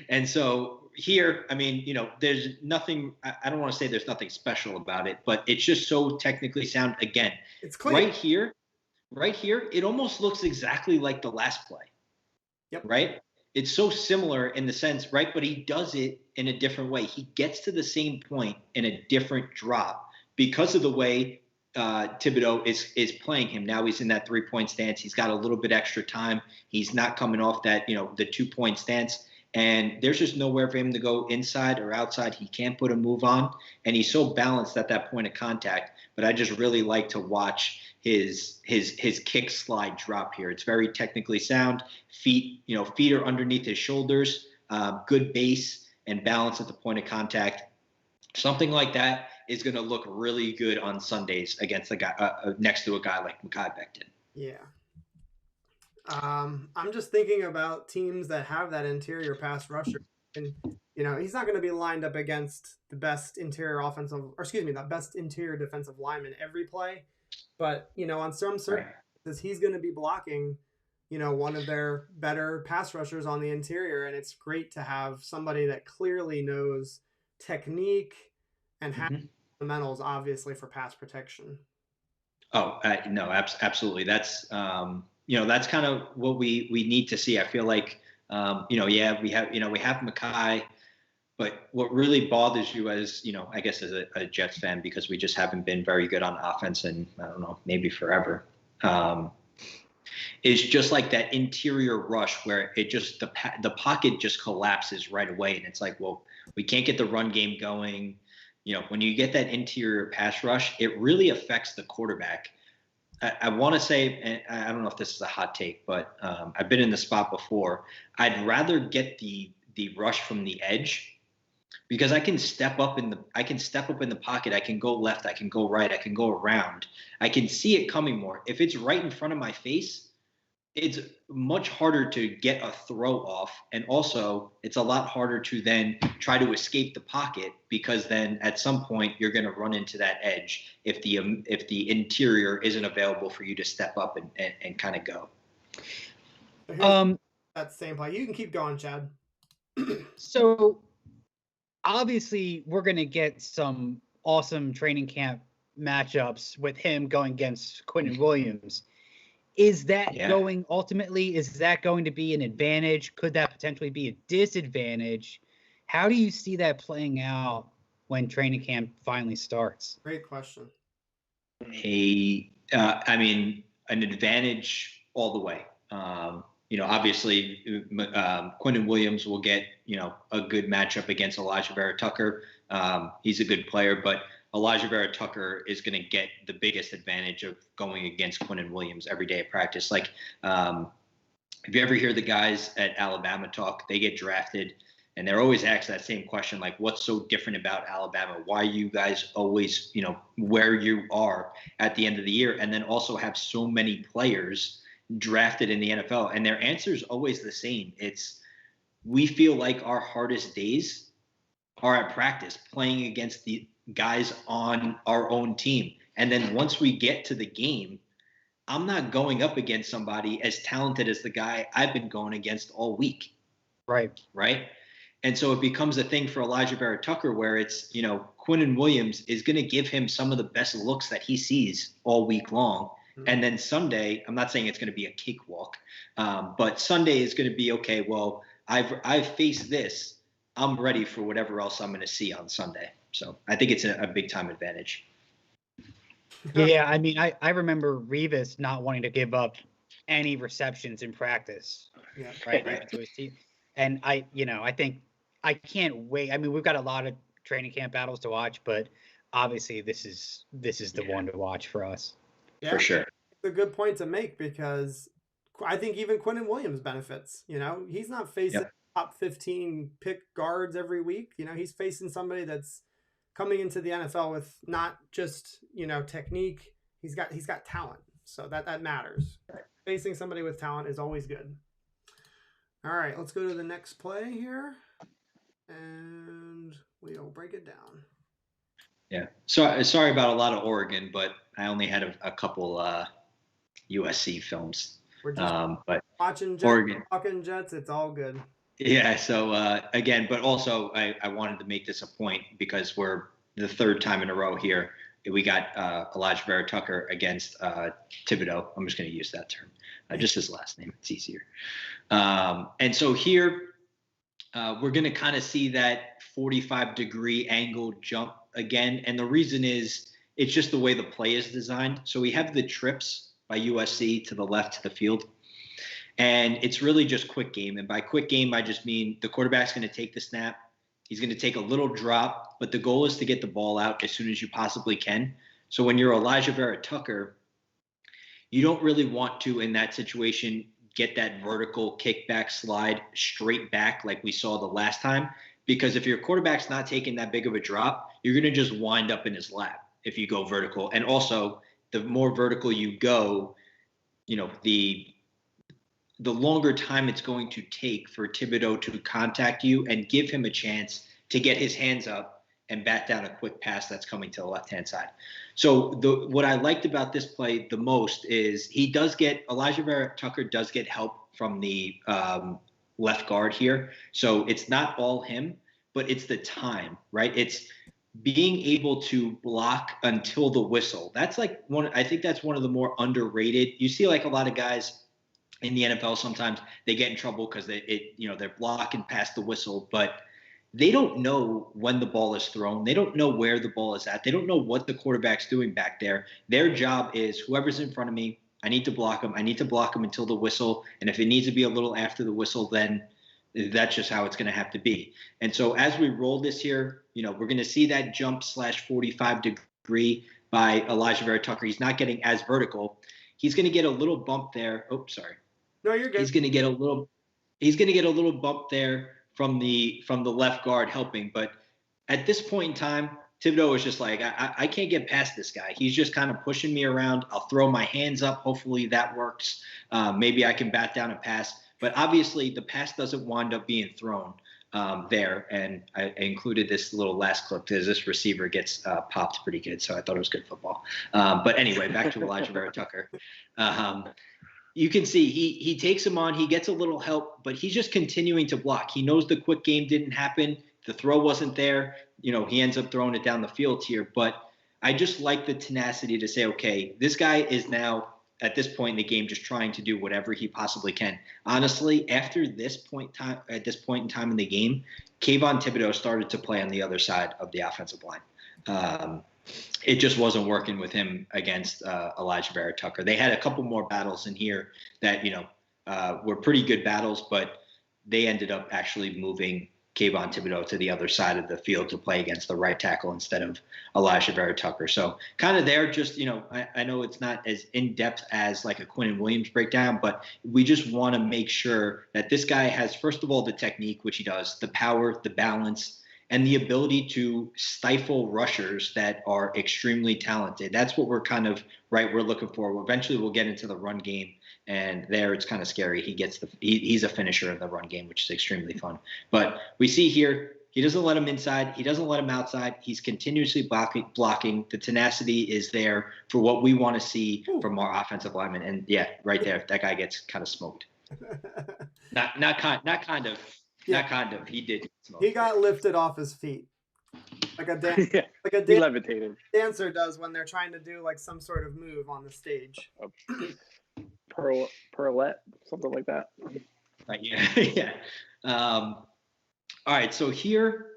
And so here, I mean, there's nothing, I don't want to say there's nothing special about it, but it's just so technically sound. Again, it's clean. Right here, it almost looks exactly like the last play. Yep. Right? It's so similar in the sense, right? But he does it in a different way. He gets to the same point in a different drop because of the way Thibodeau is playing him. Now he's in that 3-point stance. He's got a little bit extra time. He's not coming off that, the 2-point stance. And there's just nowhere for him to go inside or outside. He can't put a move on. And he's so balanced at that point of contact. But I just really like to watch his kick slide drop here. It's very technically sound. Feet are underneath his shoulders. Good base and balance at the point of contact. Something like that is going to look really good on Sundays against a guy next to a guy like Mehki Becton. Yeah. I'm just thinking about teams that have that interior pass rusher, and he's not going to be lined up against the best interior defensive lineman every play, but on some surfaces he's going to be blocking one of their better pass rushers on the interior, and it's great to have somebody that clearly knows technique and has fundamentals, obviously, for pass protection. Oh, no, absolutely. That's that's kind of what we need to see. I feel like we have Mehki, but what really bothers you as I guess as a Jets fan, because we just haven't been very good on offense, and I don't know, maybe forever, is just like that interior rush where it just the pocket just collapses right away, and it's like, well, we can't get the run game going. When you get that interior pass rush, it really affects the quarterback. I want to say, and I don't know if this is a hot take, but I've been in the spot before. I'd rather get the rush from the edge, because I can step up in the pocket. I can go left. I can go right. I can go around. I can see it coming more. If it's right in front of my face, it's much harder to get a throw off. And also it's a lot harder to then try to escape the pocket, because then at some point you're going to run into that edge if the interior isn't available for you to step up and kind of go. That same play. You can keep going, Chad. So obviously we're going to get some awesome training camp matchups with him going against Quinnen Williams. Is that going to be an advantage? Could that potentially be a disadvantage? How do you see that playing out when training camp finally starts? Great question. I mean, an advantage all the way. Obviously, Quinnen Williams will get, a good matchup against Elijah Vera-Tucker. He's a good player, but Elijah Vera-Tucker is going to get the biggest advantage of going against Quinnen Williams every day at practice. Like, if you ever hear the guys at Alabama talk, they get drafted and they're always asked that same question, like, what's so different about Alabama? Why you guys always, where you are at the end of the year, and then also have so many players drafted in the NFL? And their answer is always the same. It's, we feel like our hardest days are at practice, playing against the guys on our own team. And then once we get to the game, I'm not going up against somebody as talented as the guy I've been going against all week. Right. And so it becomes a thing for Elijah Vera-Tucker where it's, Quinnen Williams is going to give him some of the best looks that he sees all week long. And then Sunday, I'm not saying it's going to be a cakewalk, but Sunday is going to be, okay, well, I've faced this. I'm ready for whatever else I'm going to see on Sunday. So I think it's a big time advantage. Yeah, I mean, I remember Revis not wanting to give up any receptions in practice. Yeah. Right. To his team. And I think I can't wait. I mean, we've got a lot of training camp battles to watch, but obviously this is the one to watch for us. Yeah, for sure. It's a good point to make because I think even Quinnen Williams benefits. He's not facing top 15 pick guards every week. He's facing somebody that's coming into the NFL with not just, technique. He's got talent. So that matters. Facing somebody with talent is always good. All right, let's go to the next play here. And we'll break it down. Yeah. So sorry about a lot of Oregon, but I only had a couple USC films. We're just but watching Jets, Oregon. talking Jets. It's all good. Yeah. So again, but also I wanted to make this a point because we're the third time in a row here. We got Elijah Vera-Tucker against Thibodeau. I'm just going to use that term, just his last name. It's easier. And so here we're going to kind of see that 45-degree angle jump again. And the reason is it's just the way the play is designed. So we have the trips by USC to the left to the field. And it's really just quick game. And by quick game, I just mean the quarterback's going to take the snap. He's going to take a little drop, but the goal is to get the ball out as soon as you possibly can. So when you're Elijah Vera-Tucker, you don't really want to, in that situation, get that vertical kickback slide straight back like we saw the last time. Because if your quarterback's not taking that big of a drop, you're going to just wind up in his lap if you go vertical. And also, the more vertical you go, the longer time it's going to take for Thibodeau to contact you and give him a chance to get his hands up and bat down a quick pass that's coming to the left-hand side. So what I liked about this play the most is Elijah Vera-Tucker does get help from the left guard here. So it's not all him, but it's the time, right? It's being able to block until the whistle. That's I think that's one of the more underrated. You see a lot of guys in the NFL, sometimes they get in trouble because they're blocking past the whistle, but they don't know when the ball is thrown. They don't know where the ball is at. They don't know what the quarterback's doing back there. Their job is whoever's in front of me, I need to block him. I need to block him until the whistle. And if it needs to be a little after the whistle, then that's just how it's going to have to be. And so as we roll this here, we're going to see that jump /45-degree by Elijah Vera-Tucker. He's not getting as vertical. He's going to get a little bump there. Oh, sorry. No, you're good. He's going to get a little bump there from the left guard helping. But at this point in time, Thibodeau is just like, I can't get past this guy. He's just kind of pushing me around. I'll throw my hands up. Hopefully that works. Maybe I can bat down a pass. But obviously the pass doesn't wind up being thrown there. And I included this little last clip because this receiver gets popped pretty good. So I thought it was good football. But anyway, back to Elijah Vera-Tucker. You can see he takes him on. He gets a little help, but he's just continuing to block. He knows the quick game didn't happen. The throw wasn't there. He ends up throwing it down the field here. But I just like the tenacity to say, okay, this guy is now at this point in the game just trying to do whatever he possibly can. Honestly, after this point in time in the game, Kayvon Thibodeau started to play on the other side of the offensive line. It just wasn't working with him against Elijah Vera-Tucker. They had a couple more battles in here that, were pretty good battles, but they ended up actually moving Kayvon Thibodeau to the other side of the field to play against the right tackle instead of Elijah Vera-Tucker. So kind of there, just, I know it's not as in-depth as like a Quinnen Williams breakdown, but we just want to make sure that this guy has, first of all, the technique, which he does, the power, the balance, and the ability to stifle rushers that are extremely talented. That's what we're we're looking for. Eventually we'll get into the run game, and there it's kind of scary. He's a finisher in the run game, which is extremely fun. But we see here, he doesn't let him inside. He doesn't let him outside. He's continuously blocking. The tenacity is there for what we want to see from our offensive linemen. And yeah, right there, that guy gets kind of smoked. Not kind of. Yeah. Not kind of. He did. He got lifted off his feet. Like a Yeah, like a he levitated. dancer does when they're trying to do like some sort of move on the stage. Pearlette, something like that. Yeah. Yeah. All right. So here,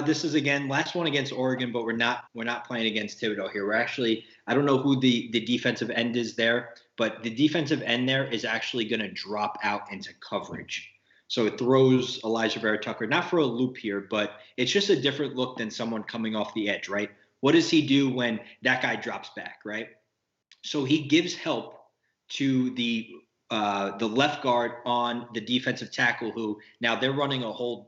this is again last one against Oregon, but we're not playing against Thibodeau here. We're actually, I don't know who the defensive end is there, but the defensive end there is actually going to drop out into coverage. So it throws Elijah Vera-Tucker, not for a loop here, but it's just a different look than someone coming off the edge, right? What does he do when that guy drops back, right? So he gives help to the left guard on the defensive tackle, who now they're running a whole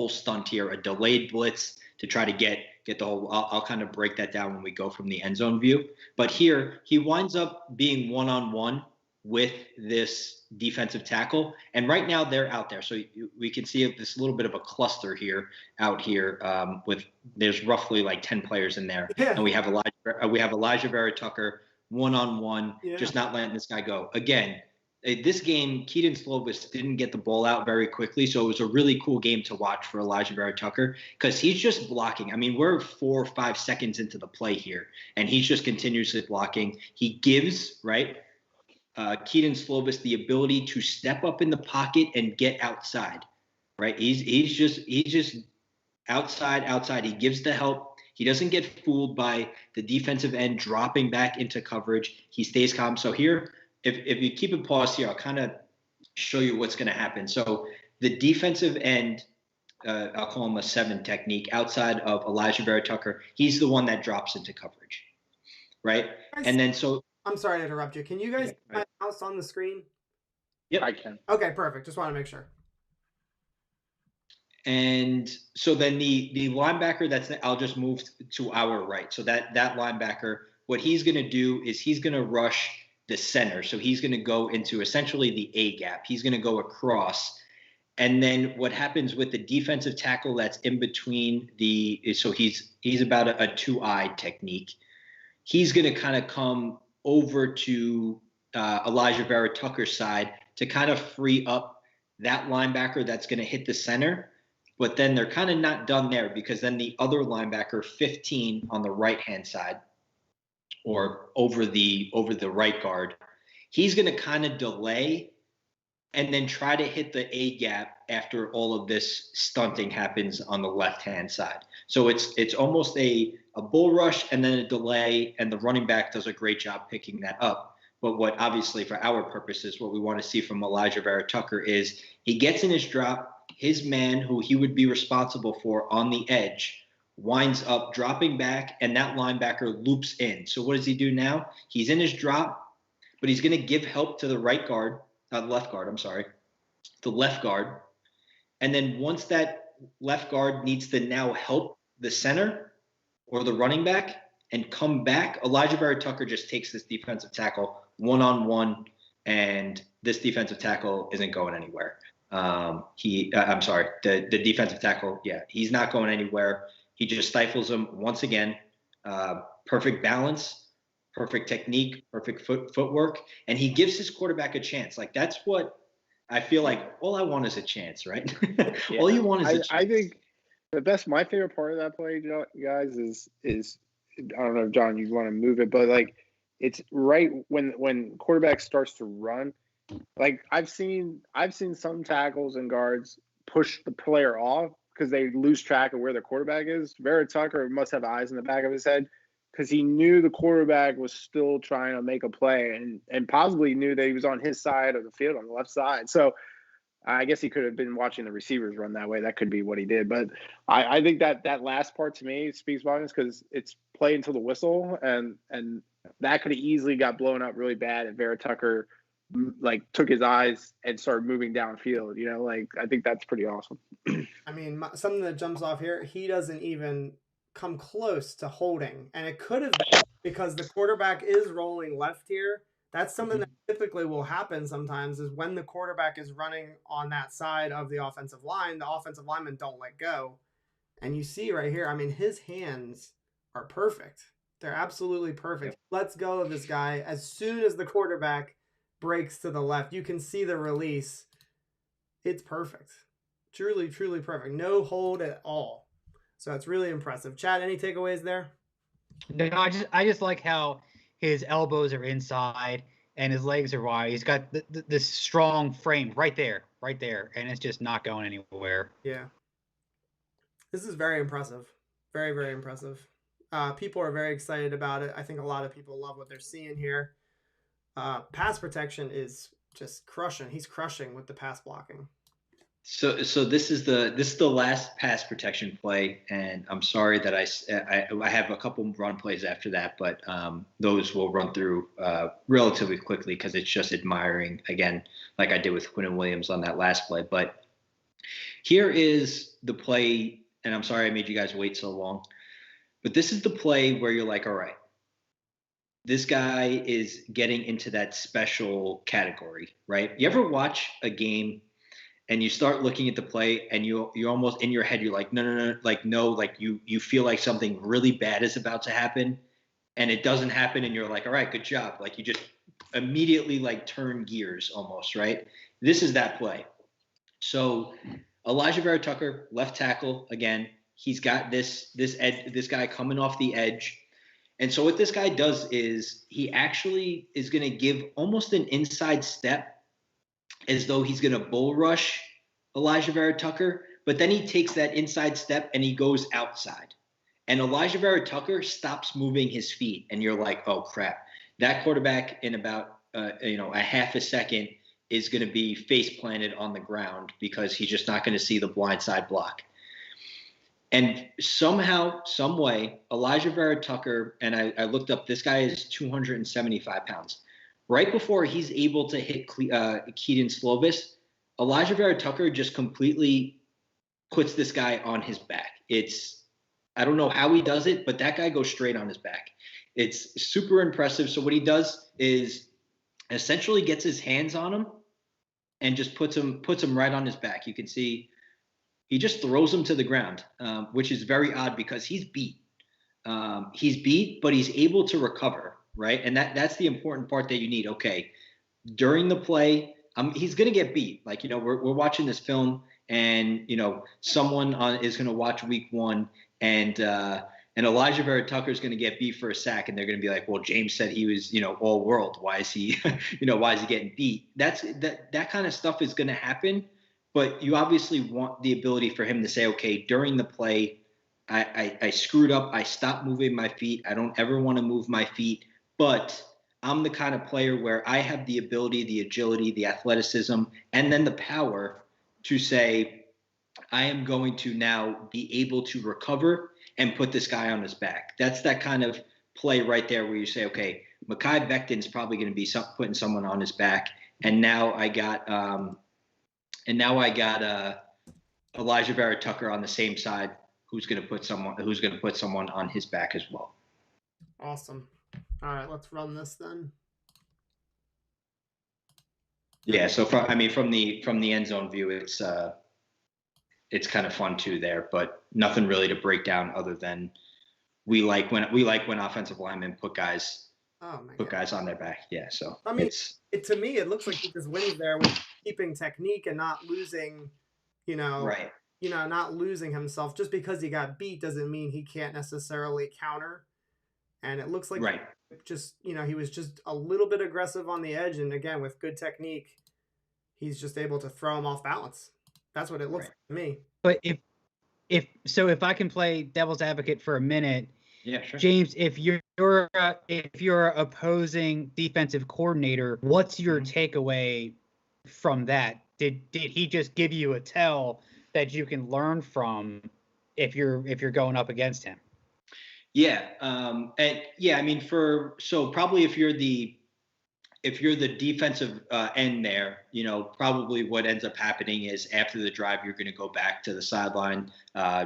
stunt here, a delayed blitz to try to get the whole. I'll kind of break that down when we go from the end zone view. But here he winds up being one-on-one with this defensive tackle, and right now they're out there, so we can see this little bit of a cluster here out here with there's roughly like 10 players in there, and we have Elijah Vera-Tucker one-on-one, just not letting this guy go. Again, this game, Kedon Slovis didn't get the ball out very quickly, so it was a really cool game to watch for Elijah Vera-Tucker because he's just blocking. I mean, we're 4 or 5 seconds into the play here, and he's just continuously blocking. He gives, right, Kedon Slovis the ability to step up in the pocket and get outside, right? He's just outside. He gives the help. He doesn't get fooled by the defensive end dropping back into coverage. He stays calm. So here, if you keep it paused here, I'll kind of show you what's going to happen. So the defensive end, I'll call him a 7 technique, outside of Elijah Vera-Tucker, he's the one that drops into coverage, right? And then I'm sorry to interrupt you. Can you guys see my mouse on the screen? Yep, I can. Okay, perfect. Just want to make sure. And so then the linebacker I'll just move to our right. So that linebacker, what he's going to do is he's going to rush the center. So he's going to go into essentially the A gap. He's going to go across. And then what happens with the defensive tackle that's in between so he's about a 2-eye technique. He's going to kind of come over to Elijah Vera-Tucker's side to kind of free up that linebacker that's going to hit the center. But then they're kind of not done there, because then the other linebacker, 15 on the right-hand side, or over the right guard, he's going to kind of delay and then try to hit the A gap after all of this stunting happens on the left-hand side. So it's almost a bull rush and then a delay, and the running back does a great job picking that up. But what obviously for our purposes, what we want to see from Elijah Vera-Tucker is he gets in his drop, his man who he would be responsible for on the edge winds up dropping back, and that linebacker loops in. So what does he do now? He's in his drop, but he's going to give help to the left guard. And then once that left guard needs to now help the center or the running back and come back, Elijah Vera-Tucker just takes this defensive tackle one-on-one, and this defensive tackle isn't going anywhere. The defensive tackle, he's not going anywhere. He just stifles him once again. Perfect balance, perfect technique, perfect footwork, and he gives his quarterback a chance. Like, that's what I feel like. All I want is a chance, right? Yeah. All you want is a chance. I think my favorite part of that play, guys, is I don't know if John, you want to move it, but like it's right when quarterback starts to run. Like I've seen some tackles and guards push the player off because they lose track of where their quarterback is. Vera-Tucker must have eyes in the back of his head because he knew the quarterback was still trying to make a play and possibly knew that he was on his side of the field, on the left side. So I guess he could have been watching the receivers run that way. That could be what he did. But I think that last part to me speaks volumes because it's play until the whistle, and that could have easily got blown up really bad if Vera-Tucker like took his eyes and started moving downfield. Like I think that's pretty awesome. I mean, something that jumps off here, he doesn't even come close to holding, and it could have been because the quarterback is rolling left here. That's something that typically will happen sometimes, is when the quarterback is running on that side of the offensive line, the offensive linemen don't let go. And you see right here, I mean, his hands are perfect. They're absolutely perfect. Yep. Let's go of this guy. As soon as the quarterback breaks to the left, you can see the release. It's perfect. Truly, truly perfect. No hold at all. So it's really impressive. Chad, any takeaways there? No, I just like how his elbows are inside and his legs are wide. He's got this strong frame right there, and it's just not going anywhere. Yeah. This is very impressive. Very, very impressive. People are very excited about it. I think a lot of people love what they're seeing here. Pass protection is just crushing. He's crushing with the pass blocking. So this is the last pass protection play, and I'm sorry that I have a couple run plays after that, but those will run through relatively quickly because it's just admiring again, like I did with Quinnen Williams on that last play. But here is the play, and I'm sorry I made you guys wait so long, but this is the play where you're like, all right, this guy is getting into that special category, right? You ever watch a game and you start looking at the play and you're almost in your head, you're like, no, like you feel like something really bad is about to happen and it doesn't happen. And you're like, all right, good job. Like you just immediately like turn gears almost, right? This is that play. So Elijah Vera-Tucker, left tackle again, he's got this guy coming off the edge. And so what this guy does is he actually is going to give almost an inside step as though he's going to bull rush Elijah Vera-Tucker, but then he takes that inside step and he goes outside. And Elijah Vera-Tucker stops moving his feet, and you're like, oh, crap. That quarterback in about a half a second is going to be face planted on the ground because he's just not going to see the blindside block. And somehow, some way, Elijah Vera-Tucker, and I looked up, this guy is 275 pounds. Right before he's able to hit Kedon Slovis, Elijah Vera-Tucker just completely puts this guy on his back. I don't know how he does it, but that guy goes straight on his back. It's super impressive. So what he does is essentially gets his hands on him and just puts him right on his back. You can see he just throws him to the ground, which is very odd because he's beat. He's beat, but he's able to recover. Right. And that's the important part that you need. OK, during the play, he's going to get beat. Like, we're watching this film and, someone is going to watch week 1 and Elijah Vera-Tucker is going to get beat for a sack. And they're going to be like, well, James said he was, all world. Why is he why is he getting beat? That kind of stuff is going to happen. But you obviously want the ability for him to say, OK, during the play, I screwed up. I stopped moving my feet. I don't ever want to move my feet. But I'm the kind of player where I have the ability, the agility, the athleticism, and then the power to say, I am going to now be able to recover and put this guy on his back. That's that kind of play right there where you say, okay, Mehki Becton is probably going to be putting someone on his back. And now I got Elijah Vera-Tucker on the same side who's going to put someone on his back as well. Awesome. All right, let's run this then. Yeah, so from the end zone view, it's kind of fun too there, but nothing really to break down other than we like when offensive linemen put guys on their back. Yeah, so I mean, to me it looks like he just wins there with keeping technique and not losing, right. Not losing himself. Just because he got beat doesn't mean he can't necessarily counter. And it looks like right. Just, he was just a little bit aggressive on the edge. And again, with good technique, he's just able to throw him off balance. That's what it looks like to me. But if I can play devil's advocate for a minute, yeah, sure. James, if you're opposing defensive coordinator, what's your takeaway from that? Did he just give you a tell that you can learn from if you're going up against him? Yeah. And yeah, I mean, probably if you're the defensive end there, probably what ends up happening is after the drive, you're going to go back to the sideline.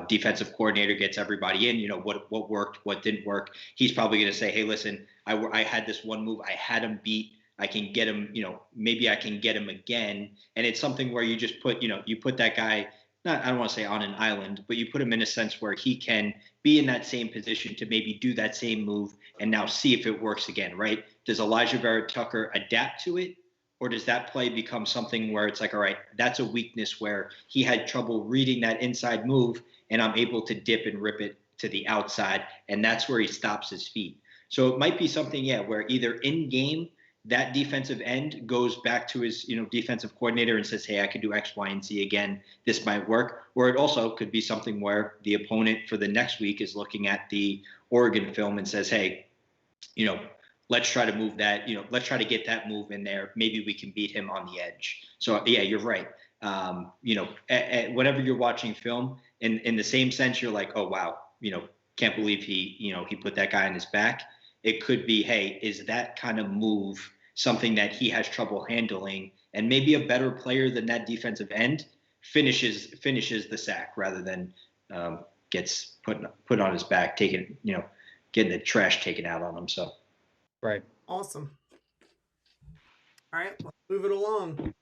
Defensive coordinator gets everybody in, what worked, what didn't work. He's probably going to say, hey, listen, I had this one move. I had him beat. I can get him, maybe I can get him again. And it's something where you just put, you put that guy, I don't want to say on an island, but you put him in a sense where he can be in that same position to maybe do that same move and now see if it works again, right? Does Elijah Vera-Tucker adapt to it, Or does that play become something where it's like, all right, that's a weakness where he had trouble reading that inside move, and I'm able to dip and rip it to the outside, and that's where he stops his feet. So it might be something, where either in game that defensive end goes back to his, defensive coordinator and says, hey, I could do X, Y, and Z again. This might work. Or it also could be something where the opponent for the next week is looking at the Oregon film and says, hey, let's try to move that, let's try to get that move in there. Maybe we can beat him on the edge. So, yeah, you're right. Whenever you're watching film, in the same sense, you're like, oh, wow, can't believe he put that guy on his back. It could be, hey, is that kind of move something that he has trouble handling, and maybe a better player than that defensive end finishes the sack rather than gets put on his back, getting the trash taken out on him. So, right. Awesome. All right, let's move it along.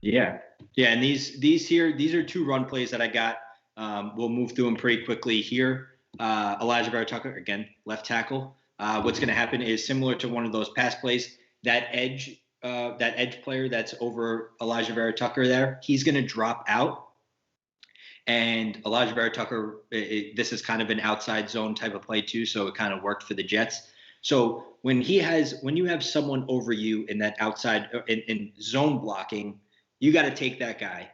Yeah. And these are 2 run plays that I got. We'll move through them pretty quickly here. Elijah Vera-Tucker, again, left tackle. What's going to happen is similar to one of those pass plays. That edge player that's over Elijah Vera-Tucker there, he's going to drop out. And Elijah Vera-Tucker, this is kind of an outside zone type of play too, so it kind of worked for the Jets. So when you have someone over you in that outside in zone blocking, you got to take that guy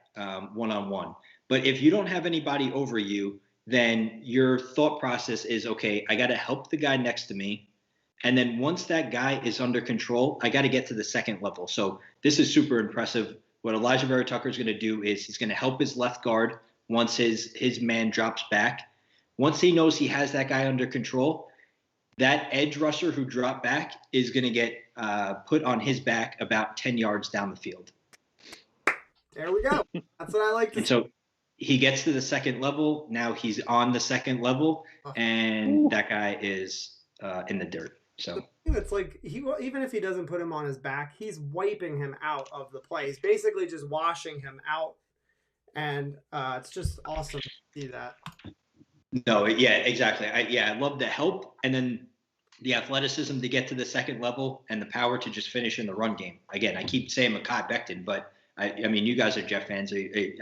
one-on-one. But if you don't have anybody over you, then your thought process is, okay, I got to help the guy next to me. And then once that guy is under control, I got to get to the second level. So this is super impressive. What Elijah Vera-Tucker is going to do is he's going to help his left guard once his man drops back. Once he knows he has that guy under control, that edge rusher who dropped back is going to get put on his back about 10 yards down the field. There we go. That's what I like to see. So he gets to the second level. Now he's on the second level, and that guy is in the dirt. So it's like even if he doesn't put him on his back, he's wiping him out of the play. He's basically just washing him out, and it's just awesome to see that. No, yeah, exactly. I love the help, and then the athleticism to get to the second level, and the power to just finish in the run game. Again, I keep saying Mehki Becton, but I mean, you guys are Jet fans.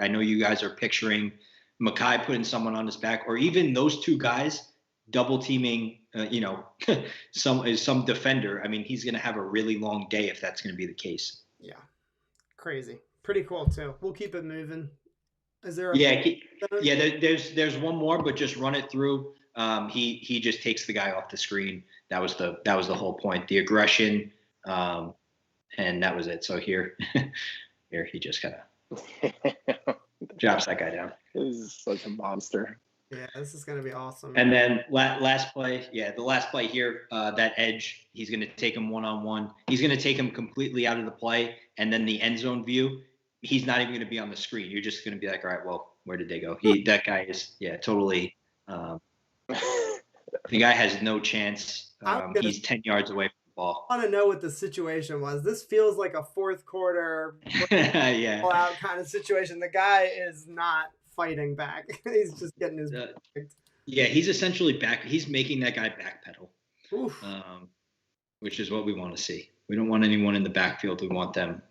I know you guys are picturing Mehki putting someone on his back, or even those 2 guys double teaming, some defender. I mean, he's going to have a really long day if that's going to be the case. Yeah, crazy, pretty cool too. We'll keep it moving. Is there? There's one more, but just run it through. He just takes the guy off the screen. That was the whole point. The aggression, and that was it. So here he just kind of drops that guy down. This is such a monster. Yeah, this is going to be awesome. And then last play, the last play here, that edge, he's going to take him one-on-one. He's going to take him completely out of the play, and then the end zone view, he's not even going to be on the screen. You're just going to be like, all right, well, where did they go? That guy is, totally. The guy has no chance. He's 10 yards away from the ball. I want to know what the situation was. This feels like a fourth quarter out kind of situation. The guy is not fighting back. He's just getting his he's essentially back. He's making that guy backpedal, which is what we want to see. We don't want anyone in the backfield. We want them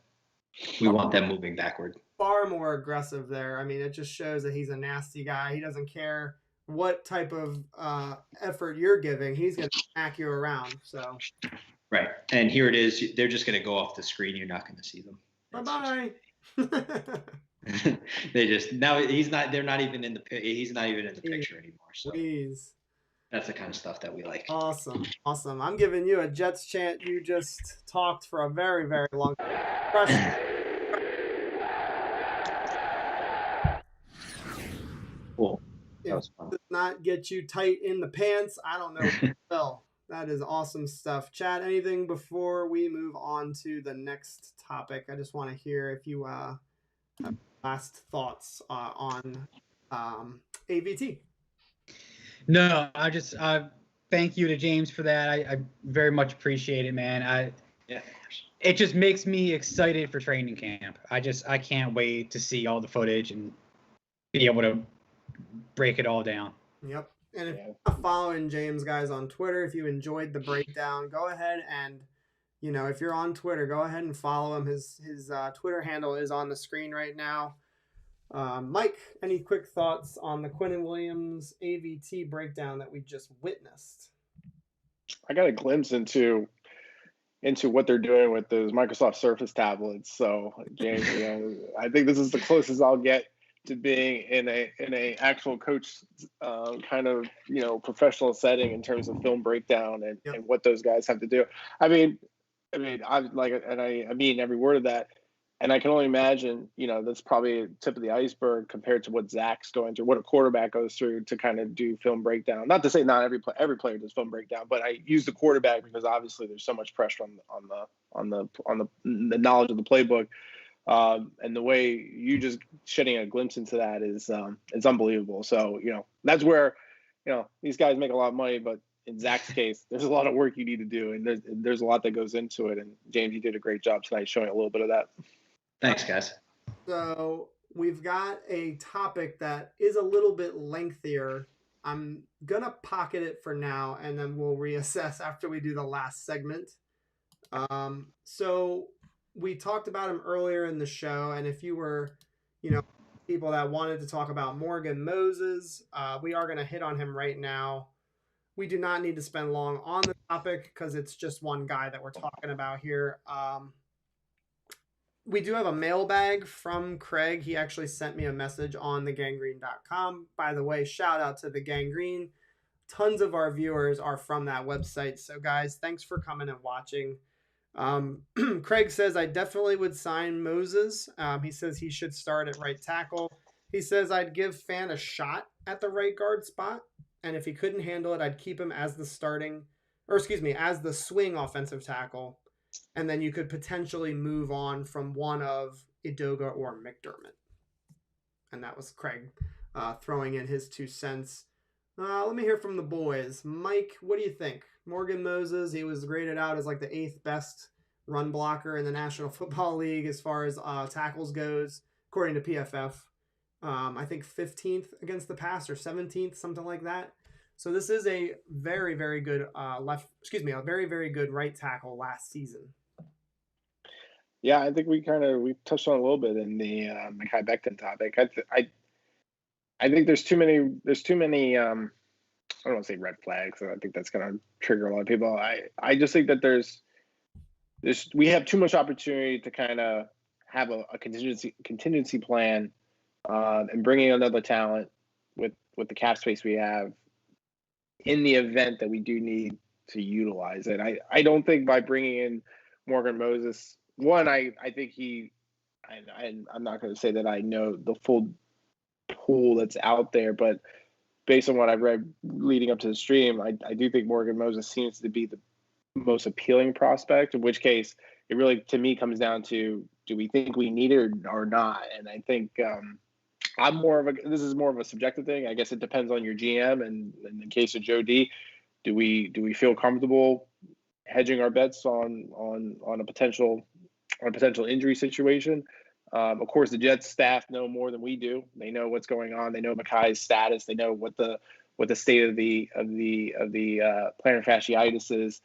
moving backward. Far more aggressive there. I mean, it just shows that he's a nasty guy. He doesn't care what type of effort you're giving. He's going to smack you around. So right. And here it is. They're just going to go off the screen. You're not going to see them. Bye-bye. He's not even in the picture anymore. So Please. That's the kind of stuff that we like. Awesome. I'm giving you a Jets chant. You just talked for a very, very long time. Cool. That was fun. Does not get you tight in the pants. I don't know. Well, that is awesome stuff. Chad, anything before we move on to the next topic? I just want to hear if you have last thoughts on AVT. No, I just thank you to James for that. I very much appreciate it, man. It just makes me excited for training camp. I can't wait to see all the footage and be able to break it all down. Yep. And if you're not following James, guys, on Twitter, if you enjoyed the breakdown, go ahead and, if you're on Twitter, go ahead and follow him. His Twitter handle is on the screen right now. Mike, any quick thoughts on the Quinnen Williams AVT breakdown that we just witnessed? I got a glimpse into what they're doing with those Microsoft Surface tablets. So, James, I think this is the closest I'll get to being in a actual coach kind of professional setting in terms of film breakdown and what those guys have to do. I mean, I mean every word of that. And I can only imagine, that's probably a tip of the iceberg compared to what Zach's going through, what a quarterback goes through to kind of do film breakdown. Not to say not every player does film breakdown, but I use the quarterback because obviously there's so much pressure on the knowledge of the playbook, and the way you just shedding a glimpse into that is unbelievable. So that's where these guys make a lot of money, but in Zach's case, there's a lot of work you need to do, and there's a lot that goes into it. And James, you did a great job tonight showing a little bit of that. Thanks, guys. So we've got a topic that is a little bit lengthier. I'm going to pocket it for now, and then we'll reassess after we do the last segment. So we talked about him earlier in the show, and if you were, people that wanted to talk about Morgan Moses, we are going to hit on him right now. We do not need to spend long on the topic because it's just one guy that we're talking about here. We do have a mailbag from Craig. He actually sent me a message on thegangrene.com. By the way, shout out to the Gangrene. Tons of our viewers are from that website. So guys, thanks for coming and watching. Craig says, I definitely would sign Moses. He says he should start at right tackle. He says, I'd give Fan a shot at the right guard spot. And if he couldn't handle it, I'd keep him as the as the swing offensive tackle. And then you could potentially move on from one of Edoga or McDermott. And that was Craig throwing in his 2 cents. Let me hear from the boys. Mike, what do you think? Morgan Moses, he was graded out as like the 8th best run blocker in the National Football League as far as tackles goes, according to PFF. I think 15th against the pass or 17th, something like that. So this is a very, very good a very, very good right tackle last season. Yeah, I think we touched on a little bit in the Mehki Becton topic. I think there's too many I don't want to say red flags. I think that's going to trigger a lot of people. I just think that we have too much opportunity to kind of have a contingency plan, and bringing another talent with the cap space we have in the event that we do need to utilize it. I don't think by bringing in Morgan Moses, I think I'm not going to say that I know the full pool that's out there, but based on what I've read leading up to the stream, I do think Morgan Moses seems to be the most appealing prospect, in which case it really, to me, comes down to, do we think we need it or not? And I think this is more of a subjective thing. I guess it depends on your GM. And in the case of Joe D, do we feel comfortable hedging our bets on a potential injury situation? Of course, the Jets staff know more than we do. They know what's going on. They know Mekhi's status. They know what the state of the plantar fasciitis is.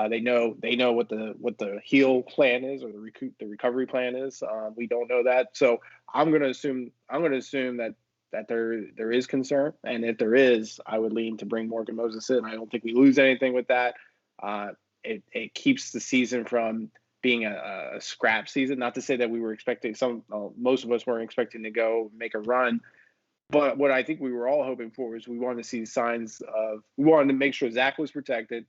They know what the heal plan is, or the recovery plan is. We don't know that, so I'm going to assume that there is concern, and if there is, I would lean to bring Morgan Moses in. I don't think we lose anything with that. It keeps the season from being a scrap season. Not to say that we were expecting most of us weren't expecting to go make a run, but what I think we were all hoping for is we wanted to see signs we wanted to make sure Zach was protected,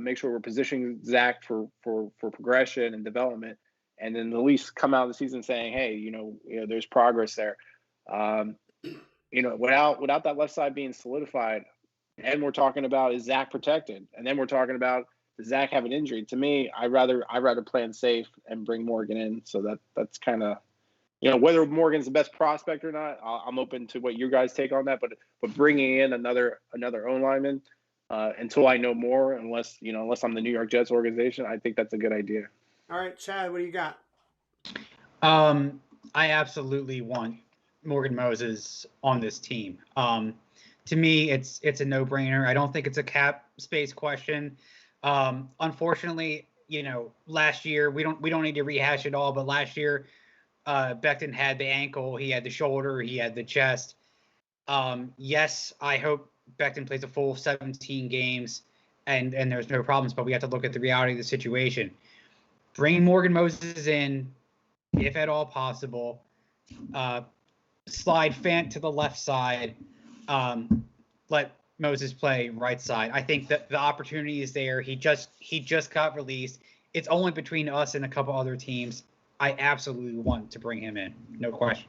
make sure we're positioning Zach for progression and development, and then at least come out of the season saying, hey, there's progress there. Without that left side being solidified, and we're talking about, is Zach protected, and then we're talking about, does Zach have an injury? To me, I'd rather plan safe and bring Morgan in. So that's kind of, whether Morgan's the best prospect or not, I'm open to what you guys take on that. But bringing in another O lineman until I know more, unless I'm the New York Jets organization, I think that's a good idea. All right, Chad, what do you got? I absolutely want Morgan Moses on this team. To me, it's a no-brainer. I don't think it's a cap space question. Unfortunately, last year we don't need to rehash it all, but last year Becton had the ankle, he had the shoulder, he had the chest. Yes, I hope Becton plays a full 17 games and there's no problems, but we have to look at the reality of the situation. Bring Morgan Moses in, if at all possible. Slide Fant to the left side. Let Moses play right side. I think that the opportunity is there. He just got released. It's only between us and a couple other teams. I absolutely want to bring him in. No question.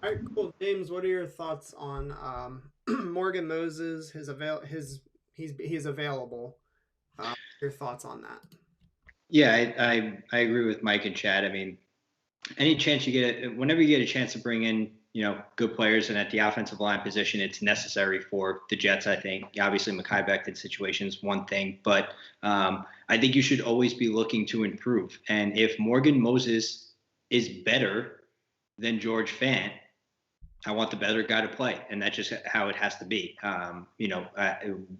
All right, cool. James, what are your thoughts on Morgan Moses? He is available. Your thoughts on that? Yeah, I agree with Mike and Chad. I mean, any chance you get, whenever you get a chance to bring in, good players and at the offensive line position, it's necessary for the Jets, I think. Obviously, Mehki Becton situation is one thing, but I think you should always be looking to improve. And if Morgan Moses is better than George Fant, I want the better guy to play, and that's just how it has to be.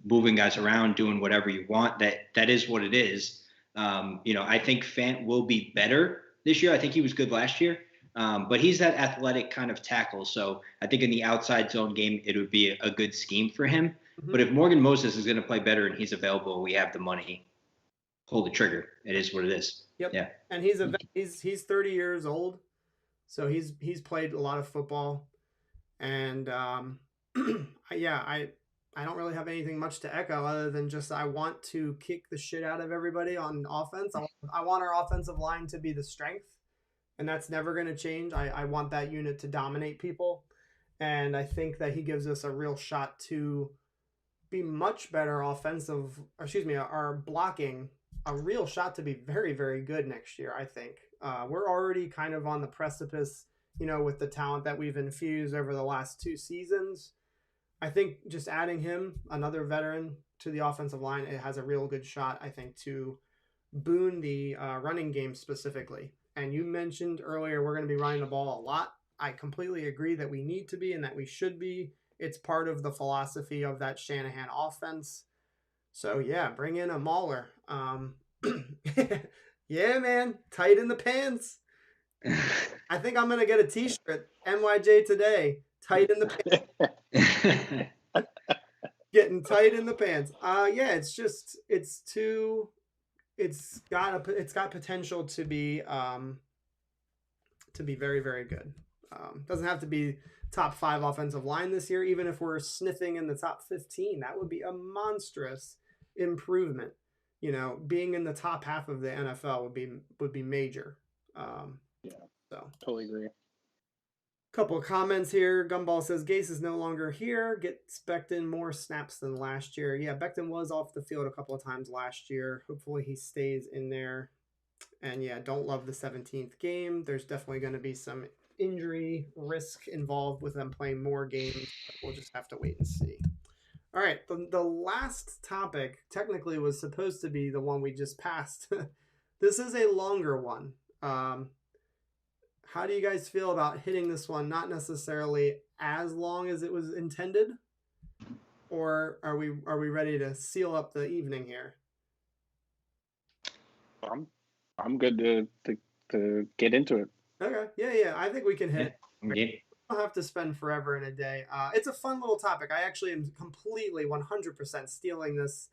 Moving guys around, doing whatever you want, that is what it is. I think Fant will be better this year. I think he was good last year, but he's that athletic kind of tackle. So I think in the outside zone game, it would be a good scheme for him. Mm-hmm. But if Morgan Moses is going to play better and he's available, we have the money, pull the trigger. It is what it is. Yep. Yeah. And he's 30 years old, so he's played a lot of football. And I don't really have anything much to echo other than just I want to kick the shit out of everybody on offense. I want our offensive line to be the strength, and that's never going to change. I want that unit to dominate people, and I think that he gives us a real shot to be much better our blocking, a real shot to be very, very good next year, I think. We're already kind of on the precipice, with the talent that we've infused over the last 2 seasons. I think just adding him, another veteran, to the offensive line, it has a real good shot, I think, to boon the running game specifically. And you mentioned earlier we're going to be running the ball a lot. I completely agree that we need to be and that we should be. It's part of the philosophy of that Shanahan offense. So, yeah, bring in a mauler. Yeah, man, tight in the pants. I think I'm going to get a t-shirt, NYJ today, tight in the pants. Getting tight in the pants. It's got potential to be very, very good. Doesn't have to be top 5 offensive line this year. Even if we're sniffing in the top 15, that would be a monstrous improvement. Being in the top half of the NFL would be major. So totally agree. Couple of comments here. Gumball says Gase is no longer here. Gets Becton more snaps than last year. Yeah, Becton was off the field a couple of times last year. Hopefully he stays in there. And yeah, don't love the 17th game. There's definitely going to be some injury risk involved with them playing more games. We'll just have to wait and see. All right, the last topic technically was supposed to be the one we just passed. This is a longer one. How do you guys feel about hitting this one? Not necessarily as long as it was intended, or are we ready to seal up the evening here? I'm good to get into it. Okay, yeah. I think we can hit. Yeah. We don't have to spend forever in a day. It's a fun little topic. I actually am completely 100% stealing this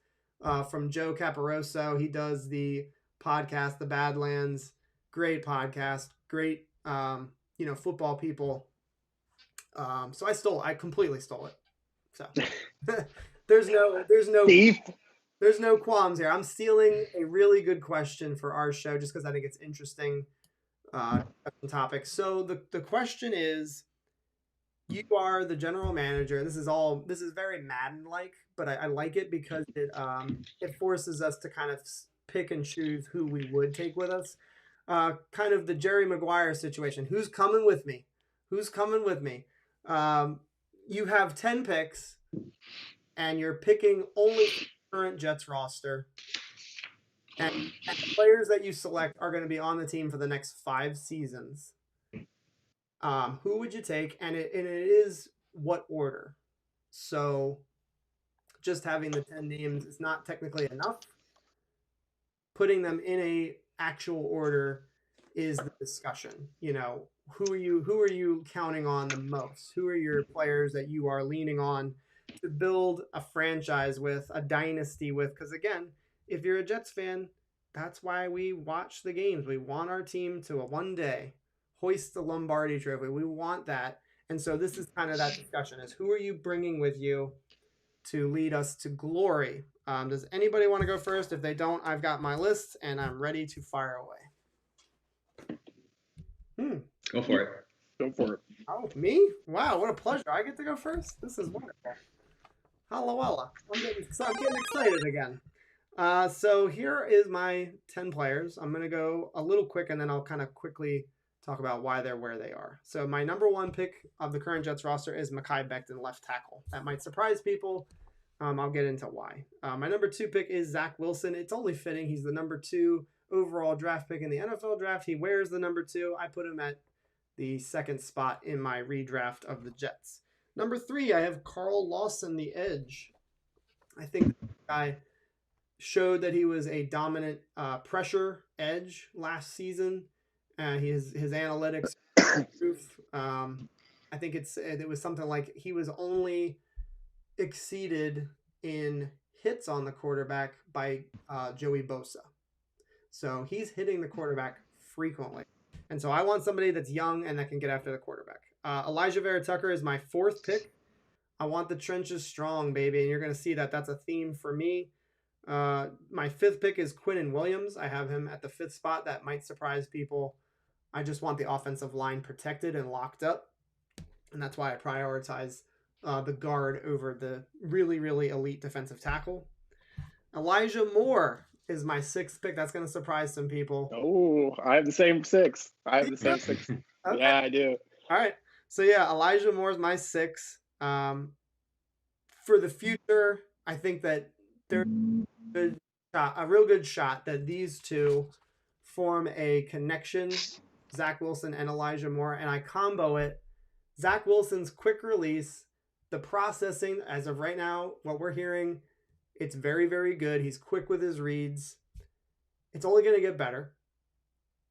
from Joe Caparoso. He does the podcast, The Badlands. Great podcast. Great. Football people. So I completely stole it. So there's no qualms here. I'm stealing a really good question for our show just because I think it's interesting topic. So the question is, you are the general manager. This is very Madden-like, but I like it because it forces us to kind of pick and choose who we would take with us. Kind of the Jerry Maguire situation. Who's coming with me? You have 10 picks, and you're picking only the current Jets roster. And the players that you select are going to be on the team for the next 5 seasons. Who would you take? And it is what order? So just having the 10 names is not technically enough. putting them in a actual order is the discussion. You know, who are you counting on the most? Who are your players that you are leaning on to build a franchise with, a dynasty with? Because again, if you're a Jets fan, that's why we watch the games. We want our team to one day hoist the Lombardi Trophy. We want that. And so this is kind of that discussion, is who are you bringing with you to lead us to glory? Does anybody want to go first? If they don't, I've got my list and I'm ready to fire away. Go for it. Go for it. Oh, me? Wow, what a pleasure. I get to go first? This is wonderful. Hallowella. I'm getting excited again. So here is my 10 players. I'm going to go a little quick and then I'll kind of quickly talk about why they're where they are. So my number one pick of the current Jets roster is Mehki Becton, left tackle. That might surprise people. I'll get into why. My number 2 pick is Zach Wilson. It's only fitting. He's the number 2 overall draft pick in the NFL draft. He wears the number 2. I put him at the 2nd spot in my redraft of the Jets. Number 3, I have Carl Lawson, the edge. I think the guy showed that he was a dominant pressure edge last season. His analytics proof. I think it was something like he was only exceeded in hits on the quarterback by Joey Bosa. So he's hitting the quarterback frequently. And so I want somebody that's young and that can get after the quarterback. Elijah Vera-Tucker is my 4th pick. I want the trenches strong, baby. And you're going to see that that's a theme for me. My 5th pick is Quinnen Williams. I have him at the 5th spot. That might surprise people. I just want the offensive line protected and locked up. And that's why I prioritize the guard over the really, really elite defensive tackle. Elijah Moore is my 6th pick. That's going to surprise some people. Oh, I have the same 6. Okay. Yeah, I do. All right. So yeah, Elijah Moore is my 6. For the future, I think that there's a real good shot that these two form a connection, Zach Wilson and Elijah Moore, and I combo it. Zach Wilson's quick release, the processing, as of right now, what we're hearing, it's very, very good. He's quick with his reads. It's only going to get better.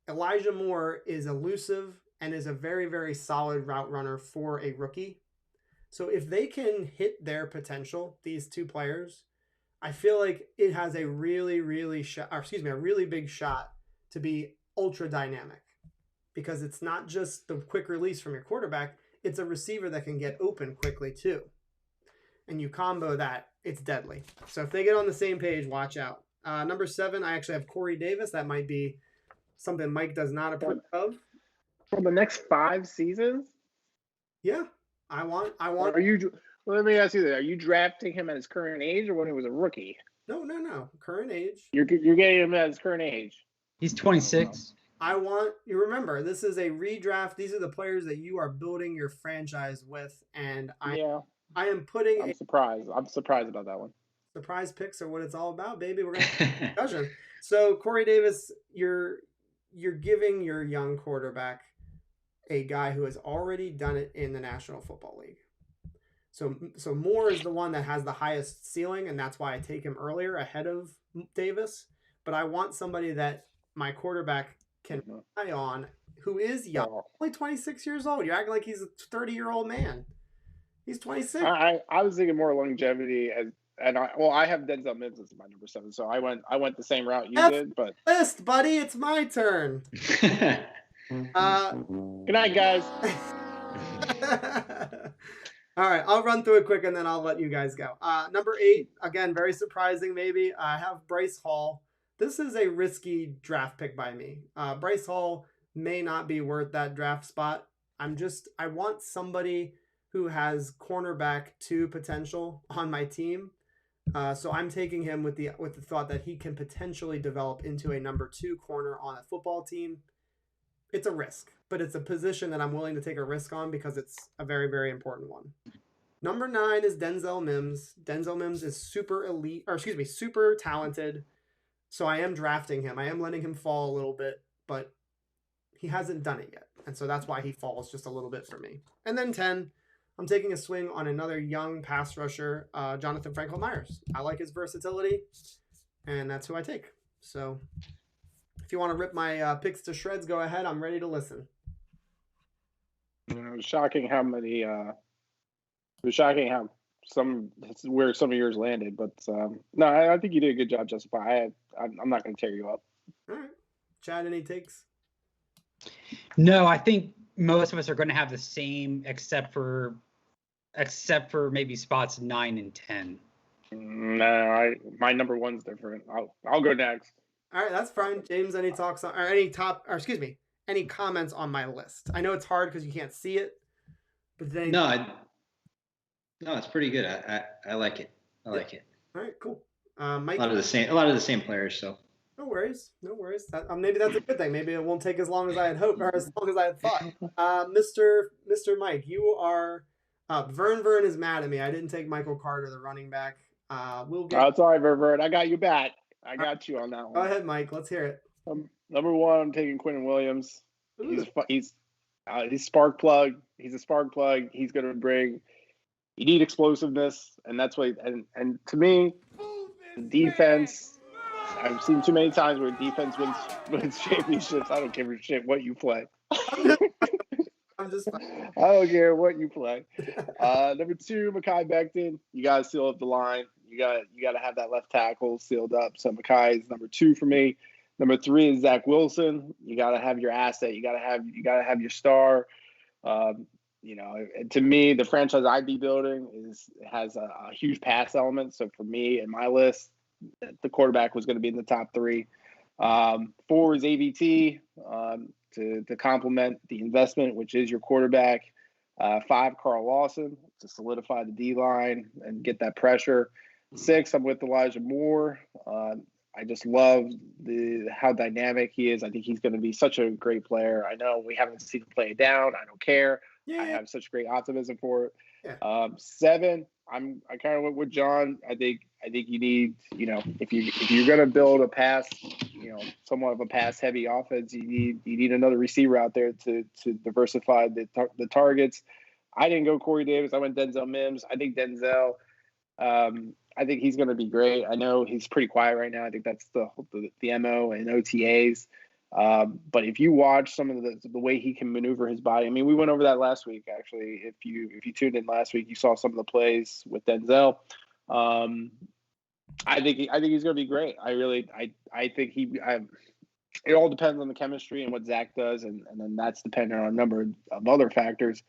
Elijah Moore is elusive and is a very, very solid route runner for a rookie. So if they can hit their potential, these two players, I feel like it has a really, really a really big shot to be ultra dynamic, because it's not just the quick release from your quarterback, it's a receiver that can get open quickly too. And you combo that, it's deadly. So if they get on the same page, watch out. Number 7, I actually have Corey Davis. That might be something Mike does not approve of. For the next 5 seasons? Yeah. I want. Let me ask you that. Are you drafting him at his current age or when he was a rookie? No. Current age. You're getting him at his current age. He's 26. You remember, this is a redraft. These are the players that you are building your franchise with. And I am putting I'm surprised. I'm surprised about that one. Surprise picks are what it's all about, baby. We're going to have a discussion. So Corey Davis, you're giving your young quarterback a guy who has already done it in the National Football League. So Moore is the one that has the highest ceiling, and that's why I take him earlier ahead of Davis. But I want somebody that my quarterback can rely on, who is young, only 26 years old. You're acting like he's a 30-year-old man. He's 26. I was thinking more longevity I have Denzel Mims as my number 7, so I went the same route you did. But list, buddy, it's my turn. Good night, guys. All right, I'll run through it quick and then I'll let you guys go. Number 8, again, very surprising maybe. I have Bryce Hall. This is a risky draft pick by me. Bryce Hall may not be worth that draft spot. I want somebody who has cornerback 2 potential on my team. So I'm taking him with the thought that he can potentially develop into a number 2 corner on a football team. It's a risk, but it's a position that I'm willing to take a risk on because it's a very, very important one. Number 9 is Denzel Mims. Denzel Mims is super talented. So I am drafting him. I am letting him fall a little bit, but he hasn't done it yet. And so that's why he falls just a little bit for me. And then 10, I'm taking a swing on another young pass rusher, Jonathan Franklin Myers. I like his versatility, and that's who I take. So if you want to rip my picks to shreds, go ahead. I'm ready to listen. It was shocking how many. It was shocking how where some of yours landed, but no, I think you did a good job, Justin. I'm not going to tear you up. All right, Chad, any takes? No, I think most of us are going to have the same, except for maybe spots 9 and 10. No, my number one's different. I'll go next. All right, that's fine. James, any comments on my list? I know it's hard because you can't see it, but then no, it's pretty good. I like it. I like it. All right, cool. Mike, a lot of the same players. So no worries. Maybe that's a good thing. Maybe it won't take as long as I had hoped or as long as I had thought. Mr. Mike, you are. Vern is mad at me. I didn't take Michael Carter, the running back. We'll get. Oh, it's all right, Vern. I got you back. I got you on that one. Go ahead, Mike. Let's hear it. Number one, I'm taking Quinnen Williams. He's spark plug. He's a spark plug. He's going to bring. You need explosiveness, and that's what. And to me, defense. I've seen too many times where defense wins championships. I don't give a shit what you play. I'm just. I don't care what you play. Number two, Mehki Becton. You got to seal up the line. You got to have that left tackle sealed up. So Mehki is number two for me. Number three is Zach Wilson. You got to have your asset. You got to have your star. To me, the franchise I'd be building has a huge pass element. So for me, in my list, the quarterback was going to be in the top three. 4 is AVT to complement the investment, which is your quarterback. 5, Carl Lawson to solidify the D line and get that pressure. 6, I'm with Elijah Moore. I just love how dynamic he is. I think he's going to be such a great player. I know we haven't seen him play it down. I don't care. Yeah. I have such great optimism for it. Yeah. 7, I kind of went with John. I think you need, if you're going to build a pass, somewhat of a pass heavy offense, you need another receiver out there to diversify the targets. I didn't go Corey Davis. I went Denzel Mims. I think Denzel. I think he's going to be great. I know he's pretty quiet right now. I think that's the MO and OTAs. But if you watch some of the way he can maneuver his body, I mean, we went over that last week. Actually, if you tuned in last week, you saw some of the plays with Denzel. I think he's going to be great. I think it all depends on the chemistry and what Zach does, and then that's dependent on a number of other factors.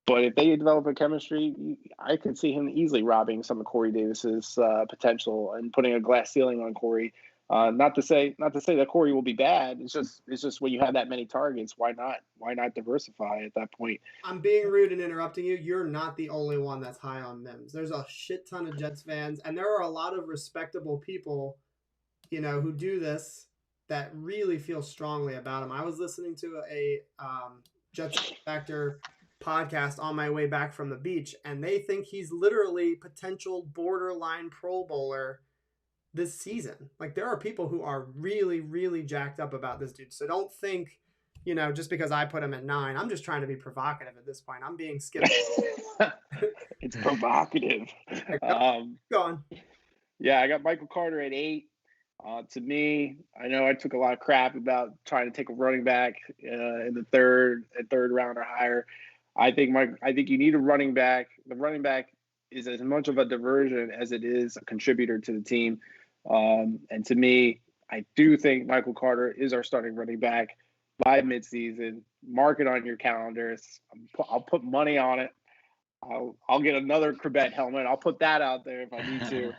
But if they develop a chemistry, I could see him easily robbing some of Corey Davis's potential and putting a glass ceiling on Corey. Not to say that Corey will be bad. It's just when you have that many targets, why not diversify at that point? I'm being rude and interrupting you. You're not the only one that's high on Mims. There's a shit ton of Jets fans, and there are a lot of respectable people, who do this that really feel strongly about him. I was listening to a Jets Factor podcast on my way back from the beach, and they think he's literally potential borderline Pro Bowler this season. Like, there are people who are really, really jacked up about this dude. So don't think, just because I put him at 9, I'm just trying to be provocative at this point. I'm being skeptical. It's provocative. Go on. Yeah, I got Michael Carter at 8. To me, I know I took a lot of crap about trying to take a running back in the third round or higher. I think you need a running back. The running back is as much of a diversion as it is a contributor to the team. And to me, I do think Michael Carter is our starting running back by midseason. Mark it on your calendars. I'll put money on it. I'll get another Corbett helmet. I'll put that out there if I need to.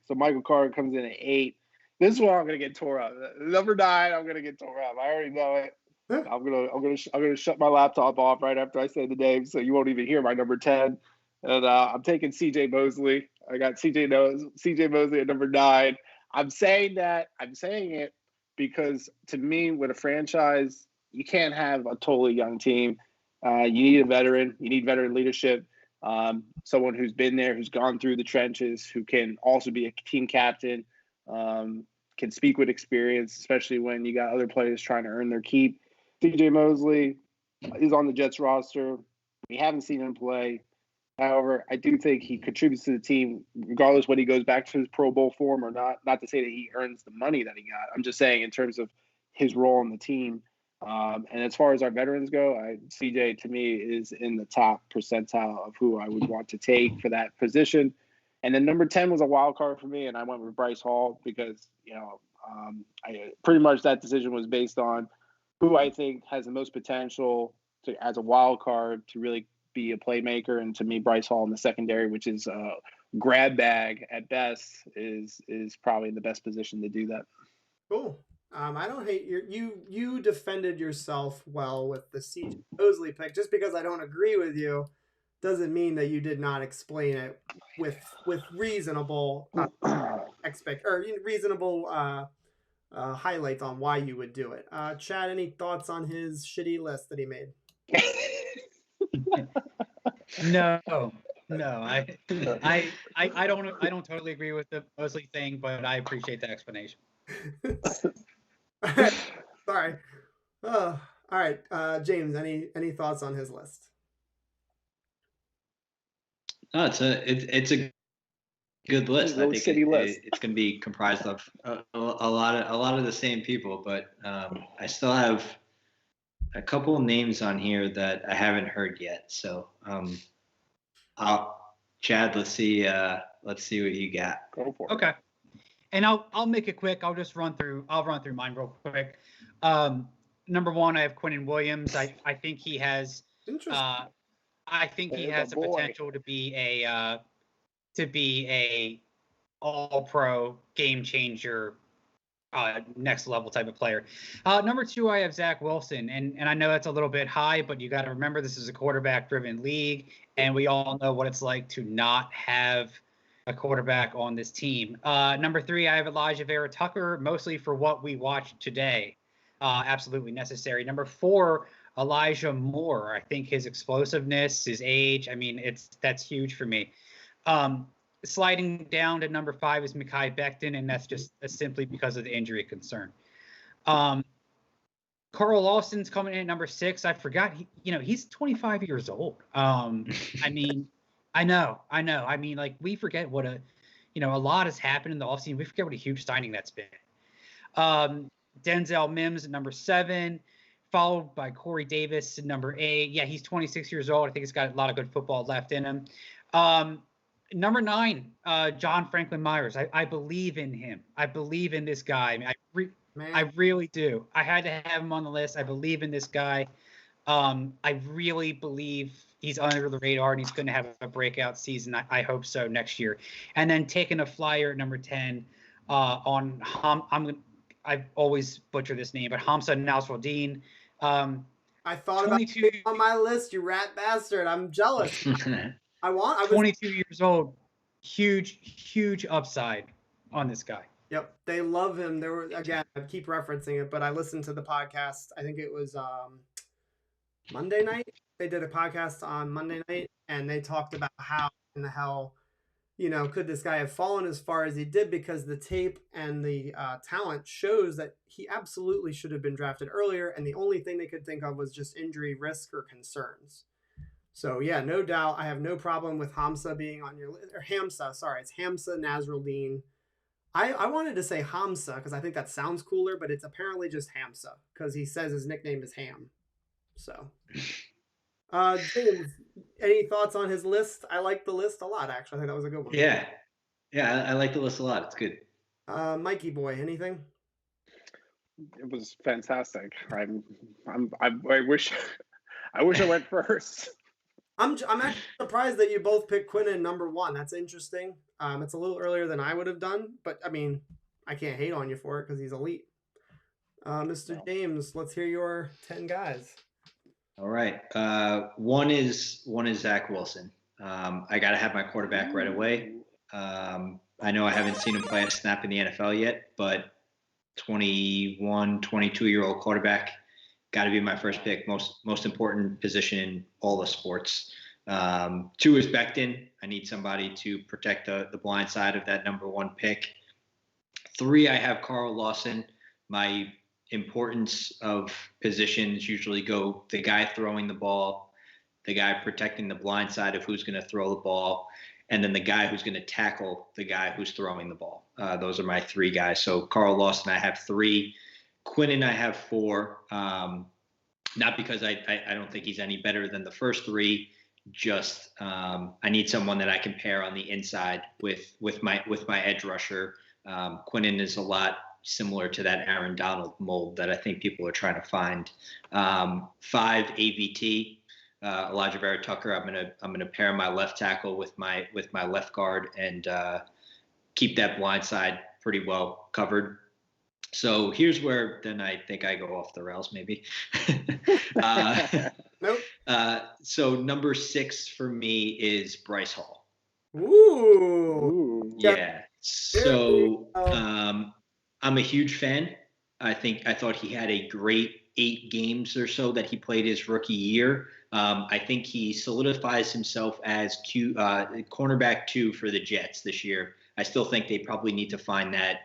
So Michael Carter comes in at 8. This is where I'm gonna get tore up. Number 9, I'm gonna get tore up. I already know it. I'm gonna shut my laptop off right after I say the name, so you won't even hear my number 10. And I'm taking C.J. Mosley. I got C.J. Mosley at number 9. I'm saying it because to me, with a franchise, you can't have a totally young team. You need a veteran. You need veteran leadership. Someone who's been there, who's gone through the trenches, who can also be a team captain, can speak with experience, especially when you got other players trying to earn their keep. C.J. Mosley is on the Jets roster. We haven't seen him play. However, I do think he contributes to the team, regardless when he goes back to his Pro Bowl form or not. Not to say that he earns the money that he got. I'm just saying in terms of his role on the team. And as far as our veterans go, CJ to me is in the top percentile of who I would want to take for that position. And then number 10 was a wild card for me, and I went with Bryce Hall because, I pretty much that decision was based on who I think has the most potential to, as a wild card, to really be a playmaker. And to me, Bryce Hall in the secondary, which is a grab bag at best, is probably the best position to do that. Cool. I don't hate you defended yourself well with the CJ Mosley pick. Just because I don't agree with you doesn't mean that you did not explain it with reasonable reasonable highlights on why you would do it. Chad, any thoughts on his shitty list that he made? No, I don't totally agree with the Mosley thing, but I appreciate the explanation. Sorry. All right, James. Any thoughts on his list? No, it's a good list. I think it's going to be comprised of a lot of the same people, but I still have a couple of names on here that I haven't heard yet. So, Chad, let's see what you got. Go for it. Okay. And I'll make it quick. I'll run through mine real quick. Number 1, I have Quinnen Williams. I think he has he has the potential to be a all-pro game changer, next level type of player. Number 2, I have Zach Wilson, and I know that's a little bit high, but you got to remember this is a quarterback-driven league, and we all know what it's like to not have a quarterback on this team. Number 3, I have Elijah Vera-Tucker, mostly for what we watched today. Absolutely necessary. Number 4, Elijah Moore. I think his explosiveness, his age, that's huge for me. Sliding down to number 5 is Mehki Becton, and that's just simply because of the injury concern. Carl Lawson's coming in at number 6. I forgot he's 25 years old. I know. We forget what a lot has happened in the offseason. We forget what a huge signing that's been. Denzel Mims at number 7, followed by Corey Davis at number 8. Yeah, he's 26 years old. I think he's got a lot of good football left in him. Number 9, John Franklin Myers. I believe in him. I believe in this guy. I really do. I had to have him on the list. I believe in this guy. I really believe he's under the radar and he's going to have a breakout season. I hope so next year. And then taking a flyer at number 10 on I always butcher this name, but Hamza Nasruddin. I thought about you on my list, you rat bastard. I'm jealous. I was 22 years old. Huge upside on this guy. Yep, they love him. There were, again, I keep referencing it, but I listened to the podcast. I think it was Monday night. They did a podcast on Monday night, and they talked about how in the hell, could this guy have fallen as far as he did, because the tape and the talent shows that he absolutely should have been drafted earlier, and the only thing they could think of was just injury risk or concerns. So, yeah, no doubt. I have no problem with Hamza being on your list. Or Hamza, sorry. It's Hamza Nasruddin. I wanted to say Hamza because I think that sounds cooler, but it's apparently just Hamza because he says his nickname is Ham. So, James, any thoughts on his list? I like the list a lot, actually. I think that was a good one. Yeah, I like the list a lot. It's good. Mikey boy, anything? It was fantastic. I wish I went first. I'm actually surprised that you both picked Quinnen number 1. That's interesting. It's a little earlier than I would have done, but I can't hate on you for it because he's elite. Mr. James, let's hear your 10 guys. All right. One is Zach Wilson. I got to have my quarterback right away. I know I haven't seen him play a snap in the NFL yet, but 21, 22-year-old quarterback, got to be my first pick. Most important position in all the sports. 2 is Becton. I need somebody to protect the blind side of that number 1 pick. 3, I have Carl Lawson. My importance of positions usually go the guy throwing the ball, the guy protecting the blind side of who's going to throw the ball, and then the guy who's going to tackle the guy who's throwing the ball. Those are my three guys. So Carl Lawson, I have three. Quinnen, I have four. Not because I don't think he's any better than the first three. Just I need someone that I can pair on the inside with my edge rusher. Quinnen is a lot similar to that Aaron Donald mold that I think people are trying to find. 5 AVT, Elijah Vera-Tucker. I'm gonna pair my left tackle with my left guard and keep that blind side pretty well covered. So here's where then I think I go off the rails maybe. Nope. So number 6 for me is Bryce Hall. Ooh. Yeah. So I'm a huge fan. I thought he had a great 8 games or so that he played his rookie year. I think he solidifies himself as cornerback 2 for the Jets this year. I still think they probably need to find that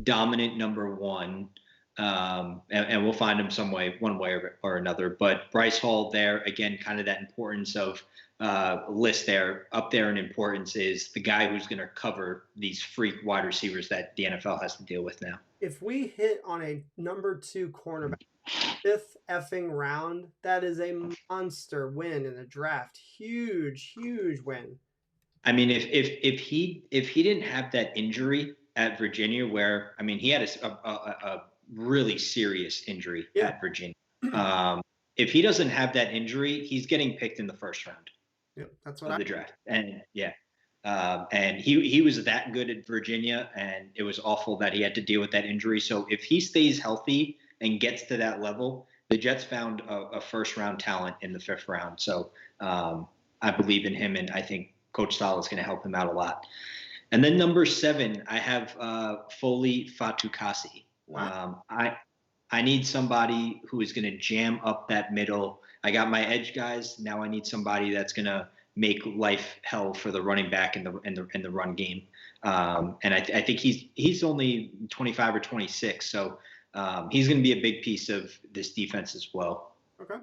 dominant number 1, and we'll find him one way or another. But Bryce Hall there, again, kind of that importance of list there, up there in importance is the guy who's going to cover these freak wide receivers that the NFL has to deal with now. If we hit on a number 2 cornerback, 5th effing round, that is a monster win in the draft. Huge win. I mean, if he didn't have that injury at Virginia, where I mean, he had a really serious injury at Virginia. If he doesn't have that injury, he's getting picked in the first round. Yeah, that's what the draft. And and he was that good at Virginia, and it was awful that he had to deal with that injury. So if he stays healthy and gets to that level, the Jets found a first round talent in the 5th round. So I believe in him, and I think Coach Sala is going to help him out a lot. And then number 7, I have Foley Fatukasi. Wow. I need somebody who is going to jam up that middle. I got my edge guys. Now I need somebody that's going to make life hell for the running back in the run game. And I think he's only 25 or 26, so he's going to be a big piece of this defense as well. Okay.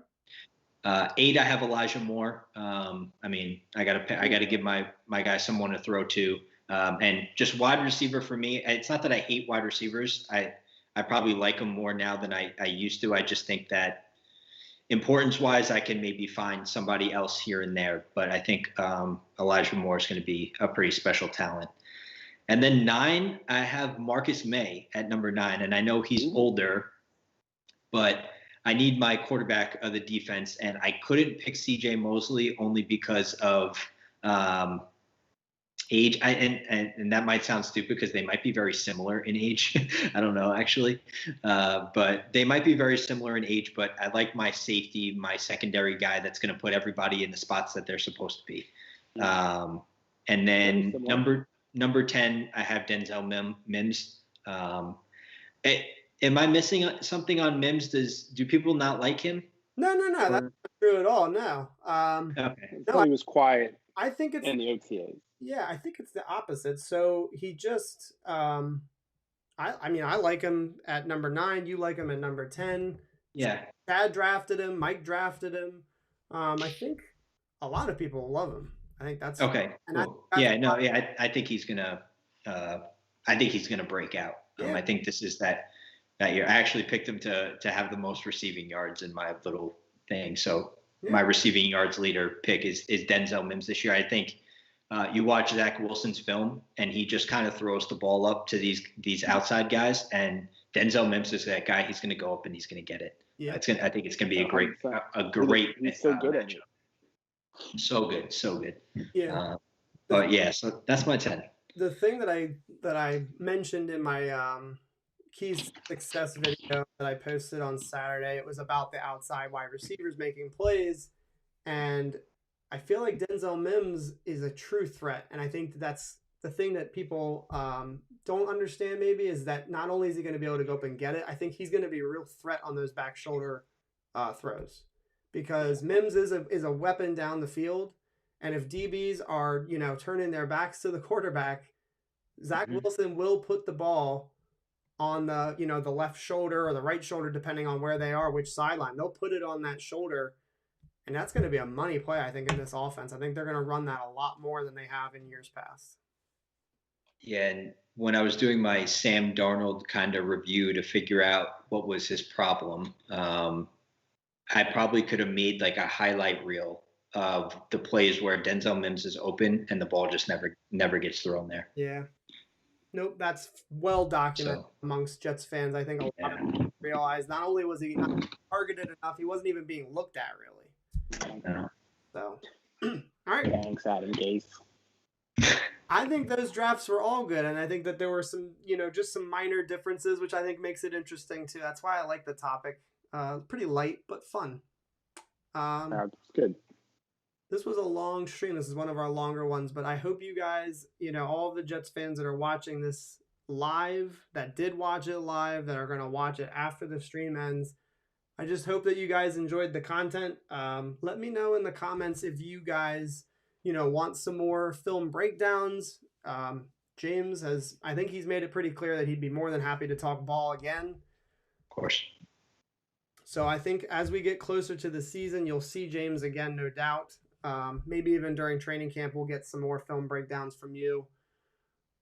8, I have Elijah Moore. I mean, I gotta give my guy someone to throw to. And just wide receiver for me, it's not that I hate wide receivers. I probably like them more now than I used to. I just think that importance-wise, I can maybe find somebody else here and there. But I think Elijah Moore is going to be a pretty special talent. And then 9, I have Marcus May at number 9. And I know he's older, but I need my quarterback of the defense. And I couldn't pick C.J. Mosley only because of age. And that might sound stupid because they might be very similar in age. I don't know, actually. But they might be very similar in age. But I like my safety, my secondary guy that's going to put everybody in the spots that they're supposed to be. And then number 10, I have Denzel Mims. Am I missing something on Mims? Do people not like him? No, that's not true at all. No. Okay. No, he was quiet. I think it's in the OTAs. Yeah, I think it's the opposite. So he just, I mean, I like him at number 9. You like him at number 10. Yeah. Chad drafted him. Mike drafted him. I think a lot of people love him. I think that's okay. Cool. I think he's gonna. I think he's gonna break out. I think this is that year. I actually picked him to have the most receiving yards in my little thing. So my receiving yards leader pick is Denzel Mims this year. I think. You watch Zach Wilson's film, and he just kind of throws the ball up to these outside guys, and Denzel Mims is that guy. He's going to go up and he's going to get it. Yeah, I think it's going to be a great. He's so good at it. So good. Yeah. But yeah, so that's my 10. The thing that I mentioned in my Keys success video that I posted on Saturday, it was about the outside wide receivers making plays, and I feel like Denzel Mims is a true threat, and I think that's the thing that people don't understand maybe is that not only is he going to be able to go up and get it, I think he's going to be a real threat on those back shoulder throws, because Mims is a weapon down the field, and if DBs are turning their backs to the quarterback, Zach Wilson will put the ball on the the left shoulder or the right shoulder depending on where they are, which sideline. They'll put it on that shoulder. And that's going to be a money play, I think, in this offense. I think they're going to run that a lot more than they have in years past. Yeah, and when I was doing my Sam Darnold kind of review to figure out what was his problem, I probably could have made like a highlight reel of the plays where Denzel Mims is open and the ball just never gets thrown there. Yeah. Nope, that's well documented amongst Jets fans. I think a lot of people realize not only was he not targeted enough, he wasn't even being looked at really. No. So, all right. Thanks, Adam Gase. I think those drafts were all good, and I think that there were some, just some minor differences, which I think makes it interesting too. That's why I like the topic. Pretty light but fun. That's good. This was a long stream. This is one of our longer ones, but I hope you guys, all of the Jets fans that are watching this live, that did watch it live, that are going to watch it after the stream ends, I just hope that you guys enjoyed the content. Let me know in the comments if you guys, want some more film breakdowns. James I think he's made it pretty clear that he'd be more than happy to talk ball again. Of course. So I think as we get closer to the season, you'll see James again, no doubt. Maybe even during training camp, we'll get some more film breakdowns from you.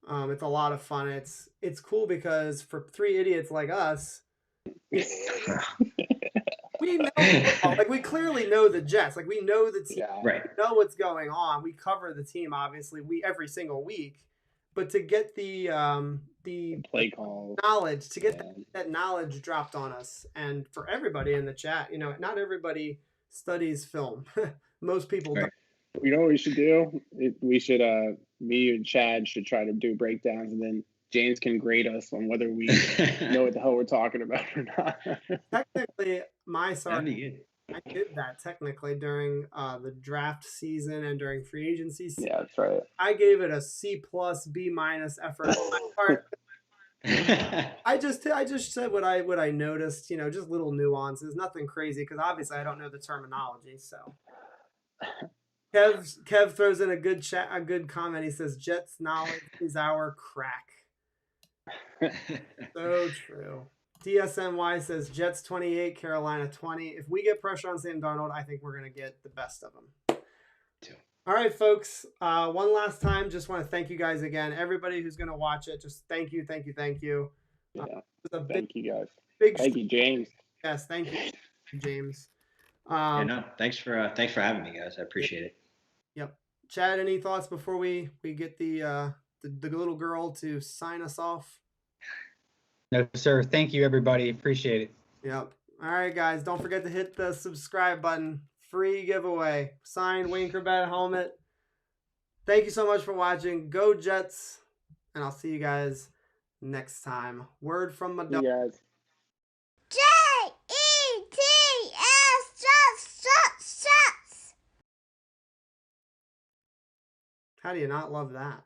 It's a lot of fun. It's cool because for three idiots like us, we know, like we clearly know the Jets. Like we know the team, right? We know what's going on. We cover the team, obviously, every single week. But to get the play call knowledge, to get that knowledge dropped on us, and for everybody in the chat, not everybody studies film. Most people don't. You know what we should do? We should, me and Chad should try to do breakdowns, and then James can grade us on whether we know what the hell we're talking about or not. Technically, I did that technically during the draft season and during free agency season. Yeah, that's right. I gave it a C+, B- effort on my part. I just said what I noticed, just little nuances, nothing crazy, because obviously I don't know the terminology. So Kev throws in a good comment. He says Jets knowledge is our crack. So true. DSMY says Jets 28, Carolina 20. If we get pressure on Sam Darnold, I think we're going to get the best of them. All right, folks. One last time, just want to thank you guys again. Everybody who's going to watch it, just thank you. Thank you, thank you guys. Thank you, James. Yes, thank you, James. Thanks for having me, guys. I appreciate it. Yep. Chad, any thoughts before we get the little girl to sign us off? No, sir. Thank you, everybody. Appreciate it. Yep. All right, guys. Don't forget to hit the subscribe button. Free giveaway. Signed Wayne Corbett helmet. Thank you so much for watching. Go Jets. And I'll see you guys next time. Word from my dog. Yes. How do you not love that?